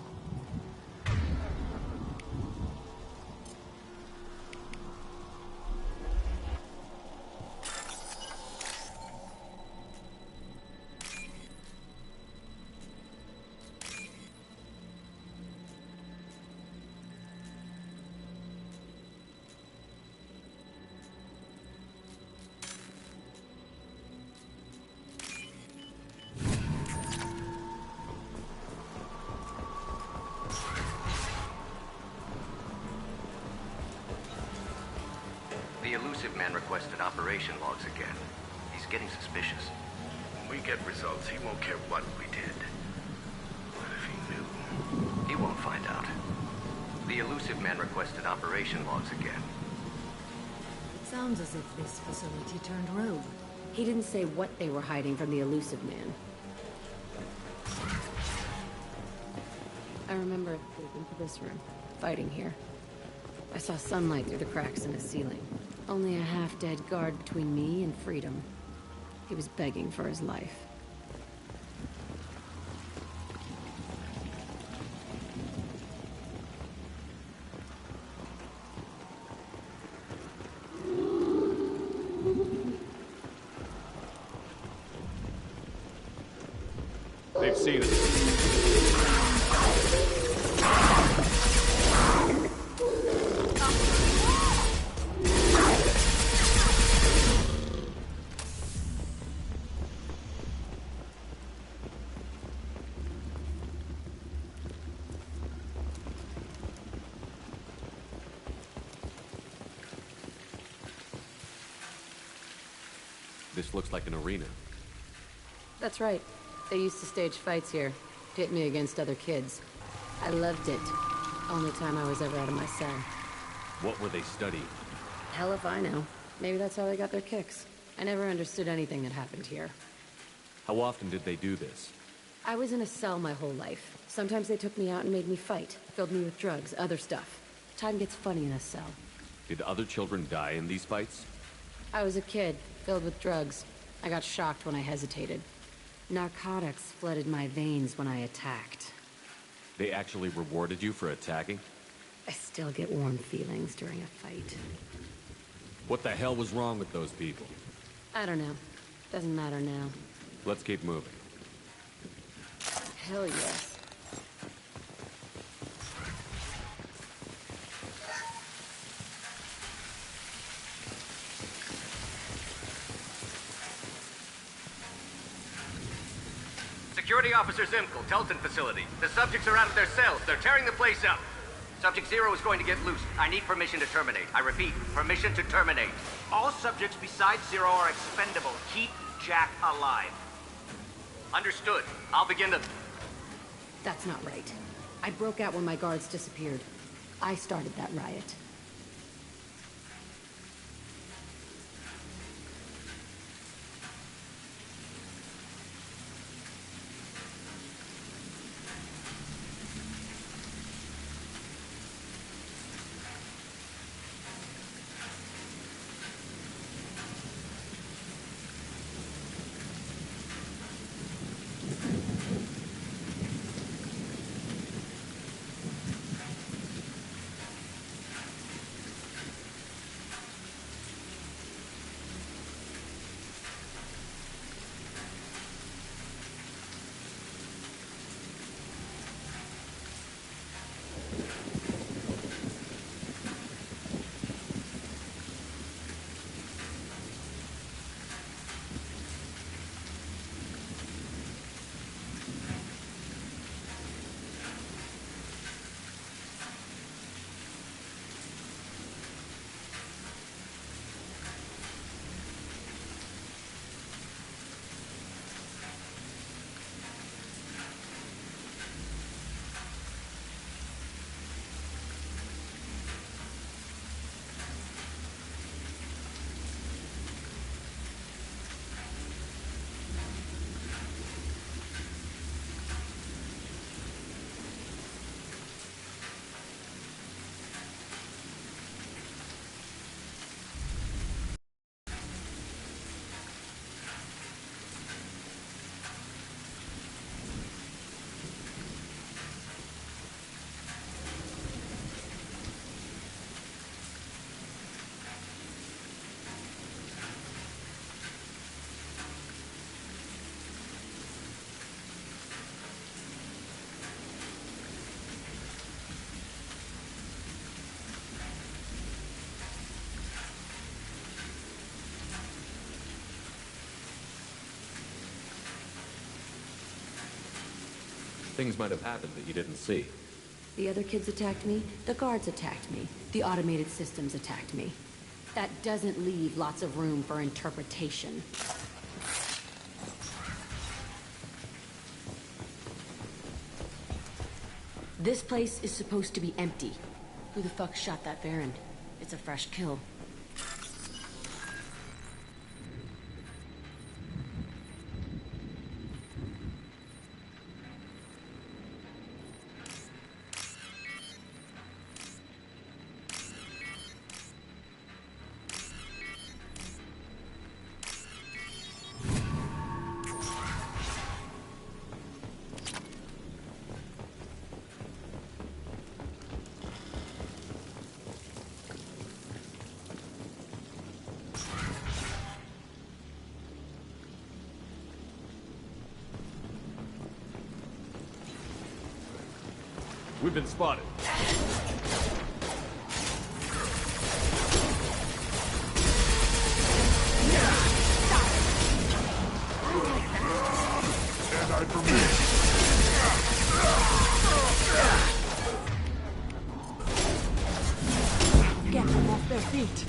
The elusive man requested operation logs again. He's getting suspicious. When we get results, he won't care what we did. What if he knew? He won't find out. The elusive man requested operation logs again. Sounds as if this facility turned rogue. He didn't say what they were hiding from the elusive man. I remember moving to this room, fighting here. I saw sunlight through the cracks in the ceiling. Only a half-dead guard between me and freedom. He was begging for his life. They've seen us. This looks like an arena. That's right. They used to stage fights here, pit me against other kids. I loved it. Only time I was ever out of my cell. What were they studying? Hell if I know. Maybe that's how they got their kicks. I never understood anything that happened here. How often did they do this? I was in a cell my whole life. Sometimes they took me out and made me fight. Filled me with drugs, other stuff. Time gets funny in a cell. Did other children die in these fights? I was a kid, filled with drugs. I got shocked when I hesitated. Narcotics flooded my veins when I attacked. They actually rewarded you for attacking? I still get warm feelings during a fight. What the hell was wrong with those people? I don't know. Doesn't matter now. Let's keep moving. Hell yes. Security Officer Zimkel, Telton facility. The subjects are out of their cells. They're tearing the place up. Subject Zero is going to get loose. I need permission to terminate. I repeat, permission to terminate. All subjects besides Zero are expendable. Keep Jack alive. Understood. I'll begin to... That's not right. I broke out when my guards disappeared. I started that riot. Things might have happened that you didn't see. The other kids attacked me, the guards attacked me, the automated systems attacked me. That doesn't leave lots of room for interpretation. This place is supposed to be empty. Who the fuck shot that Baron? It's a fresh kill. We've been spotted. Stand eye for me. Get them off their feet.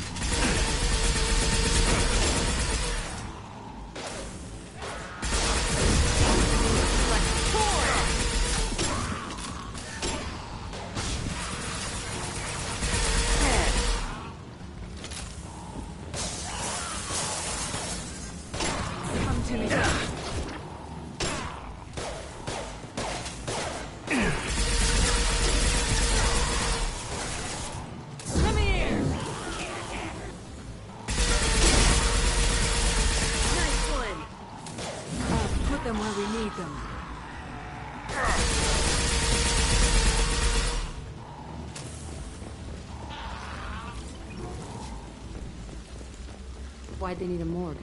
Why'd they need a morgue?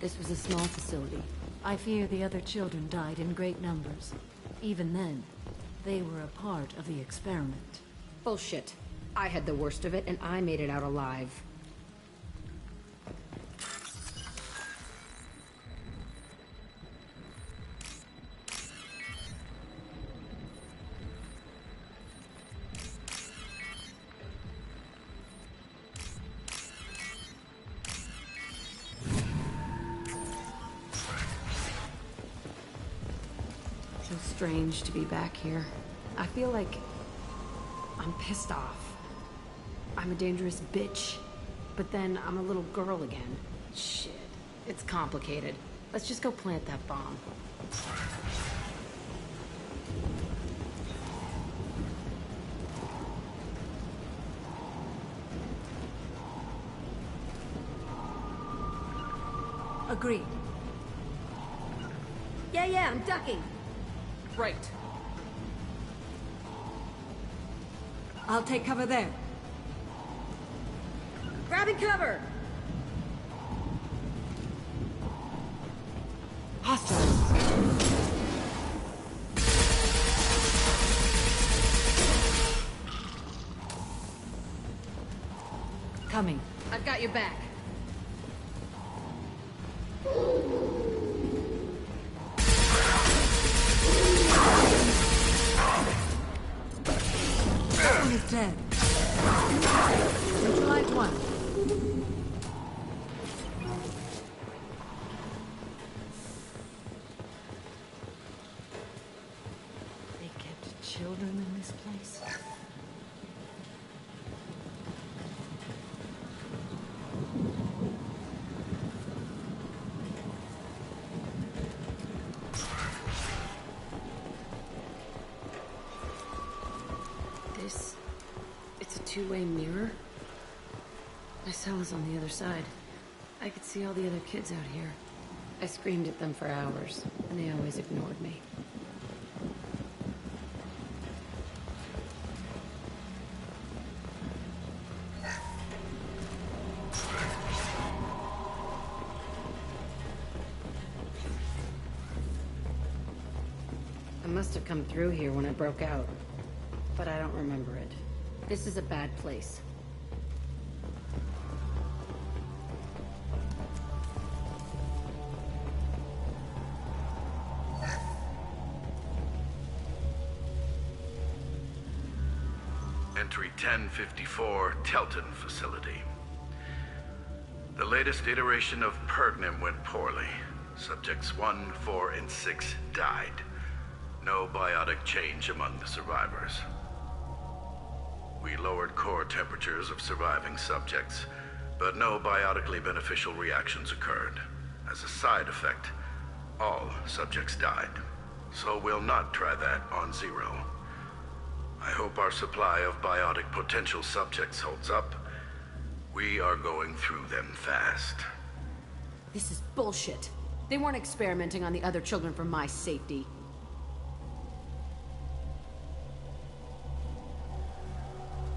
This was a small facility. I fear the other children died in great numbers. Even then, they were a part of the experiment. Bullshit. I had the worst of it, and I made it out alive. Strange to be back here. I feel like I'm pissed off. I'm a dangerous bitch, but then I'm a little girl again. Shit, it's complicated. Let's just go plant that bomb. Agreed. Yeah, I'm ducking. Right. I'll take cover there. Grabbing cover! Hostiles. Coming. I've got your back. Is dead. Neutralize one. They kept children in this place. Two-way mirror? My cell is on the other side. I could see all the other kids out here. I screamed at them for hours, and they always ignored me. I must have come through here when I broke out, but I don't remember it. This is a bad place. Entry 1054, Telton facility. The latest iteration of Pergnim went poorly. Subjects 1, 4, and 6 died. No biotic change among the survivors. We lowered core temperatures of surviving subjects, but no biotically beneficial reactions occurred. As a side effect, all subjects died. So we'll not try that on Zero. I hope our supply of biotic potential subjects holds up. We are going through them fast. This is bullshit. They weren't experimenting on the other children for my safety.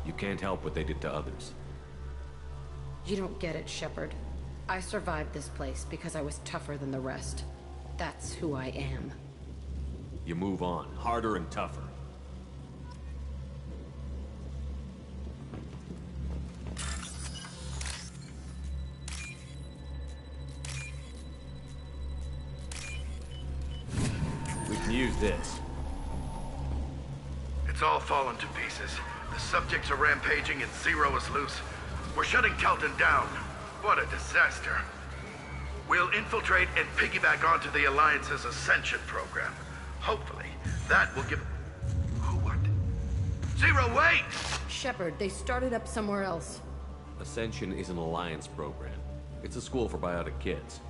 You can't help what they did to others. You don't get it, Shepard. I survived this place because I was tougher than the rest. That's who I am. You move on, harder and tougher. We can use this. It's all fallen to pieces. The subjects are rampaging and Zero is loose. We're shutting Telton down. What a disaster. We'll infiltrate and piggyback onto the Alliance's Ascension program. Hopefully, that will give... Oh, what? Zero, wait! Shepard, they started up somewhere else. Ascension is an Alliance program. It's a school for biotic kids.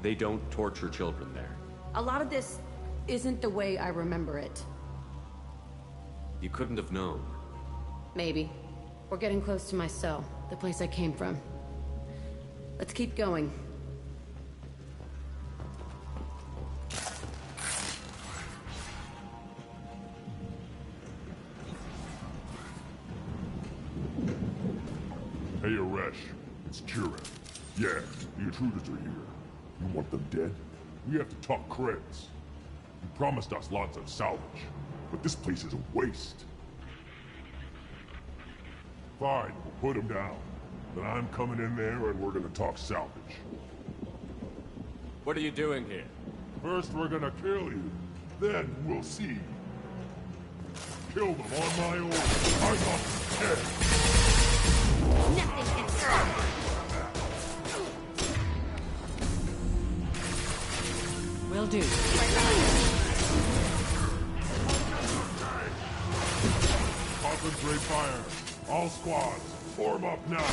They don't torture children there. A lot of this isn't the way I remember it. You couldn't have known. Maybe. We're getting close to my cell, the place I came from. Let's keep going. Hey, Aresh. It's Jiren. Yeah, the intruders are here. You want them dead? We have to talk credits. You promised us lots of salvage, but this place is a waste. Fine, we'll put them down. Then I'm coming in there and we're gonna talk salvage. What are you doing here? First we're gonna kill you, then we'll see. Kill them on my order. I want them dead. Nothing can stop me. Will do. Concentrate fire. All squads, form up now.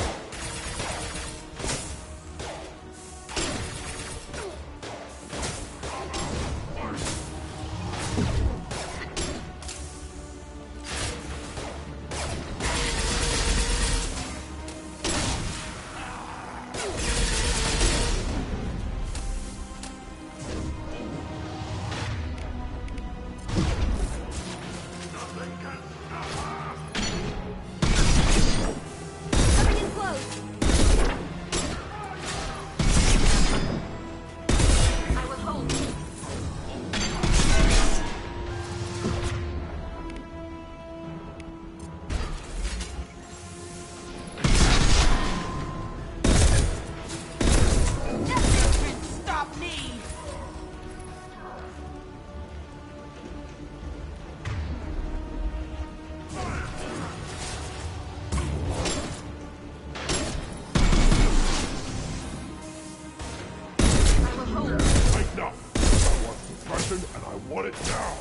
And I want it now!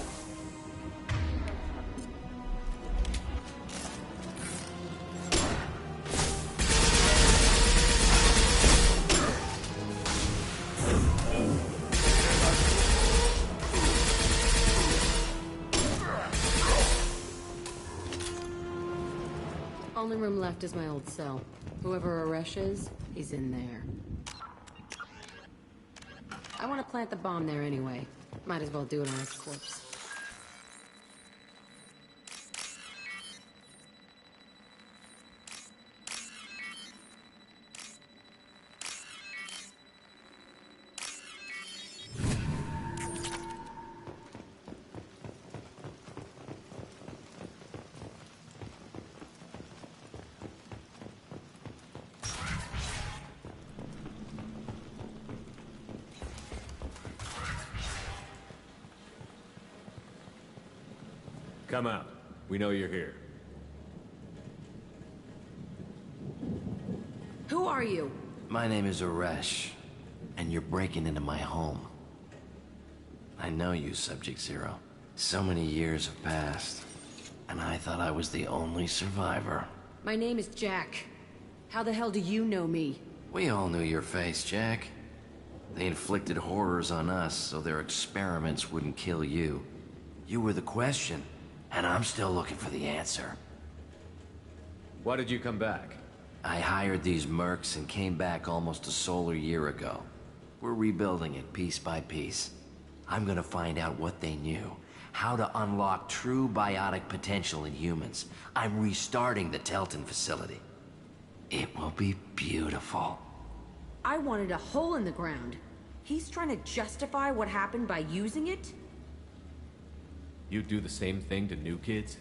Only room left is my old cell. Whoever Aresh is, he's in there. I want to plant the bomb there anyway. Might as well do it on his corpse. Come out. We know you're here. Who are you? My name is Aresh, and you're breaking into my home. I know you, Subject Zero. So many years have passed, and I thought I was the only survivor. My name is Jack. How the hell do you know me? We all knew your face, Jack. They inflicted horrors on us so their experiments wouldn't kill you. You were the question, and I'm still looking for the answer. Why did you come back? I hired these mercs and came back almost a solar year ago. We're rebuilding it piece by piece. I'm gonna find out what they knew. How to unlock true biotic potential in humans. I'm restarting the Telton facility. It will be beautiful. I wanted a hole in the ground. He's trying to justify what happened by using it? You'd do the same thing to new kids?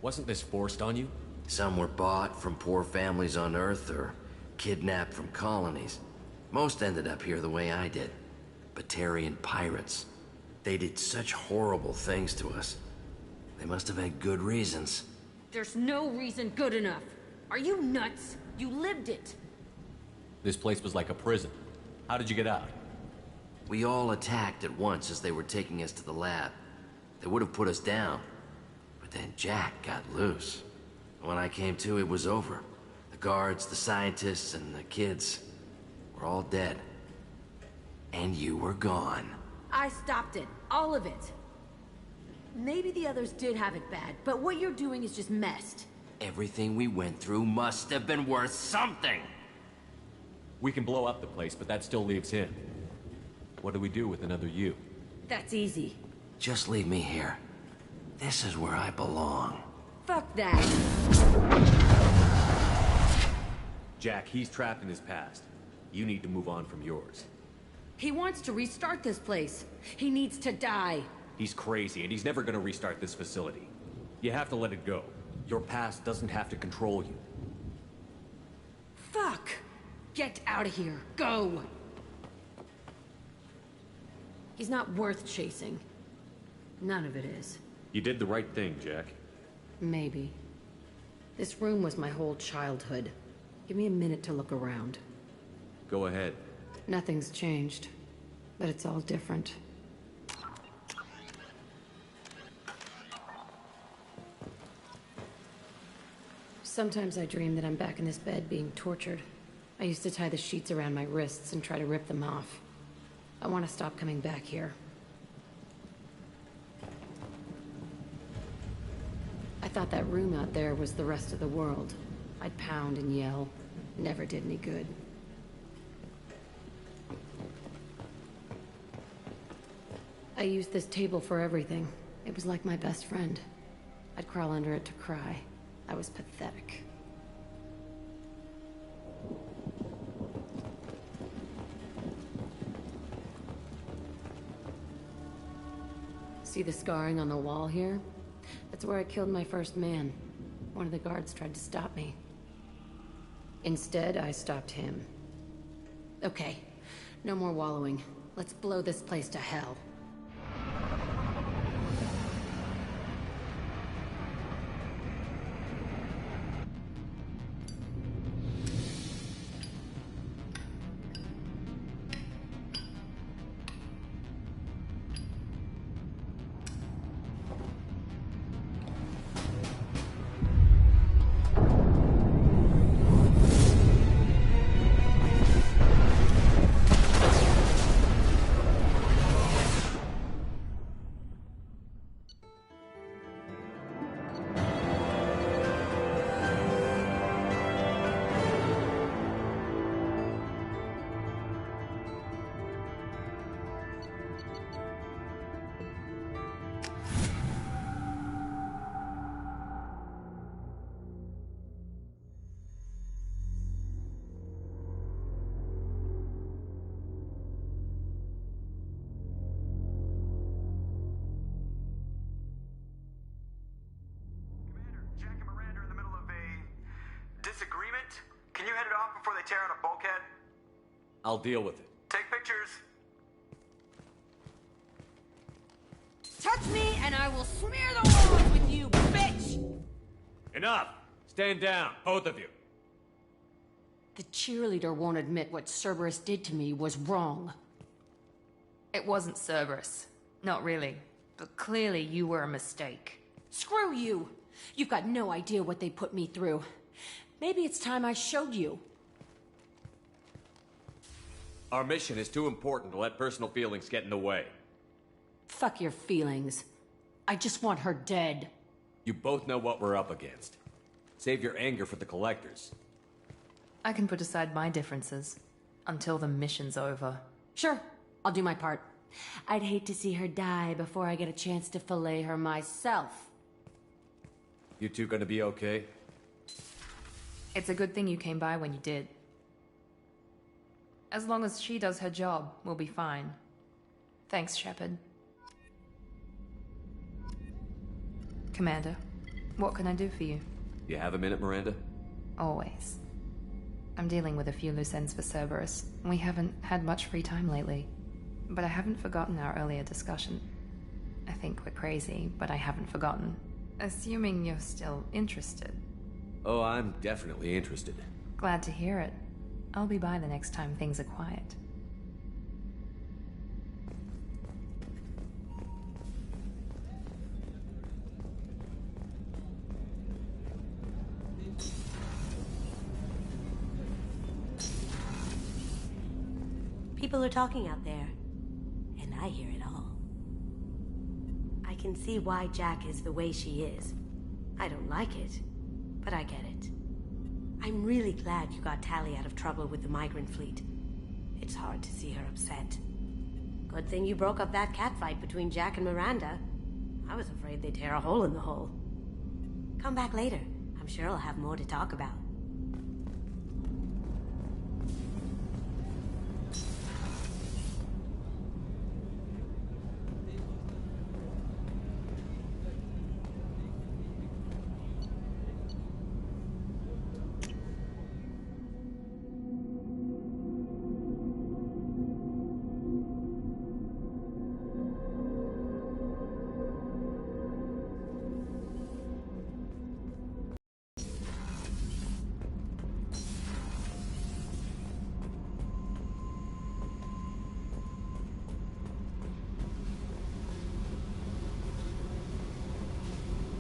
Wasn't this forced on you? Some were bought from poor families on Earth or kidnapped from colonies. Most ended up here the way I did. Batarian pirates. They did such horrible things to us. They must have had good reasons. There's no reason good enough. Are you nuts? You lived it. This place was like a prison. How did you get out? We all attacked at once as they were taking us to the lab. They would have put us down. But then Jack got loose. When I came to, it was over. The guards, the scientists, and the kids were all dead. And you were gone. I stopped it. All of it. Maybe the others did have it bad, but what you're doing is just messed. Everything we went through must have been worth something. We can blow up the place, but that still leaves him. What do we do with another you? That's easy. Just leave me here. This is where I belong. Fuck that. Jack, he's trapped in his past. You need to move on from yours. He wants to restart this place. He needs to die. He's crazy, and he's never gonna restart this facility. You have to let it go. Your past doesn't have to control you. Fuck! Get out of here. Go! He's not worth chasing. None of it is. You did the right thing, Jack. Maybe. This room was my whole childhood. Give me a minute to look around. Go ahead. Nothing's changed, but it's all different. Sometimes I dream that I'm back in this bed being tortured. I used to tie the sheets around my wrists and try to rip them off. I want to stop coming back here. I thought that room out there was the rest of the world. I'd pound and yell. Never did any good. I used this table for everything. It was like my best friend. I'd crawl under it to cry. I was pathetic. See the scarring on the wall here? That's where I killed my first man. One of the guards tried to stop me. Instead, I stopped him. Okay, no more wallowing. Let's blow this place to hell. Disagreement? Can you head it off before they tear out a bulkhead? I'll deal with it. Take pictures. Touch me and I will smear the walls with you, bitch! Enough! Stand down, both of you. The cheerleader won't admit what Cerberus did to me was wrong. It wasn't Cerberus. Not really. But clearly you were a mistake. Screw you! You've got no idea what they put me through. Maybe it's time I showed you. Our mission is too important to let personal feelings get in the way. Fuck your feelings. I just want her dead. You both know what we're up against. Save your anger for the Collectors. I can put aside my differences until the mission's over. Sure, I'll do my part. I'd hate to see her die before I get a chance to fillet her myself. You two gonna be okay? It's a good thing you came by when you did. As long as she does her job, we'll be fine. Thanks, Shepard. Commander, what can I do for you? You have a minute, Miranda? Always. I'm dealing with a few loose ends for Cerberus. We haven't had much free time lately. But I haven't forgotten our earlier discussion. I think we're crazy, but I haven't forgotten. Assuming you're still interested. Oh, I'm definitely interested. Glad to hear it. I'll be by the next time things are quiet. People are talking out there, and I hear it all. I can see why Jack is the way she is. I don't like it, but I get it. I'm really glad you got Tali out of trouble with the migrant fleet. It's hard to see her upset. Good thing you broke up that catfight between Jack and Miranda. I was afraid they'd tear a hole in the hull. Come back later. I'm sure I'll have more to talk about.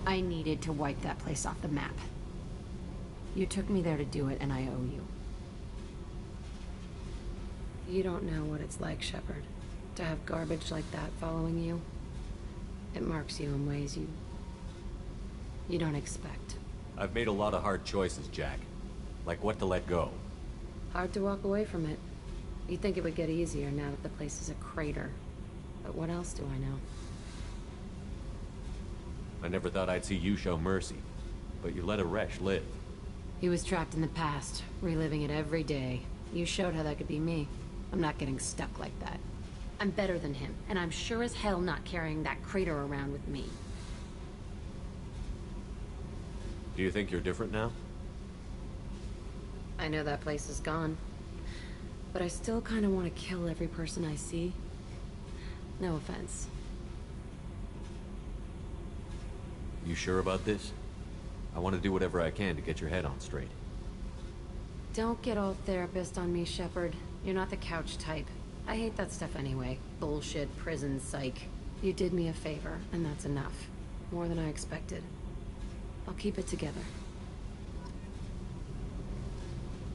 I needed to wipe that place off the map. You took me there to do it, and I owe you. You don't know what it's like, Shepard, to have garbage like that following you. It marks you in ways you don't expect. I've made a lot of hard choices, Jack. Like what to let go. Hard to walk away from it. You'd think it would get easier now that the place is a crater. But what else do I know? I never thought I'd see you show mercy, but you let a Resh live. He was trapped in the past, reliving it every day. You showed how that could be me. I'm not getting stuck like that. I'm better than him, and I'm sure as hell not carrying that crater around with me. Do you think you're different now? I know that place is gone. But I still kind of want to kill every person I see. No offense. You sure about this? I want to do whatever I can to get your head on straight. Don't get all therapist on me, Shepard. You're not the couch type. I hate that stuff anyway. Bullshit, prison, psych. You did me a favor, and that's enough. More than I expected. I'll keep it together.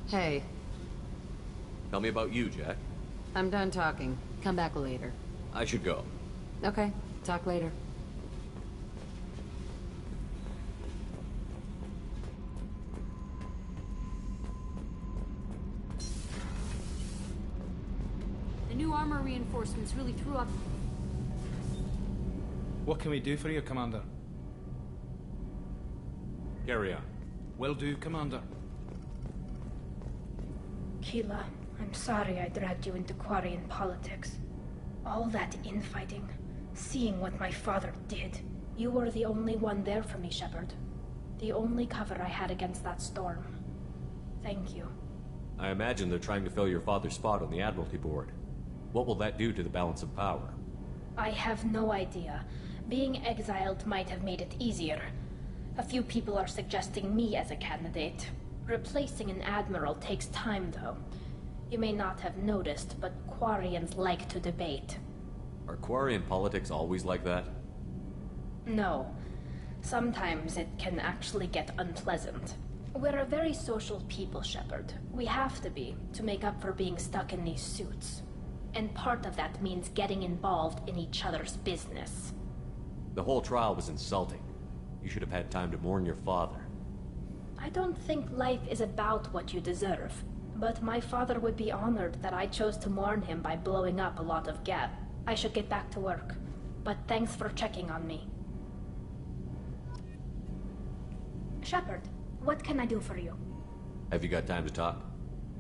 Hey. Tell me about you, Jack. I'm done talking. Come back later. I should go. Okay. Talk later. The new armor reinforcements really threw up. What can we do for you, Commander? Carry on. Will do, Commander. Keela, I'm sorry I dragged you into Quarian politics. All that infighting, seeing what my father did. You were the only one there for me, Shepard. The only cover I had against that storm. Thank you. I imagine they're trying to fill your father's spot on the Admiralty Board. What will that do to the balance of power? I have no idea. Being exiled might have made it easier. A few people are suggesting me as a candidate. Replacing an admiral takes time, though. You may not have noticed, but Quarians like to debate. Are Quarian politics always like that? No. Sometimes it can actually get unpleasant. We're a very social people, Shepard. We have to be, to make up for being stuck in these suits. And part of that means getting involved in each other's business. The whole trial was insulting. You should have had time to mourn your father. I don't think life is about what you deserve. But my father would be honored that I chose to mourn him by blowing up a lot of gas. I should get back to work. But thanks for checking on me. Shepard, what can I do for you? Have you got time to talk?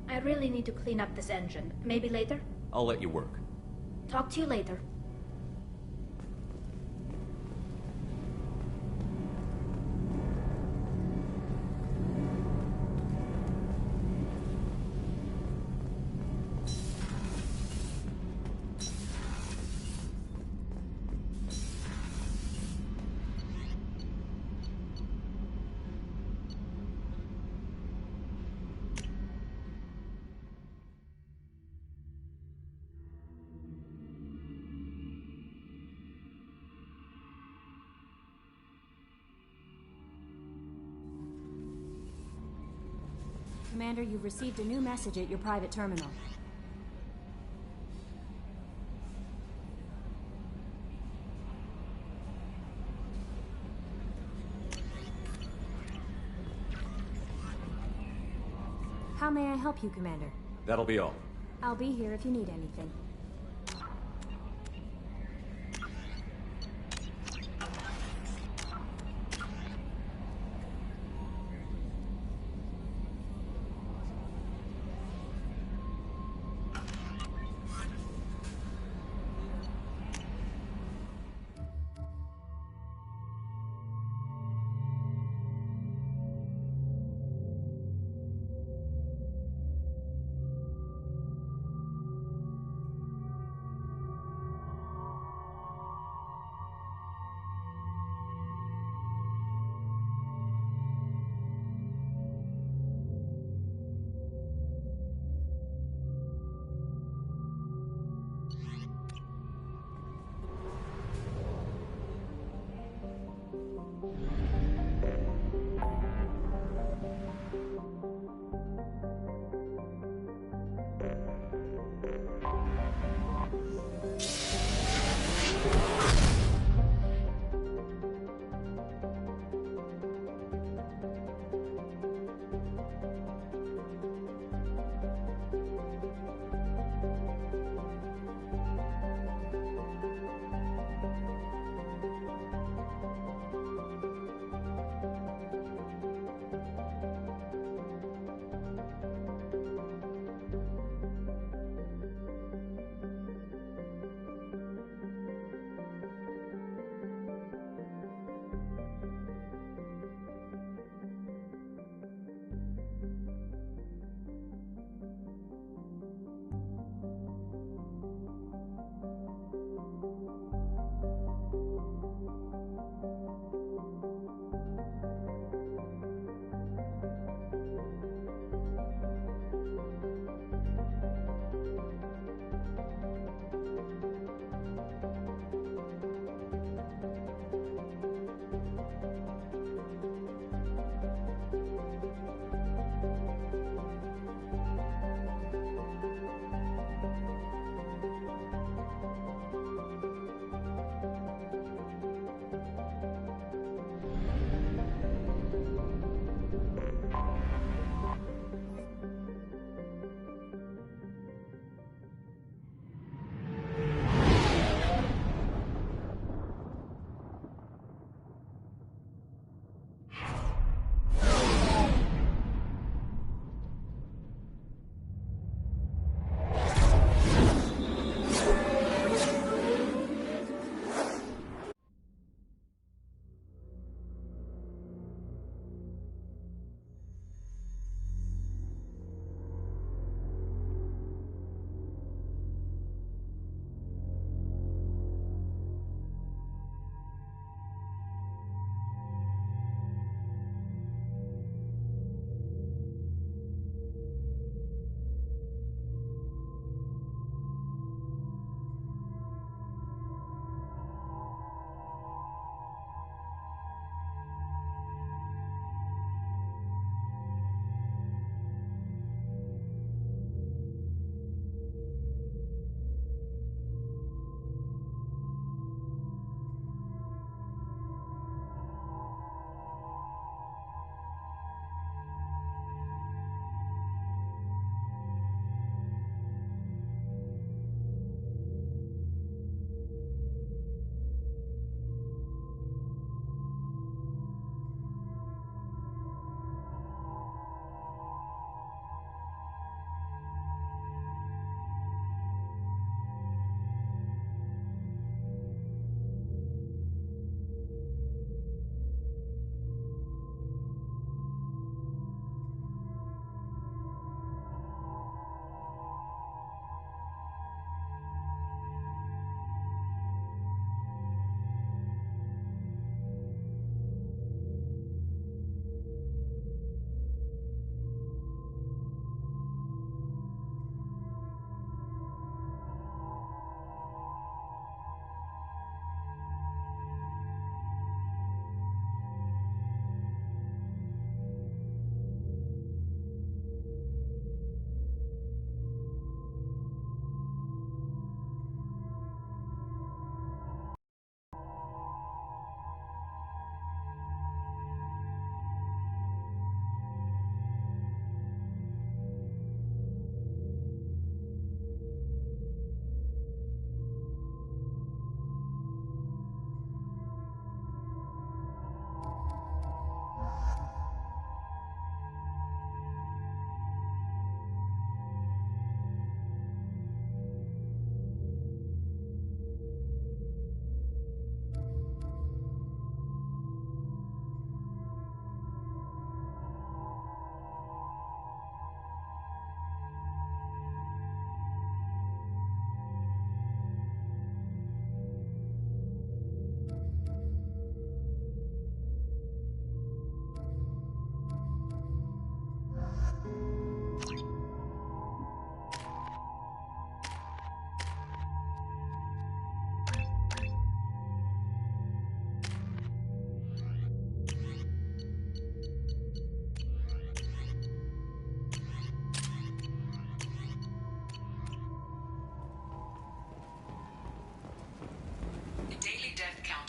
I really need to clean up this engine. Maybe later? I'll let you work. Talk to you later. Commander, you've received a new message at your private terminal. How may I help you, Commander? That'll be all. I'll be here if you need anything.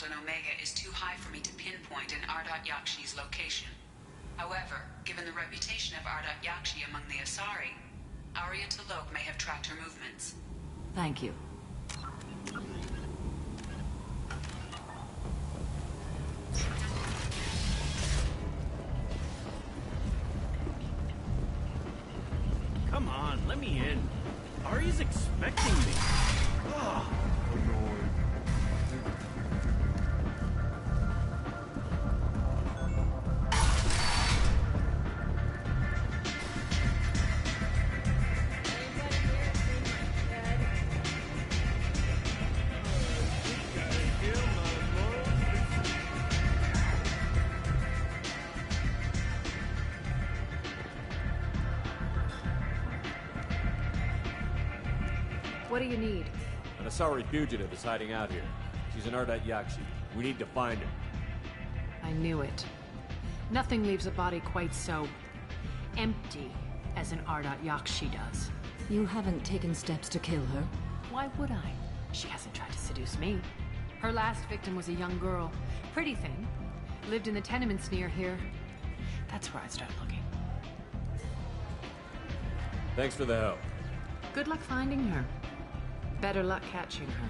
Delta and Omega is too high for me to pinpoint an Ardat Yakshi's location. However, given the reputation of Ardat Yakshi among the Asari, Arya T'Loak may have tracked her movements. Thank you. Come on, let me in. Ari's expecting me. Ugh. What do you need? An Asari fugitive is hiding out here. She's an Ardat Yakshi. We need to find her. I knew it. Nothing leaves a body quite so empty as an Ardat Yakshi does. You haven't taken steps to kill her? Why would I? She hasn't tried to seduce me. Her last victim was a young girl. Pretty thing. Lived in the tenements near here. That's where I'd start looking. Thanks for the help. Good luck finding her. Better luck catching her.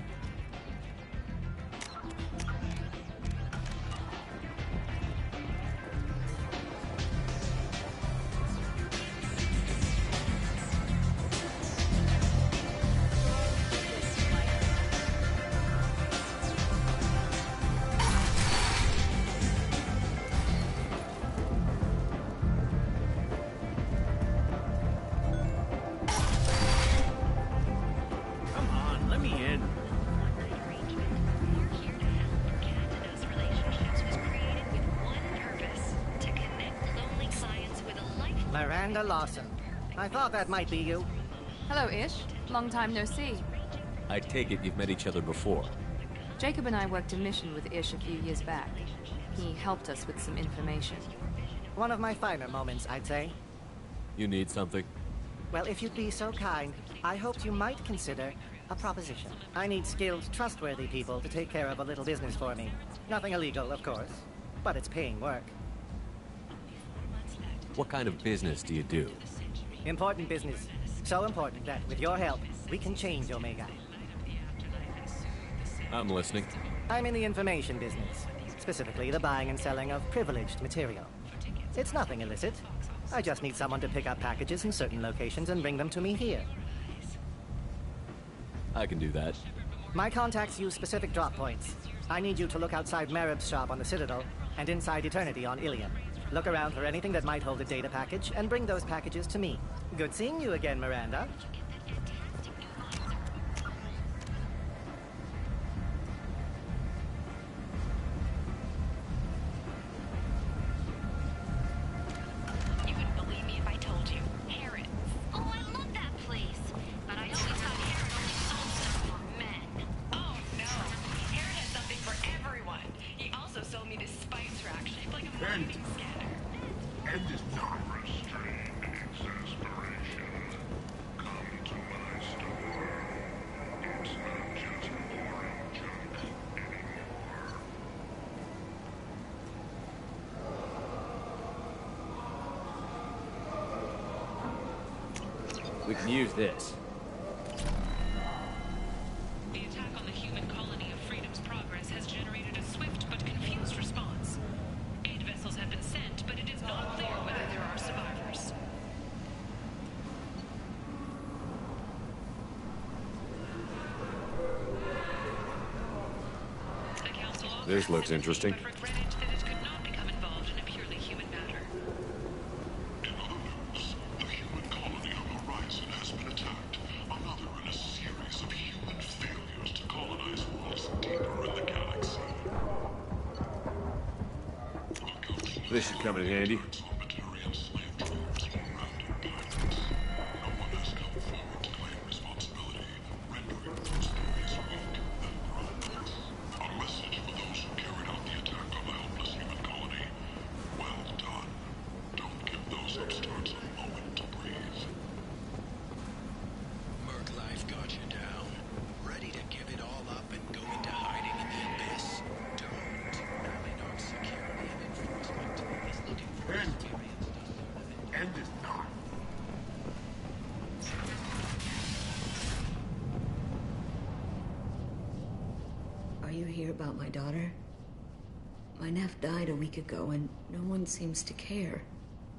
Miranda Lawson. I thought that might be you. Hello, Ish. Long time no see. I take it you've met each other before. Jacob and I worked a mission with Ish a few years back. He helped us with some information. One of my finer moments, I'd say. You need something? Well, if you'd be so kind, I hoped you might consider a proposition. I need skilled, trustworthy people to take care of a little business for me. Nothing illegal, of course, but it's paying work. What kind of business do you do? Important business. So important that, with your help, we can change Omega. I'm listening. I'm in the information business. Specifically, the buying and selling of privileged material. It's nothing illicit. I just need someone to pick up packages in certain locations and bring them to me here. I can do that. My contacts use specific drop points. I need you to look outside Merib's shop on the Citadel and inside Eternity on Ilium. Look around for anything that might hold a data package and bring those packages to me. Good seeing you again, Miranda. You wouldn't believe me if I told you. Harrod. Oh, I love that place. But I always thought Harrod only sold stuff for men. Oh, no. Harrod has something for everyone. He also sold me this spice rack shaped like a moving scanner. And is not restrained exasperation. Come to my store. It's not just boring junk anymore. We can use this. The attack on the human colony of Freedom's Progress has generated a swift but confused response. Aid vessels have been sent, but it is not clear whether there are survivors. This looks interesting. Regretted that it could not become involved in a purely human matter. In other news, the human colony on Horizon has been attacked. Another in a series of human failures to colonize worlds deeper in the galaxy. This should come in handy. Merc life got you down. Ready to give it all up and go into hiding in the abyss? To hear about my daughter? My nephew died a week ago, and no one seems to care.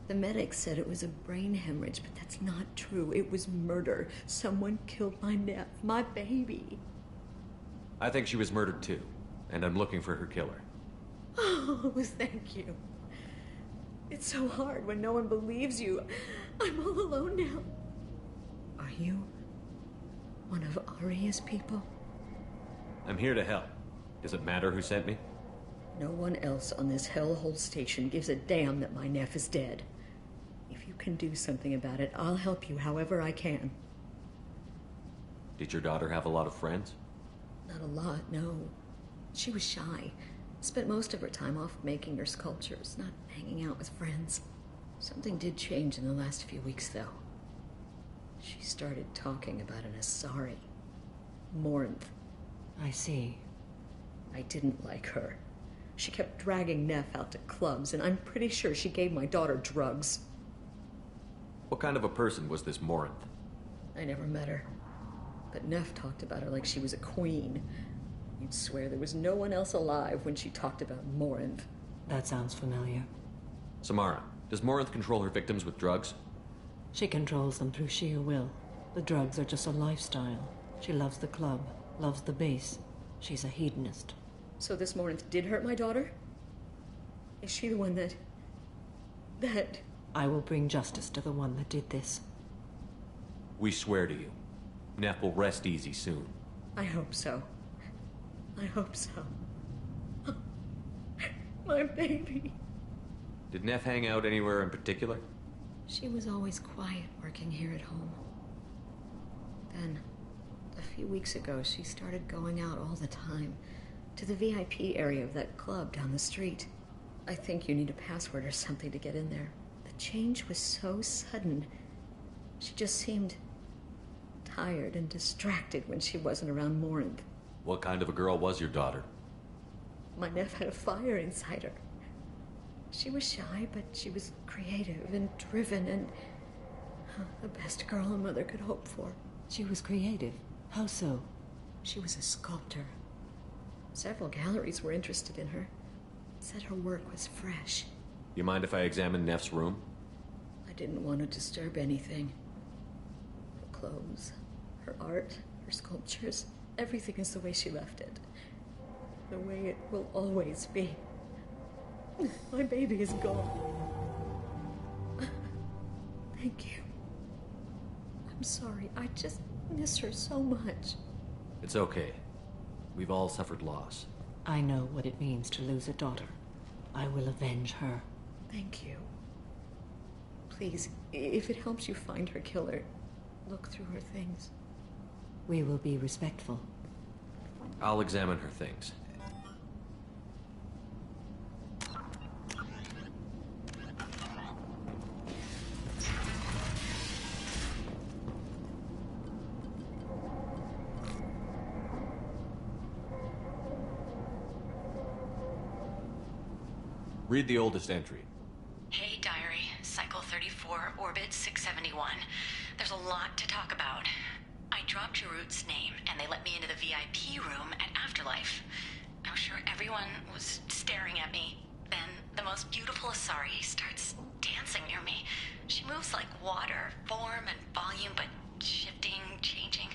The medics said it was a brain hemorrhage, but that's not true. It was murder. Someone killed my nephew, my baby. I think she was murdered too, and I'm looking for her killer. Oh, thank you. It's so hard when no one believes you. I'm all alone now. Are you one of Aria's people? I'm here to help. Does it matter who sent me? No one else on this hellhole station gives a damn that my nephew is dead. If you can do something about it, I'll help you however I can. Did your daughter have a lot of friends? Not a lot, no. She was shy. Spent most of her time off making her sculptures, not hanging out with friends. Something did change in the last few weeks, though. She started talking about an Asari. Morinth. I see. I didn't like her. She kept dragging Neff out to clubs, and I'm pretty sure she gave my daughter drugs. What kind of a person was this Morinth? I never met her. But Neff talked about her like she was a queen. You'd swear there was no one else alive when she talked about Morinth. That sounds familiar. Samara, does Morinth control her victims with drugs? She controls them through sheer will. The drugs are just a lifestyle. She loves the club, loves the base. She's a hedonist. So this Morinth did hurt my daughter? Is she the one that... I will bring justice to the one that did this. We swear to you. Neff will rest easy soon. I hope so. I hope so. My baby. Did Neff hang out anywhere in particular? She was always quiet working here at home. Then, a few weeks ago, she started going out all the time. To the VIP area of that club down the street. I think you need a password or something to get in there. The change was so sudden. She just seemed tired and distracted when she wasn't around Morinth. What kind of a girl was your daughter? My nephew had a fire inside her. She was shy, but she was creative and driven and the best girl a mother could hope for. She was creative? How so? She was a sculptor. Several galleries were interested in her. Said her work was fresh. You mind if I examine Neff's room? I didn't want to disturb anything. Her clothes, her art, her sculptures, everything is the way she left it. The way it will always be. My baby is gone. Thank you. I'm sorry. I just miss her so much. It's okay. We've all suffered loss. I know what it means to lose a daughter. I will avenge her. Thank you. Please, if it helps you find her killer, look through her things. We will be respectful. I'll examine her things. Read the oldest entry. Hey, Diary. Cycle 34, Orbit 671. There's a lot to talk about. I dropped Jarut's name, and they let me into the VIP room at Afterlife. I'm sure everyone was staring at me. Then, the most beautiful Asari starts dancing near me. She moves like water, form and volume, but shifting, changing.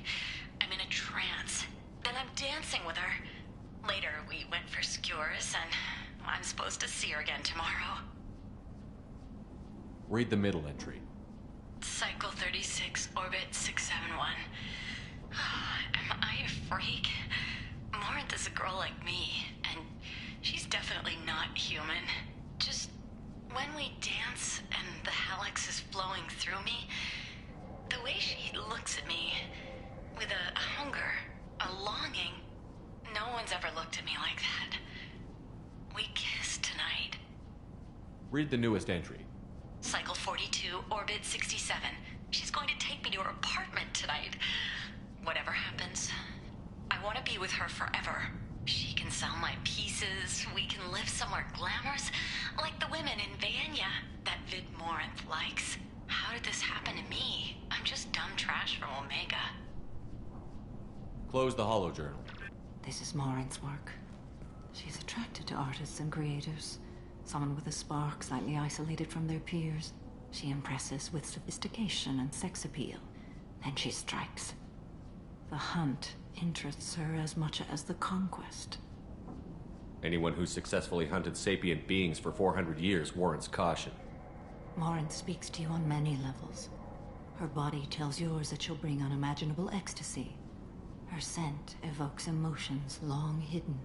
I'm in a trance. Then I'm dancing with her. Later, we went for skewers, and I'm supposed to see her again tomorrow. Read the middle entry. Cycle 36, Orbit 671. Am I a freak? Morinth is a girl like me, and she's definitely not human. Just when we dance and the helix is flowing through me, the way she looks at me, with a hunger, a longing, no one's ever looked at me like that. We kissed tonight. Read the newest entry. Cycle 42, Orbit 67. She's going to take me to her apartment tonight. Whatever happens, I want to be with her forever. She can sell my pieces. We can live somewhere glamorous, like the women in Vanya that Vid Morinth likes. How did this happen to me? I'm just dumb trash from Omega. Close the holojournal. This is Morinth's work. attracted to artists and creators. Someone with a spark, slightly isolated from their peers. She impresses with sophistication and sex appeal. Then she strikes. The hunt interests her as much as the conquest. Anyone who's successfully hunted sapient beings for 400 years warrants caution. Morin speaks to you on many levels. Her body tells yours that she'll bring unimaginable ecstasy. Her scent evokes emotions long hidden.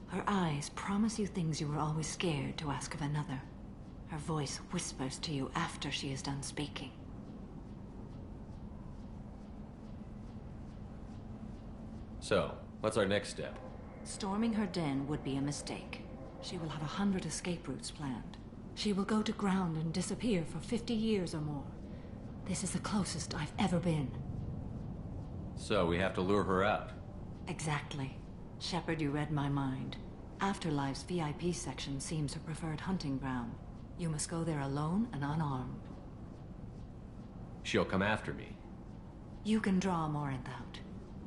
Her eyes promise you things you were always scared to ask of another. Her voice whispers to you after she is done speaking. So, what's our next step? Storming her den would be a mistake. She will have 100 escape routes planned. She will go to ground and disappear for 50 years or more. This is the closest I've ever been. So, we have to lure her out. Exactly. Shepard, you read my mind. Afterlife's VIP section seems her preferred hunting ground. You must go there alone and unarmed. She'll come after me. You can draw Morinth out.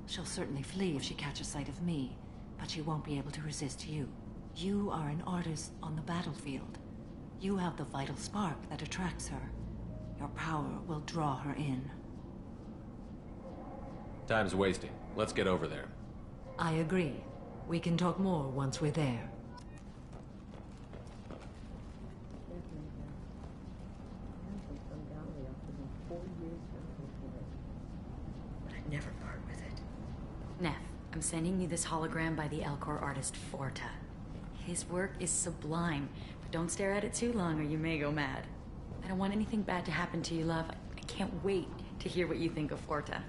She'll certainly flee if she catches sight of me, but she won't be able to resist you. You are an artist on the battlefield. You have the vital spark that attracts her. Your power will draw her in. Time's wasting. Let's get over there. I agree. We can talk more once we're there. But I'd never part with it. Neff, I'm sending you this hologram by the Elcor artist Forta. His work is sublime, but don't stare at it too long or you may go mad. I don't want anything bad to happen to you, love. I can't wait to hear what you think of Forta.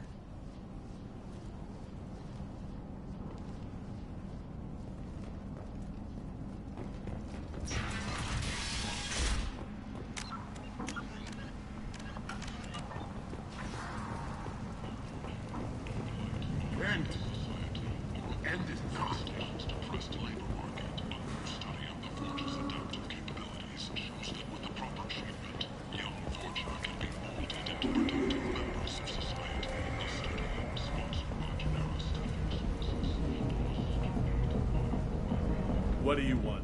What do you want?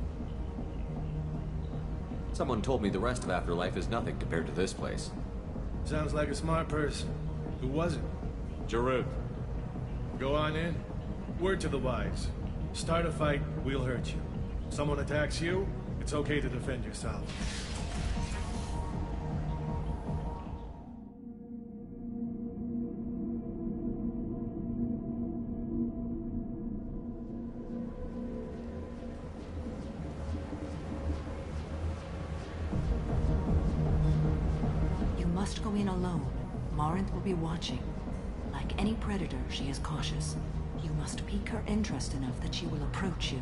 Someone told me the rest of Afterlife is nothing compared to this place. Sounds like a smart person. Who was it? Jarut. Go on in. Word to the wise. Start a fight, we'll hurt you. Someone attacks you, it's okay to defend yourself. You must go in alone. Morinth will be watching. Like any predator, she is cautious. You must pique her interest enough that she will approach you.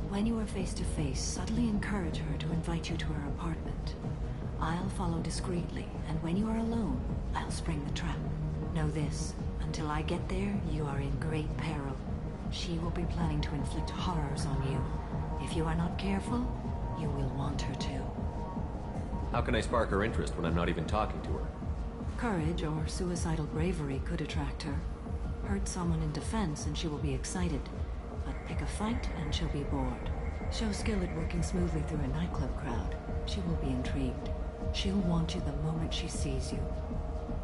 When you are face to face, subtly encourage her to invite you to her apartment. I'll follow discreetly, and when you are alone, I'll spring the trap. Know this, until I get there, you are in great peril. She will be planning to inflict horrors on you. If you are not careful, you will want her to. How can I spark her interest when I'm not even talking to her? Courage or suicidal bravery could attract her. Hurt someone in defense and she will be excited. But pick a fight and she'll be bored. Show skill at working smoothly through a nightclub crowd. She will be intrigued. She'll want you the moment she sees you.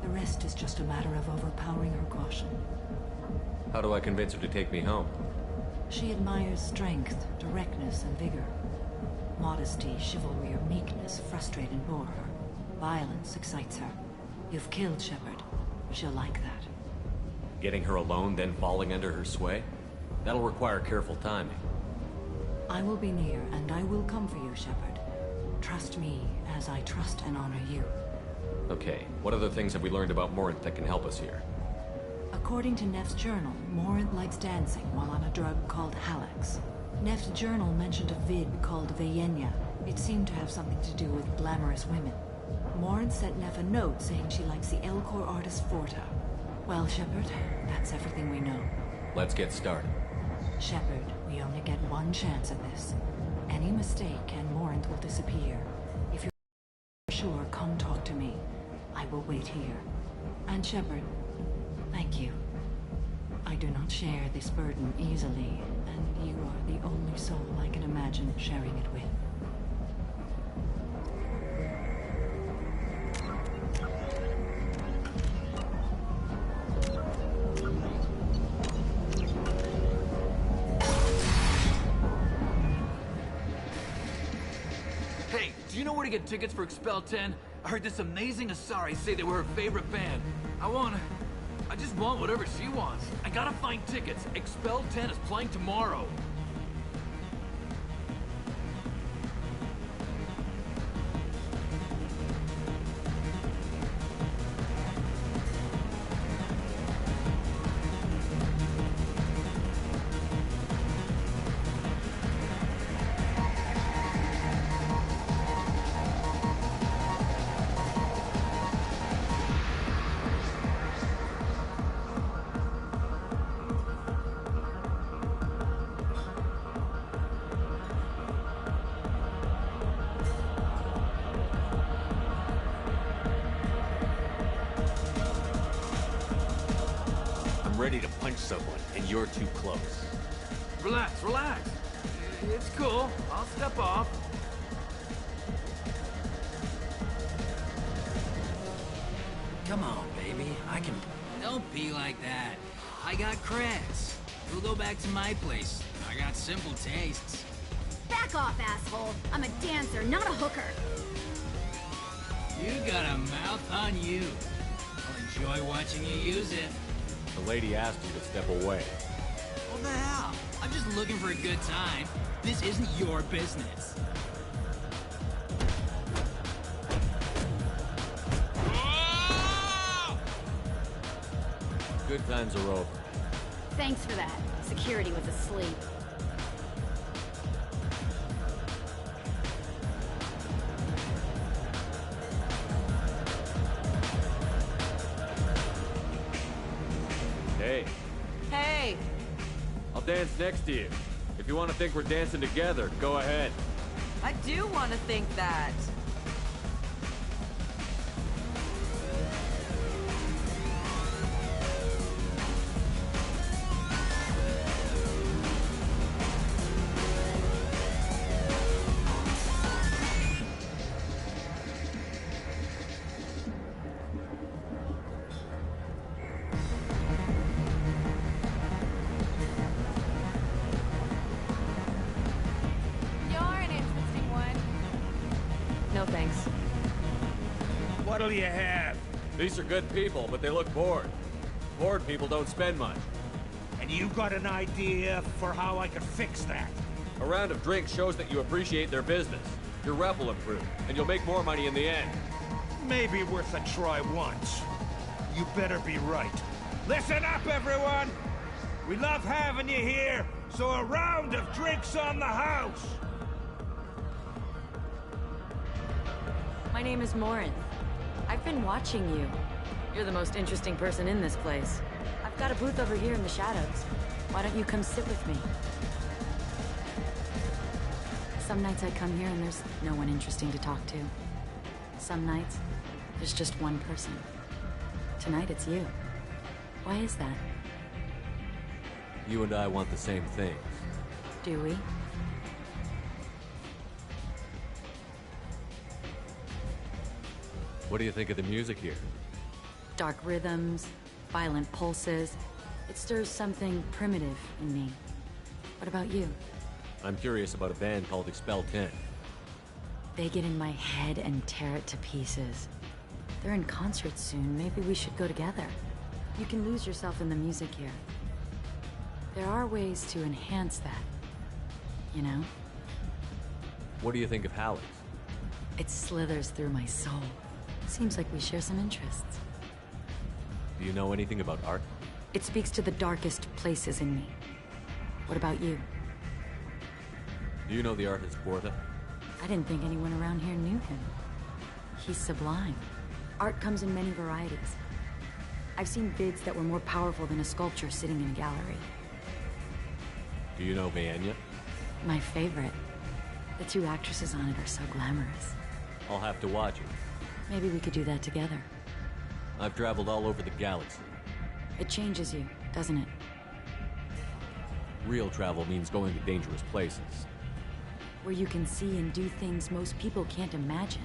The rest is just a matter of overpowering her caution. How do I convince her to take me home? She admires strength, directness, and vigor. Modesty, chivalry, or meekness frustrate and bore her. Violence excites her. You've killed Shepard. She'll like that. Getting her alone, then falling under her sway? That'll require careful timing. I will be near, and I will come for you, Shepard. Trust me, as I trust and honor you. Okay, what other things have we learned about Morinth that can help us here? According to Neff's journal, Morinth likes dancing while on a drug called Halax. Neff's journal mentioned a vid called Vayenya. It seemed to have something to do with glamorous women. Morinth sent Neff a note saying she likes the Elcor artist Forta. Well, Shepard, that's everything we know. Let's get started. Shepard, we only get one chance at this. Any mistake and Morinth will disappear. If you're sure, come talk to me. I will wait here. And Shepard, thank you. I do not share this burden easily, and And you are the only soul I can imagine sharing it with. Hey, do you know where to get tickets for Expel 10? I heard this amazing Asari say they were her favorite band. I just want whatever she wants. I gotta find tickets. Expel 10 is playing tomorrow. Ready to punch someone, and you're too close. Relax, relax. It's cool. I'll step off. Come on, baby. I can... Don't be like that. I got creds. We'll go back to my place. I got simple tastes. Back off, asshole. I'm a dancer, not a hooker. You got a mouth on you. I'll enjoy watching you use it. The lady asked you to step away. What the hell? I'm just looking for a good time. This isn't your business. Good times are over. Thanks for that. Security was asleep. Hey. Hey! I'll dance next to you. If you want to think we're dancing together, go ahead. I do want to think that. No thanks. What'll you have? These are good people, but they look bored. Bored people don't spend much. And you got an idea for how I could fix that? A round of drinks shows that you appreciate their business. Your rep will improve, and you'll make more money in the end. Maybe worth a try once. You better be right. Listen up, everyone! We love having you here, so a round of drinks on the house! My name is Morin. I've been watching you. You're the most interesting person in this place. I've got a booth over here in the shadows. Why don't you come sit with me? Some nights I come here and there's no one interesting to talk to. Some nights, there's just one person. Tonight it's you. Why is that? You and I want the same things. Do we? What do you think of the music here? Dark rhythms, violent pulses. It stirs something primitive in me. What about you? I'm curious about a band called Expel 10. They get in my head and tear it to pieces. They're in concert soon. Maybe we should go together. You can lose yourself in the music here. There are ways to enhance that. You know? What do you think of Hallex? It slithers through my soul. Seems like we share some interests. Do you know anything about art? It speaks to the darkest places in me. What about you? Do you know the artist Porta? I didn't think anyone around here knew him. He's sublime. Art comes in many varieties. I've seen vids that were more powerful than a sculpture sitting in a gallery. Do you know Vaenya? My favorite. The two actresses on it are so glamorous. I'll have to watch it. Maybe we could do that together. I've traveled all over the galaxy. It changes you, doesn't it? Real travel means going to dangerous places. Where you can see and do things most people can't imagine.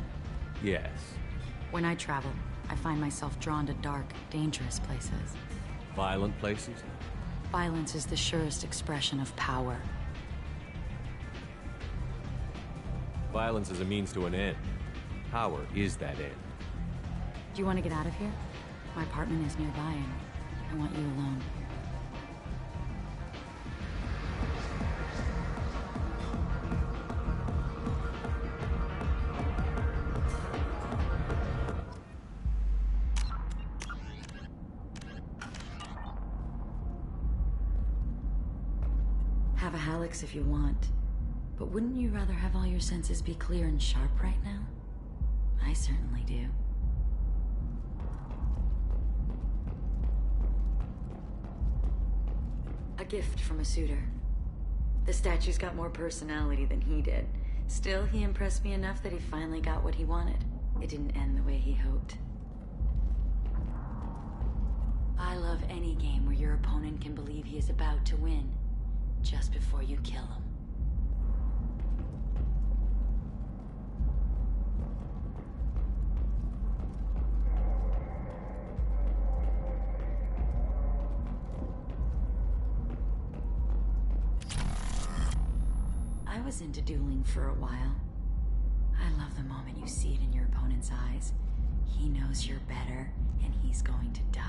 Yes. When I travel, I find myself drawn to dark, dangerous places. Violent places? Violence is the surest expression of power. Violence is a means to an end. Power is that end. Do you want to get out of here? My apartment is nearby and I want you alone. Have a Hallex if you want, but wouldn't you rather have all your senses be clear and sharp right now? I certainly do. A gift from a suitor. The statue's got more personality than he did. Still, he impressed me enough that he finally got what he wanted. It didn't end the way he hoped. I love any game where your opponent can believe he is about to win, just before you kill him. I was into dueling for a while. I love the moment you see it in your opponent's eyes. He knows you're better, and he's going to die.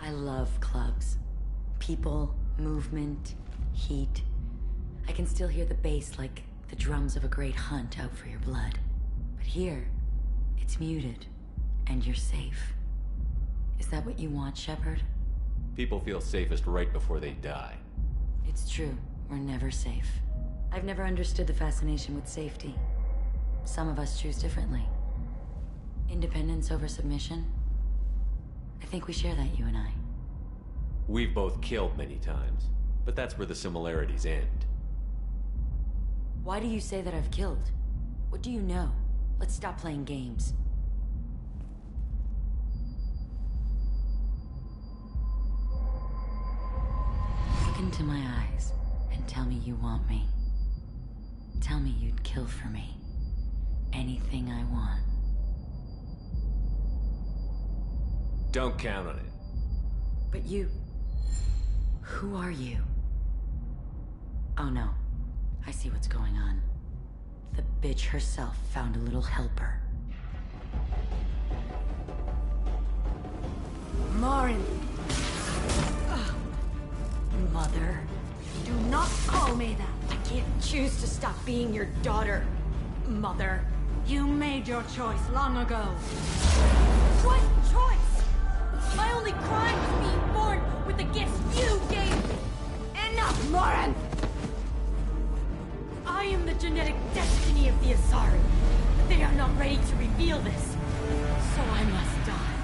I love clubs. People, movement, heat. I can still hear the bass like the drums of a great hunt out for your blood. But here, it's muted, and you're safe. Is that what you want, Shepard? People feel safest right before they die. It's true. We're never safe. I've never understood the fascination with safety. Some of us choose differently. Independence over submission? I think we share that, you and I. We've both killed many times, but that's where the similarities end. Why do you say that I've killed? What do you know? Let's stop playing games. Look into my eyes and tell me you want me. Tell me you'd kill for me. Anything I want. Don't count on it. But you... Who are you? Oh no. I see what's going on. The bitch herself found a little helper. Morin! Mother. Do not call me that! I can't choose to stop being your daughter, Mother. You made your choice long ago. What choice? My only crime was being born with the gifts you gave me. Enough, Morin! I am the genetic destiny of the Asari. But they are not ready to reveal this. So I must die.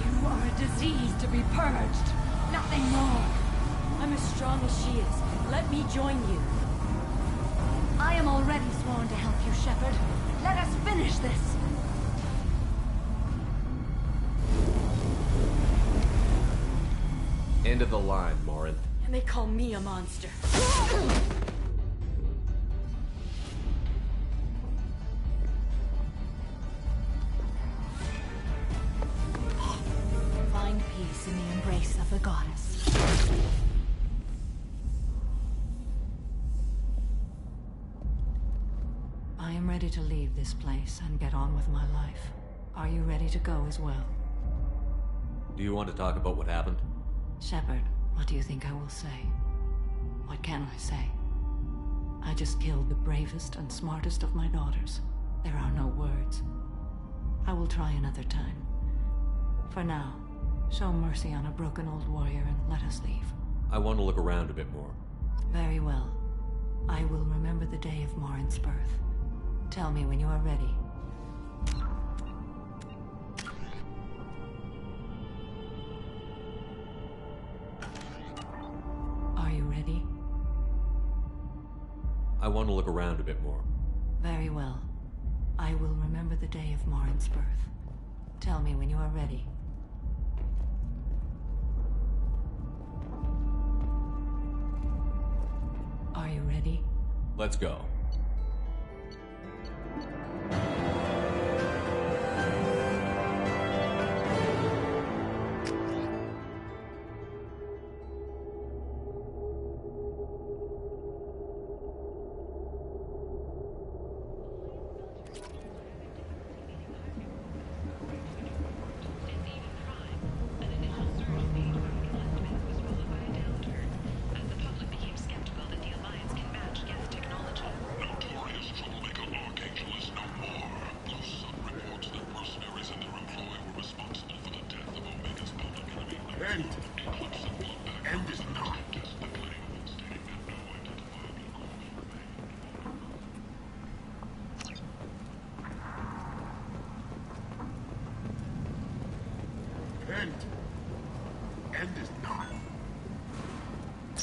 You are a disease to be purged. Nothing more. I'm as strong as she is. Let me join you. I am already sworn to help you, Shepard. Let us finish this. End of the line, Morin. And they call me a monster. Find peace in the embrace of the goddess. I am ready to leave this place and get on with my life. Are you ready to go as well? Do you want to talk about what happened? Shepard, what do you think I will say? What can I say? I just killed the bravest and smartest of my daughters. There are no words. I will try another time. For now, show mercy on a broken old warrior and let us leave. I want to look around a bit more. Very well. I will remember the day of Morin's birth. Tell me when you are ready. I want to look around a bit more. Very well. I will remember the day of Morin's birth. Tell me when you are ready. Are you ready? Let's go. End is not. The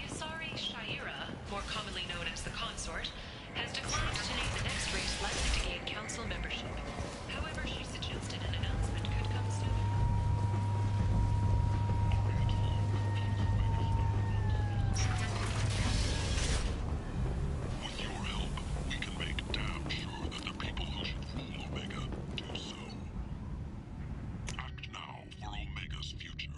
Asari Shaira, more commonly known as the Consort, has declined to name the next race likely to gain council membership. However, she suggested an announcement could come soon. With your help, we can make damn sure that the people who should rule Omega do so. Act now for Omega's future.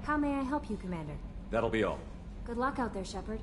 How may I help you, Commander? That'll be all. Good luck out there, Shepard.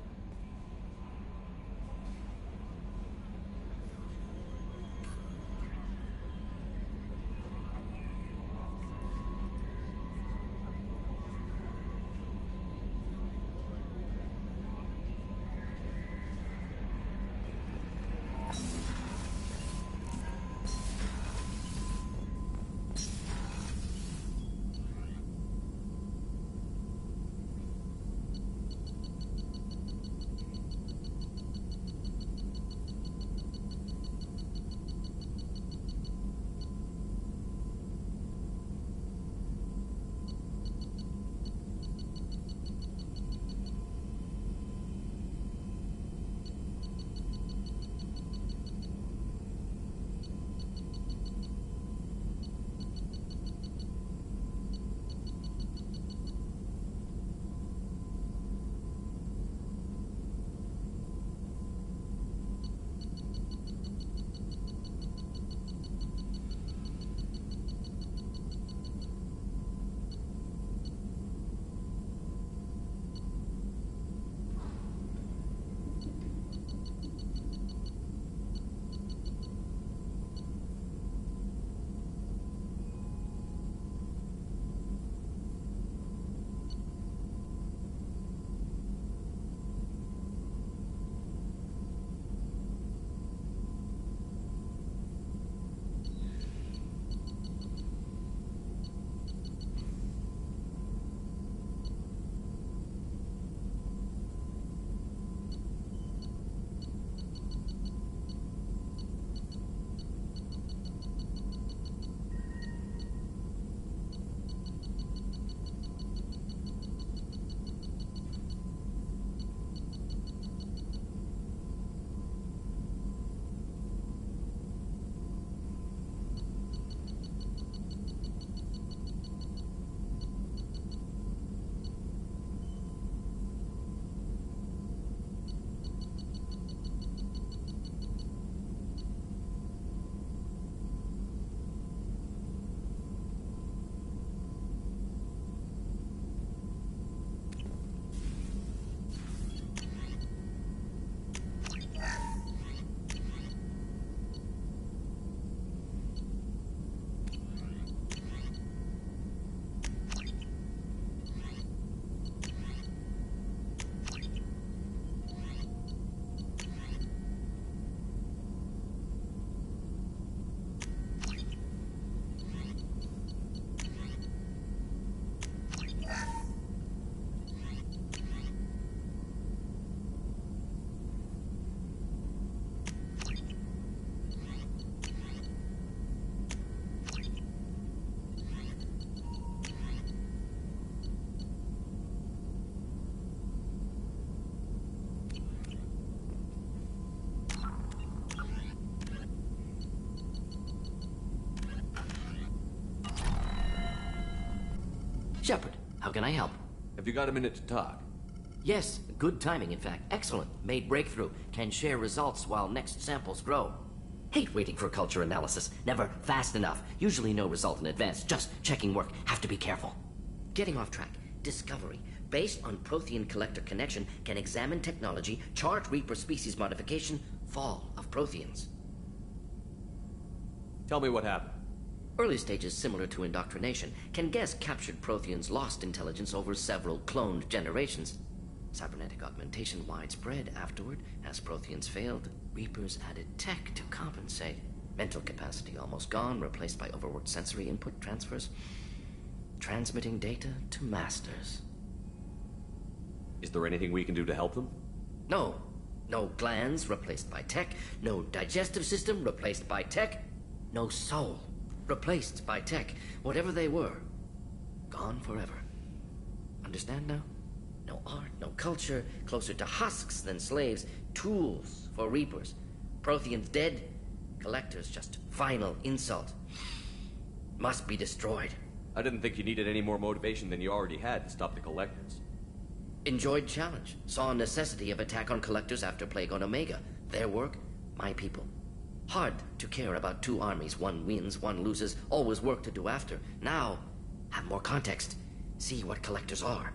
Shepard, how can I help? Have you got a minute to talk? Yes, good timing, in fact. Excellent. Made breakthrough. Can share results while next samples grow. Hate waiting for culture analysis. Never fast enough. Usually no result in advance. Just checking work. Have to be careful. Getting off track. Discovery. Based on Prothean collector connection, can examine technology, chart Reaper species modification, fall of Protheans. Tell me what happened. Early stages similar to indoctrination. Can guess captured Protheans lost intelligence over several cloned generations. Cybernetic augmentation widespread afterward. As Protheans failed, Reapers added tech to compensate. Mental capacity almost gone, replaced by overworked sensory input transfers. Transmitting data to masters. Is there anything we can do to help them? No. No glands replaced by tech. No digestive system replaced by tech. No soul replaced by tech. Whatever they were, gone forever. Understand now? No art, no culture, closer to husks than slaves, tools for Reapers. Protheans dead, collectors just final insult. Must be destroyed. I didn't think you needed any more motivation than you already had to stop the Collectors. Enjoyed challenge. Saw necessity of attack on Collectors after Plague on Omega. Their work, my people. Hard to care about two armies. One wins, one loses. Always work to do after. Now, have more context. See what Collectors are.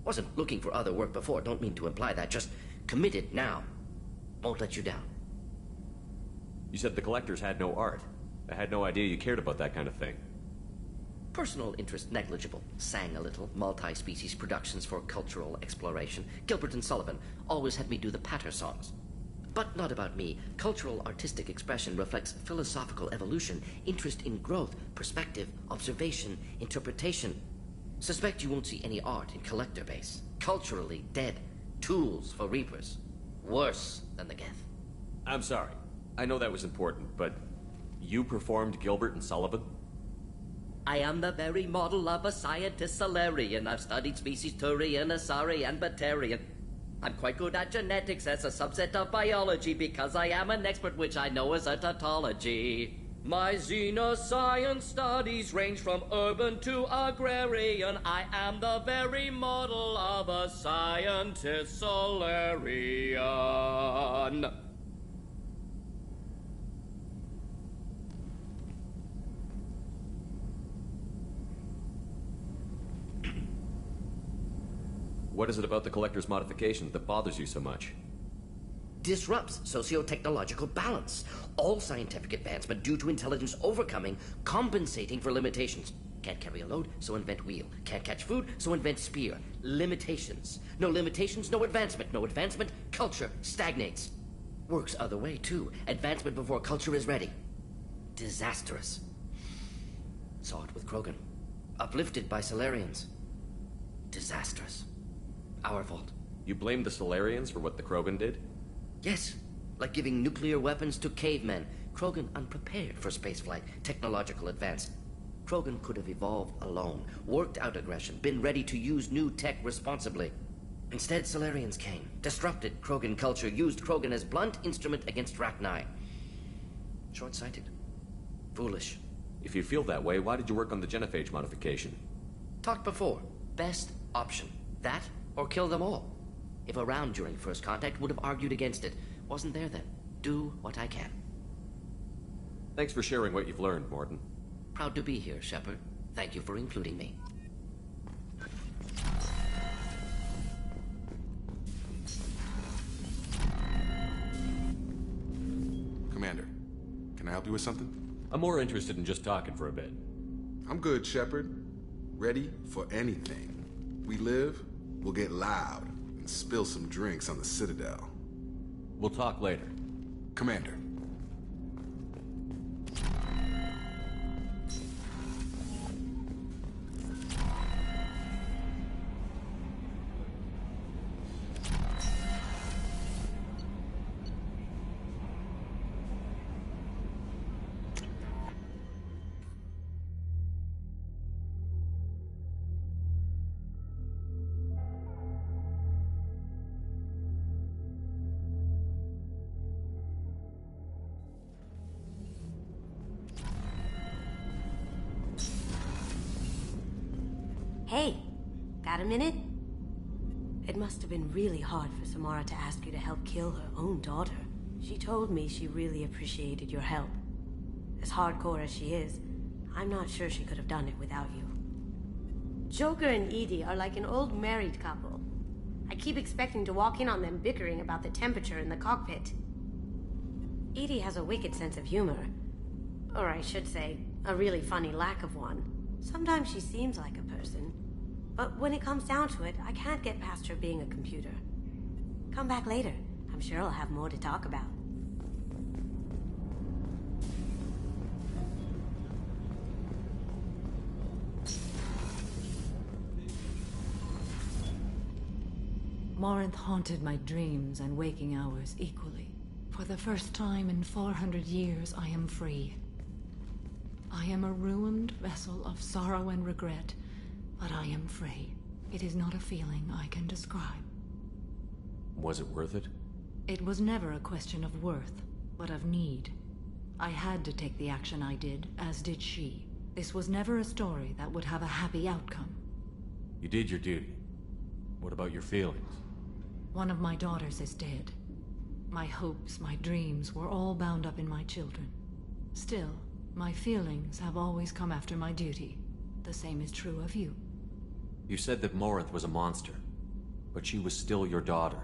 Wasn't looking for other work before. Don't mean to imply that. Just committed now. Won't let you down. You said the Collectors had no art. I had no idea you cared about that kind of thing. Personal interest negligible. Sang a little. Multi-species productions for cultural exploration. Gilbert and Sullivan always had me do the patter songs. But not about me. Cultural artistic expression reflects philosophical evolution, interest in growth, perspective, observation, interpretation. Suspect you won't see any art in Collector base. Culturally dead. Tools for Reapers. Worse than the Geth. I'm sorry. I know that was important, but you performed Gilbert and Sullivan? I am the very model of a scientist Salarian. I've studied species Turian, Asari, and Batarian. I'm quite good at genetics as a subset of biology because I am an expert, which I know is a tautology. My xenoscience studies range from urban to agrarian. I am the very model of a scientist Salarian. What is it about the Collector's modifications that bothers you so much? Disrupts socio-technological balance. All scientific advancement due to intelligence overcoming, compensating for limitations. Can't carry a load, so invent wheel. Can't catch food, so invent spear. Limitations. No limitations, no advancement. No advancement, culture stagnates. Works other way, too. Advancement before culture is ready. Disastrous. Saw it with Krogan. Uplifted by Salarians. Disastrous. Our fault. You blame the Solarians for what the Krogan did? Yes. Like giving nuclear weapons to cavemen. Krogan unprepared for spaceflight, technological advance. Krogan could have evolved alone, worked out aggression, been ready to use new tech responsibly. Instead, Solarians came, disrupted Krogan culture, used Krogan as blunt instrument against Rachni. Short-sighted. Foolish. If you feel that way, why did you work on the genophage modification? Talked before. Best option. That or kill them all. If around during first contact, would have argued against it. Wasn't there then. Do what I can. Thanks for sharing what you've learned, Mordin. Proud to be here, Shepard. Thank you for including me. Commander, can I help you with something? I'm more interested in just talking for a bit. I'm good, Shepard. Ready for anything. We live, we'll get loud, and spill some drinks on the Citadel. We'll talk later. Commander. had a minute? It must have been really hard for Samara to ask you to help kill her own daughter. She told me she really appreciated your help. As hardcore as she is, I'm not sure she could have done it without you. Joker and Edie are like an old married couple. I keep expecting to walk in on them bickering about the temperature in the cockpit. Edie has a wicked sense of humor. Or I should say, a really funny lack of one. Sometimes she seems like a person. But when it comes down to it, I can't get past her being a computer. Come back later. I'm sure I'll have more to talk about. Morinth haunted my dreams and waking hours equally. For the first time in 400 years, I am free. I am a ruined vessel of sorrow and regret, but I am free. It is not a feeling I can describe. Was it worth it? It was never a question of worth, but of need. I had to take the action I did, as did she. This was never a story that would have a happy outcome. You did your duty. What about your feelings? One of my daughters is dead. My hopes, my dreams were all bound up in my children. Still, my feelings have always come after my duty. The same is true of you. You said that Morinth was a monster, but she was still your daughter.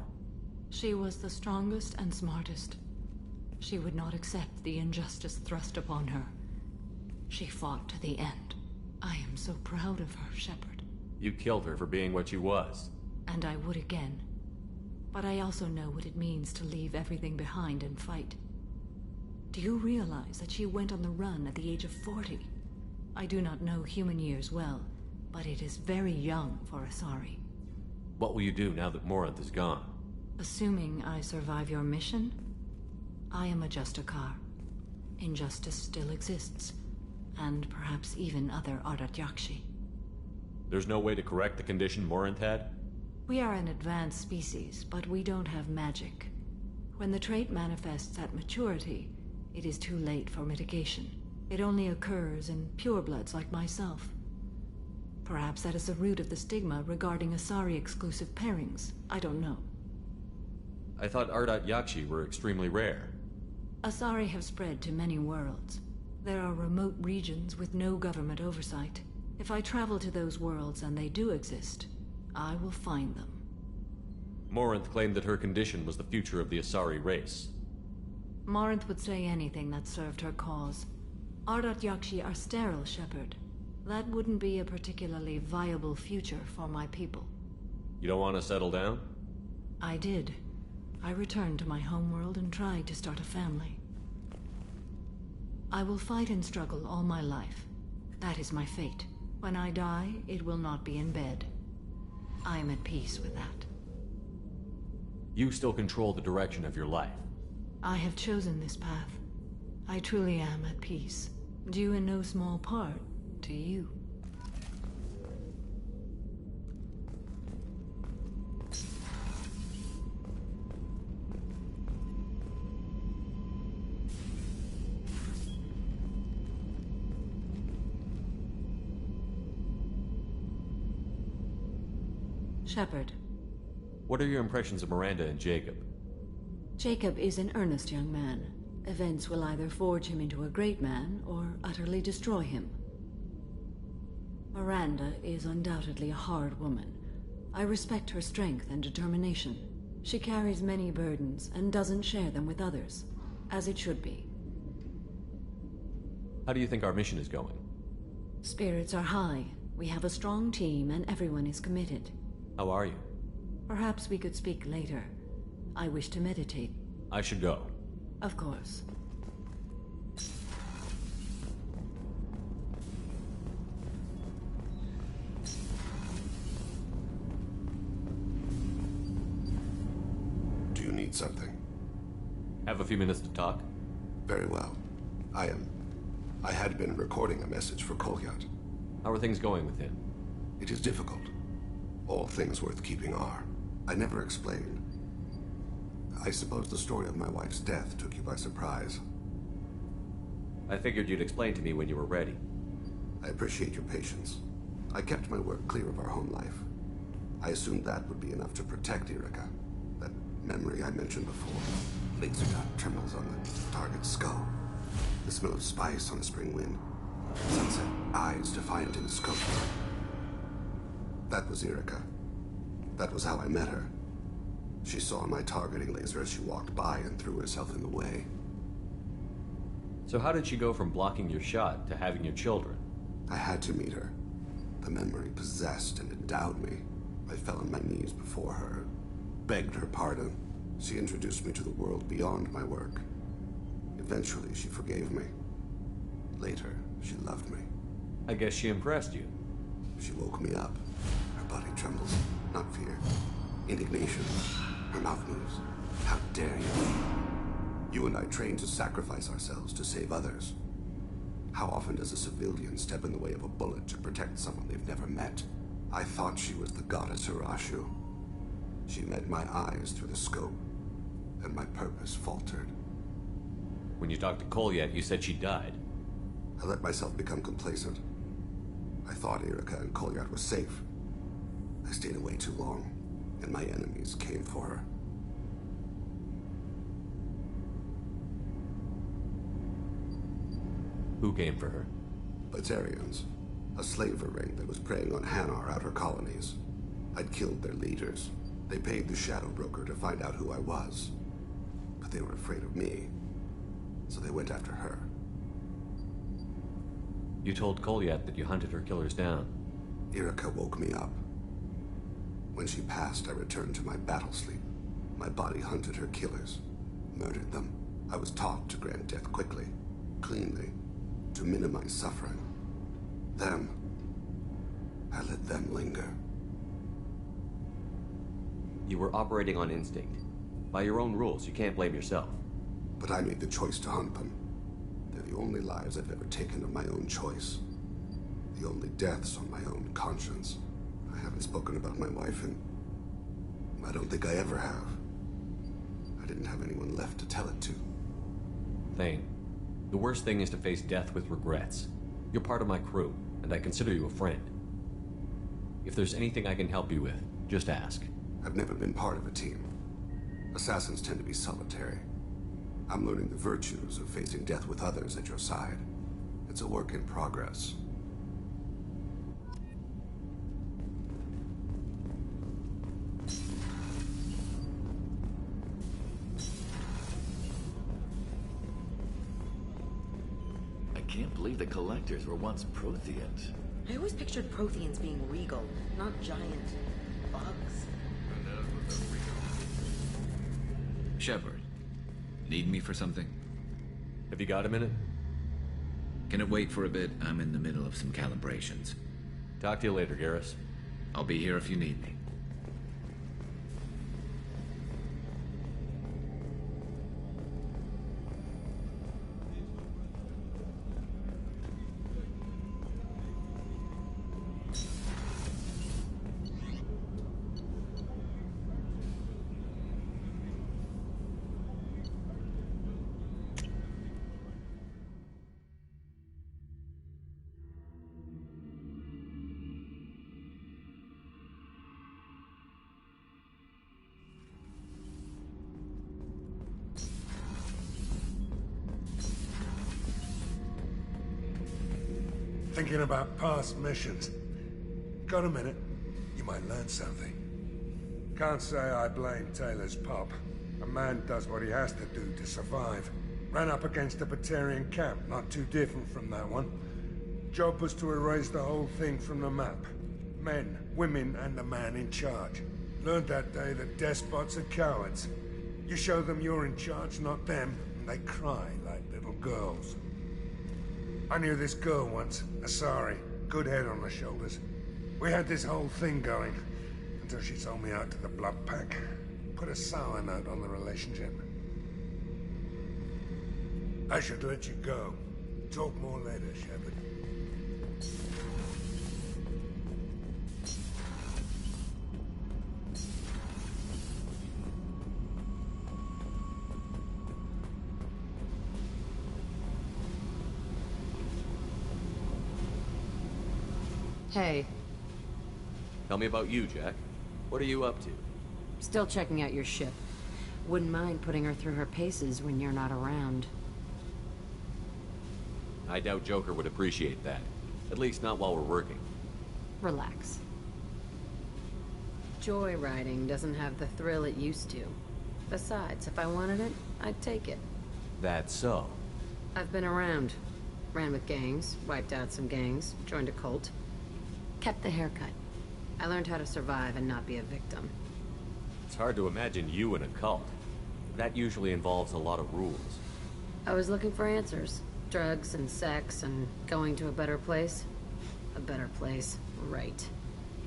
She was the strongest and smartest. She would not accept the injustice thrust upon her. She fought to the end. I am so proud of her, Shepard. You killed her for being what she was. And I would again. But I also know what it means to leave everything behind and fight. Do you realize that she went on the run at the age of 40? I do not know human years well, but it is very young for Asari. What will you do now that Morinth is gone? Assuming I survive your mission, I am a Justicar. Injustice still exists, and perhaps even other Ardat Yakshi. There's no way to correct the condition Morinth had? We are an advanced species, but we don't have magic. When the trait manifests at maturity, it is too late for mitigation. It only occurs in purebloods like myself. Perhaps that is the root of the stigma regarding Asari-exclusive pairings. I don't know. I thought Ardat Yakshi were extremely rare. Asari have spread to many worlds. There are remote regions with no government oversight. If I travel to those worlds and they do exist, I will find them. Morinth claimed that her condition was the future of the Asari race. Morinth would say anything that served her cause. Ardat Yakshi are sterile, Shepard. That wouldn't be a particularly viable future for my people. You don't want to settle down? I did. I returned to my homeworld and tried to start a family. I will fight and struggle all my life. That is my fate. When I die, it will not be in bed. I am at peace with that. You still control the direction of your life. I have chosen this path. I truly am at peace, due in no small part to you. Shepard. What are your impressions of Miranda and Jacob? Jacob is an earnest young man. Events will either forge him into a great man or utterly destroy him. Miranda is undoubtedly a hard woman. I respect her strength and determination. She carries many burdens and doesn't share them with others, as it should be. How do you think our mission is going? Spirits are high. We have a strong team and everyone is committed. How are you? Perhaps we could speak later. I wish to meditate. I should go. Of course. Do you need something? Have a few minutes to talk? Very well. I had been recording a message for Kolyat. How are things going with him? It is difficult. All things worth keeping are. I never explained. I suppose the story of my wife's death took you by surprise. I figured you'd explain to me when you were ready. I appreciate your patience. I kept my work clear of our home life. I assumed that would be enough to protect Irika. That memory I mentioned before. Laser dot trembles on the target's skull. The smell of spice on a spring wind. Sunset eyes defiant in the scope. That was Irika. That was how I met her. She saw my targeting laser as she walked by and threw herself in the way. So how did she go from blocking your shot to having your children? I had to meet her. The memory possessed and endowed me. I fell on my knees before her, begged her pardon. She introduced me to the world beyond my work. Eventually, she forgave me. Later, she loved me. I guess she impressed you. She woke me up. Her body trembles. Not fear. Indignation. Her mouth moves. How dare you? You and I trained to sacrifice ourselves to save others. How often does a civilian step in the way of a bullet to protect someone they've never met? I thought she was the goddess Hirashu. She met my eyes through the scope, and my purpose faltered. When you talked to Kolyat, you said she died. I let myself become complacent. I thought Irika and Kolyat were safe. I stayed away too long, and my enemies came for her. Who came for her? Batarians. A slaver ring that was preying on Hanar outer colonies. I'd killed their leaders. They paid the Shadow Broker to find out who I was. But they were afraid of me. So they went after her. You told Kolyat that you hunted her killers down. Irika woke me up. When she passed, I returned to my battle sleep. My body hunted her killers, murdered them. I was taught to grant death quickly, cleanly, to minimize suffering. Them, I let them linger. You were operating on instinct. By your own rules, you can't blame yourself. But I made the choice to hunt them. They're the only lives I've ever taken of my own choice. The only deaths on my own conscience. I haven't spoken about my wife, and I don't think I ever have. I didn't have anyone left to tell it to. Thane, the worst thing is to face death with regrets. You're part of my crew, and I consider you a friend. If there's anything I can help you with, just ask. I've never been part of a team. Assassins tend to be solitary. I'm learning the virtues of facing death with others at your side. It's a work in progress. I can't believe the Collectors were once Protheans. I always pictured Protheans being regal, not giant bugs. Shepard, need me for something? Have you got a minute? Can it wait for a bit? I'm in the middle of some calibrations. Talk to you later, Garrus. I'll be here if you need me. Thinking about past missions. Got a minute? You might learn something. Can't say I blame Taylor's pop. A man does what he has to do to survive. Ran up against a Batarian camp, not too different from that one. Job was to erase the whole thing from the map. Men, women, and the man in charge. Learned that day that despots are cowards. You show them you're in charge, not them, and they cry like little girls. I knew this girl once, Asari. Good head on her shoulders. We had this whole thing going, until she sold me out to the Blood Pack. Put a sour note on the relationship. I should let you go. Talk more later, Shepard. Hey. Tell me about you, Jack. What are you up to? Still checking out your ship. Wouldn't mind putting her through her paces when you're not around. I doubt Joker would appreciate that. At least not while we're working. Relax. Joyriding doesn't have the thrill it used to. Besides, if I wanted it, I'd take it. That's so. I've been around. Ran with gangs, wiped out some gangs, joined a cult. Kept the haircut. I learned how to survive and not be a victim. It's hard to imagine you in a cult. That usually involves a lot of rules. I was looking for answers. Drugs and sex and going to a better place. A better place, right.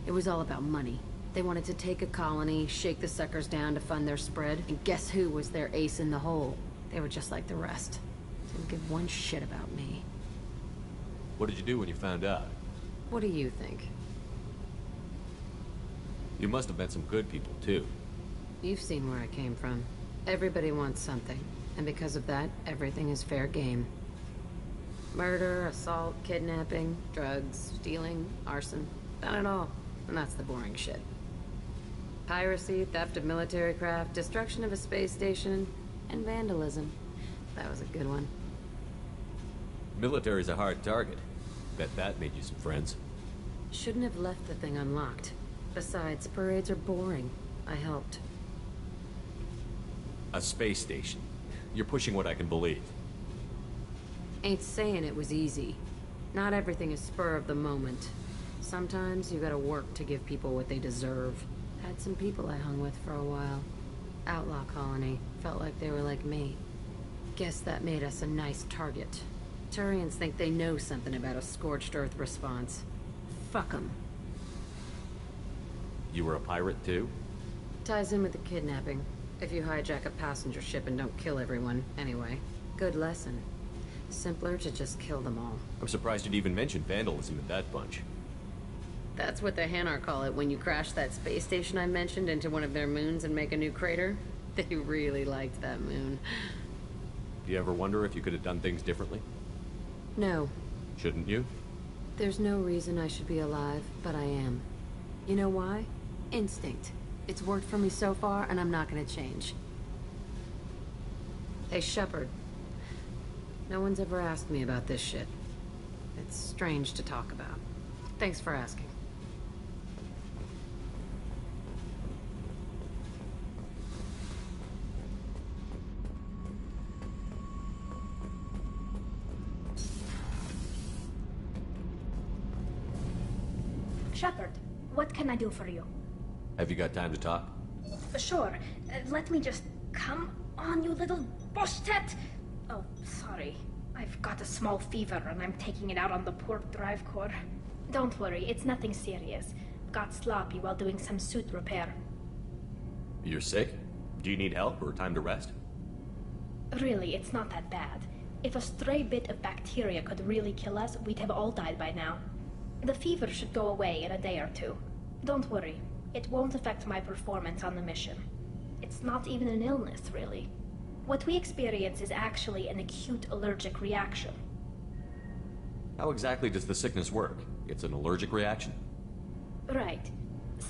It was all about money. They wanted to take a colony, shake the suckers down to fund their spread, and guess who was their ace in the hole? They were just like the rest. Didn't give one shit about me. What did you do when you found out? What do you think? You must have met some good people, too. You've seen where I came from. Everybody wants something, and because of that, everything is fair game. Murder, assault, kidnapping, drugs, stealing, arson. Done it all. And that's the boring shit. Piracy, theft of military craft, destruction of a space station, and vandalism. That was a good one. Military's a hard target. Bet that made you some friends. Shouldn't have left the thing unlocked. Besides, parades are boring. I helped. A space station. You're pushing what I can believe. Ain't saying it was easy. Not everything is spur of the moment. Sometimes you gotta work to give people what they deserve. Had some people I hung with for a while. Outlaw colony. Felt like they were like me. Guess that made us a nice target. Turians think they know something about a scorched earth response. Fuck 'em. You were a pirate, too? Ties in with the kidnapping. If you hijack a passenger ship and don't kill everyone, anyway. Good lesson. Simpler to just kill them all. I'm surprised you'd even mention vandalism in that bunch. That's what the Hanar call it when you crash that space station I mentioned into one of their moons and make a new crater. They really liked that moon. Do you ever wonder if you could have done things differently? No. Shouldn't you? There's no reason I should be alive, but I am. You know why? Instinct. It's worked for me so far, and I'm not gonna change. Hey, Shepard. No one's ever asked me about this shit. It's strange to talk about. Thanks for asking. Shepard, what can I do for you? Have you got time to talk? Sure. Let me just... Come on, you little bushtet! Oh, sorry. I've got a small fever and I'm taking it out on the poor drive core. Don't worry, it's nothing serious. Got sloppy while doing some suit repair. You're sick? Do you need help or time to rest? Really, it's not that bad. If a stray bit of bacteria could really kill us, we'd have all died by now. The fever should go away in a day or two. Don't worry. It won't affect my performance on the mission. It's not even an illness, really. What we experience is actually an acute allergic reaction. How exactly does the sickness work? It's an allergic reaction? Right.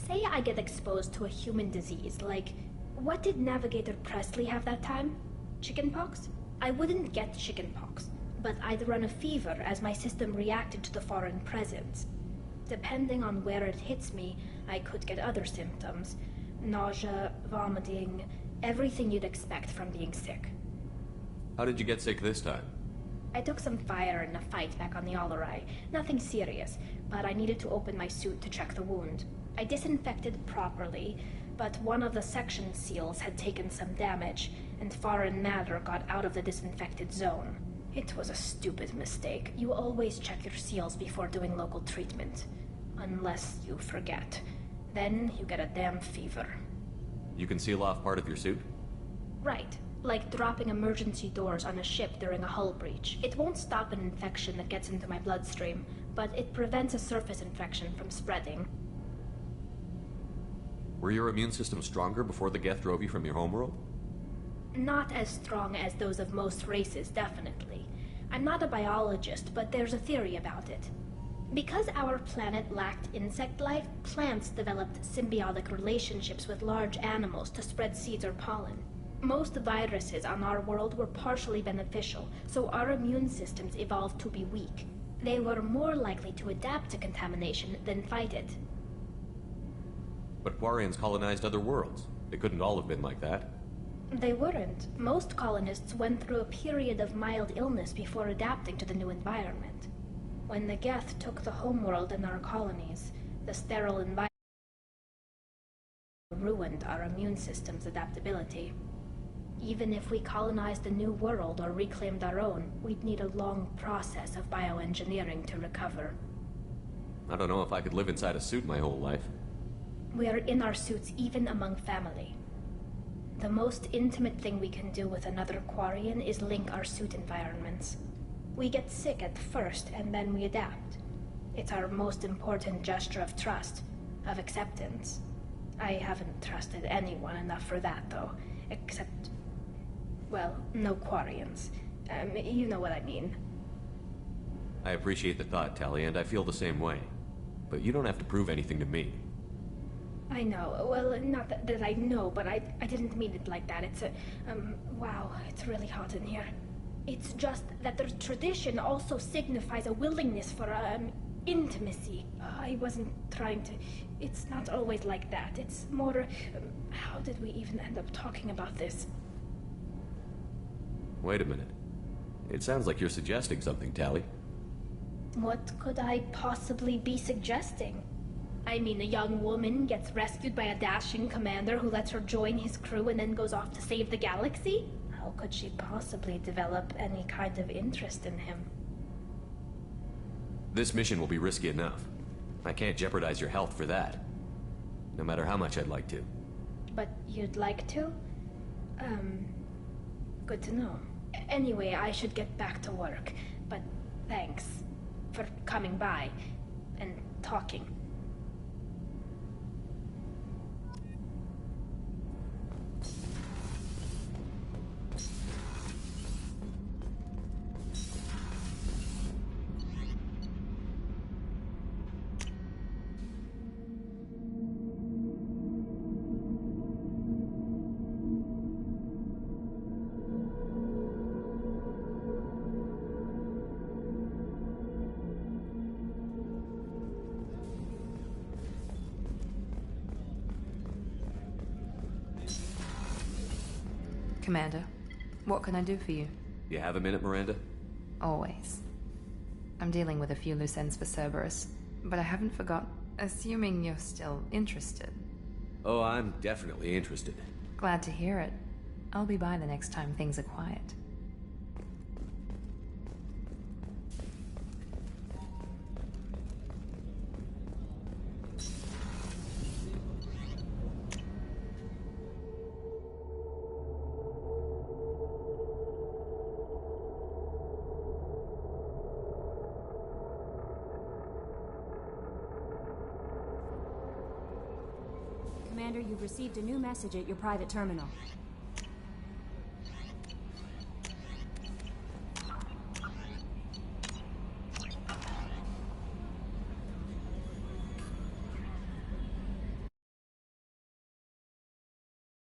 Say I get exposed to a human disease, like... What did Navigator Presley have that time? Chickenpox? I wouldn't get chickenpox, but I'd run a fever as my system reacted to the foreign presence. Depending on where it hits me, I could get other symptoms. Nausea, vomiting, everything you'd expect from being sick. How did you get sick this time? I took some fire in a fight back on the Allerai. Nothing serious, but I needed to open my suit to check the wound. I disinfected properly, but one of the section seals had taken some damage, and foreign matter got out of the disinfected zone. It was a stupid mistake. You always check your seals before doing local treatment. Unless you forget. Then you get a damn fever. You can seal off part of your suit? Right. Like dropping emergency doors on a ship during a hull breach. It won't stop an infection that gets into my bloodstream, but it prevents a surface infection from spreading. Were your immune system stronger before the Geth drove you from your homeworld? Not as strong as those of most races, definitely. I'm not a biologist, but there's a theory about it. Because our planet lacked insect life, plants developed symbiotic relationships with large animals to spread seeds or pollen. Most viruses on our world were partially beneficial, so our immune systems evolved to be weak. They were more likely to adapt to contamination than fight it. But Quarians colonized other worlds. They couldn't all have been like that. They weren't. Most colonists went through a period of mild illness before adapting to the new environment. When the Geth took the homeworld in our colonies, the sterile environment ruined our immune system's adaptability. Even if we colonized a new world or reclaimed our own, we'd need a long process of bioengineering to recover. I don't know if I could live inside a suit my whole life. We are in our suits even among family. The most intimate thing we can do with another Quarian is link our suit environments. We get sick at first, and then we adapt. It's our most important gesture of trust, of acceptance. I haven't trusted anyone enough for that, though, except... well, no Quarians. You know what I mean. I appreciate the thought, Tali, and I feel the same way. But you don't have to prove anything to me. I know. Well, not that I know, but I didn't mean it like that. It's a... wow, it's really hot in here. It's just that the tradition also signifies a willingness for, intimacy. I wasn't trying to... It's not always like that. It's more... how did we even end up talking about this? Wait a minute. It sounds like you're suggesting something, Tali. What could I possibly be suggesting? I mean, a young woman gets rescued by a dashing commander who lets her join his crew and then goes off to save the galaxy? How could she possibly develop any kind of interest in him? This mission will be risky enough. I can't jeopardize your health for that. No matter how much I'd like to. But you'd like to? Good to know. Anyway, I should get back to work. But thanks for coming by and talking. Commander, what can I do for you? You have a minute, Miranda? Always. I'm dealing with a few loose ends for Cerberus, but I haven't forgotten. Assuming you're still interested. Oh, I'm definitely interested. Glad to hear it. I'll be by the next time things are quiet. Commander, you've received a new message at your private terminal.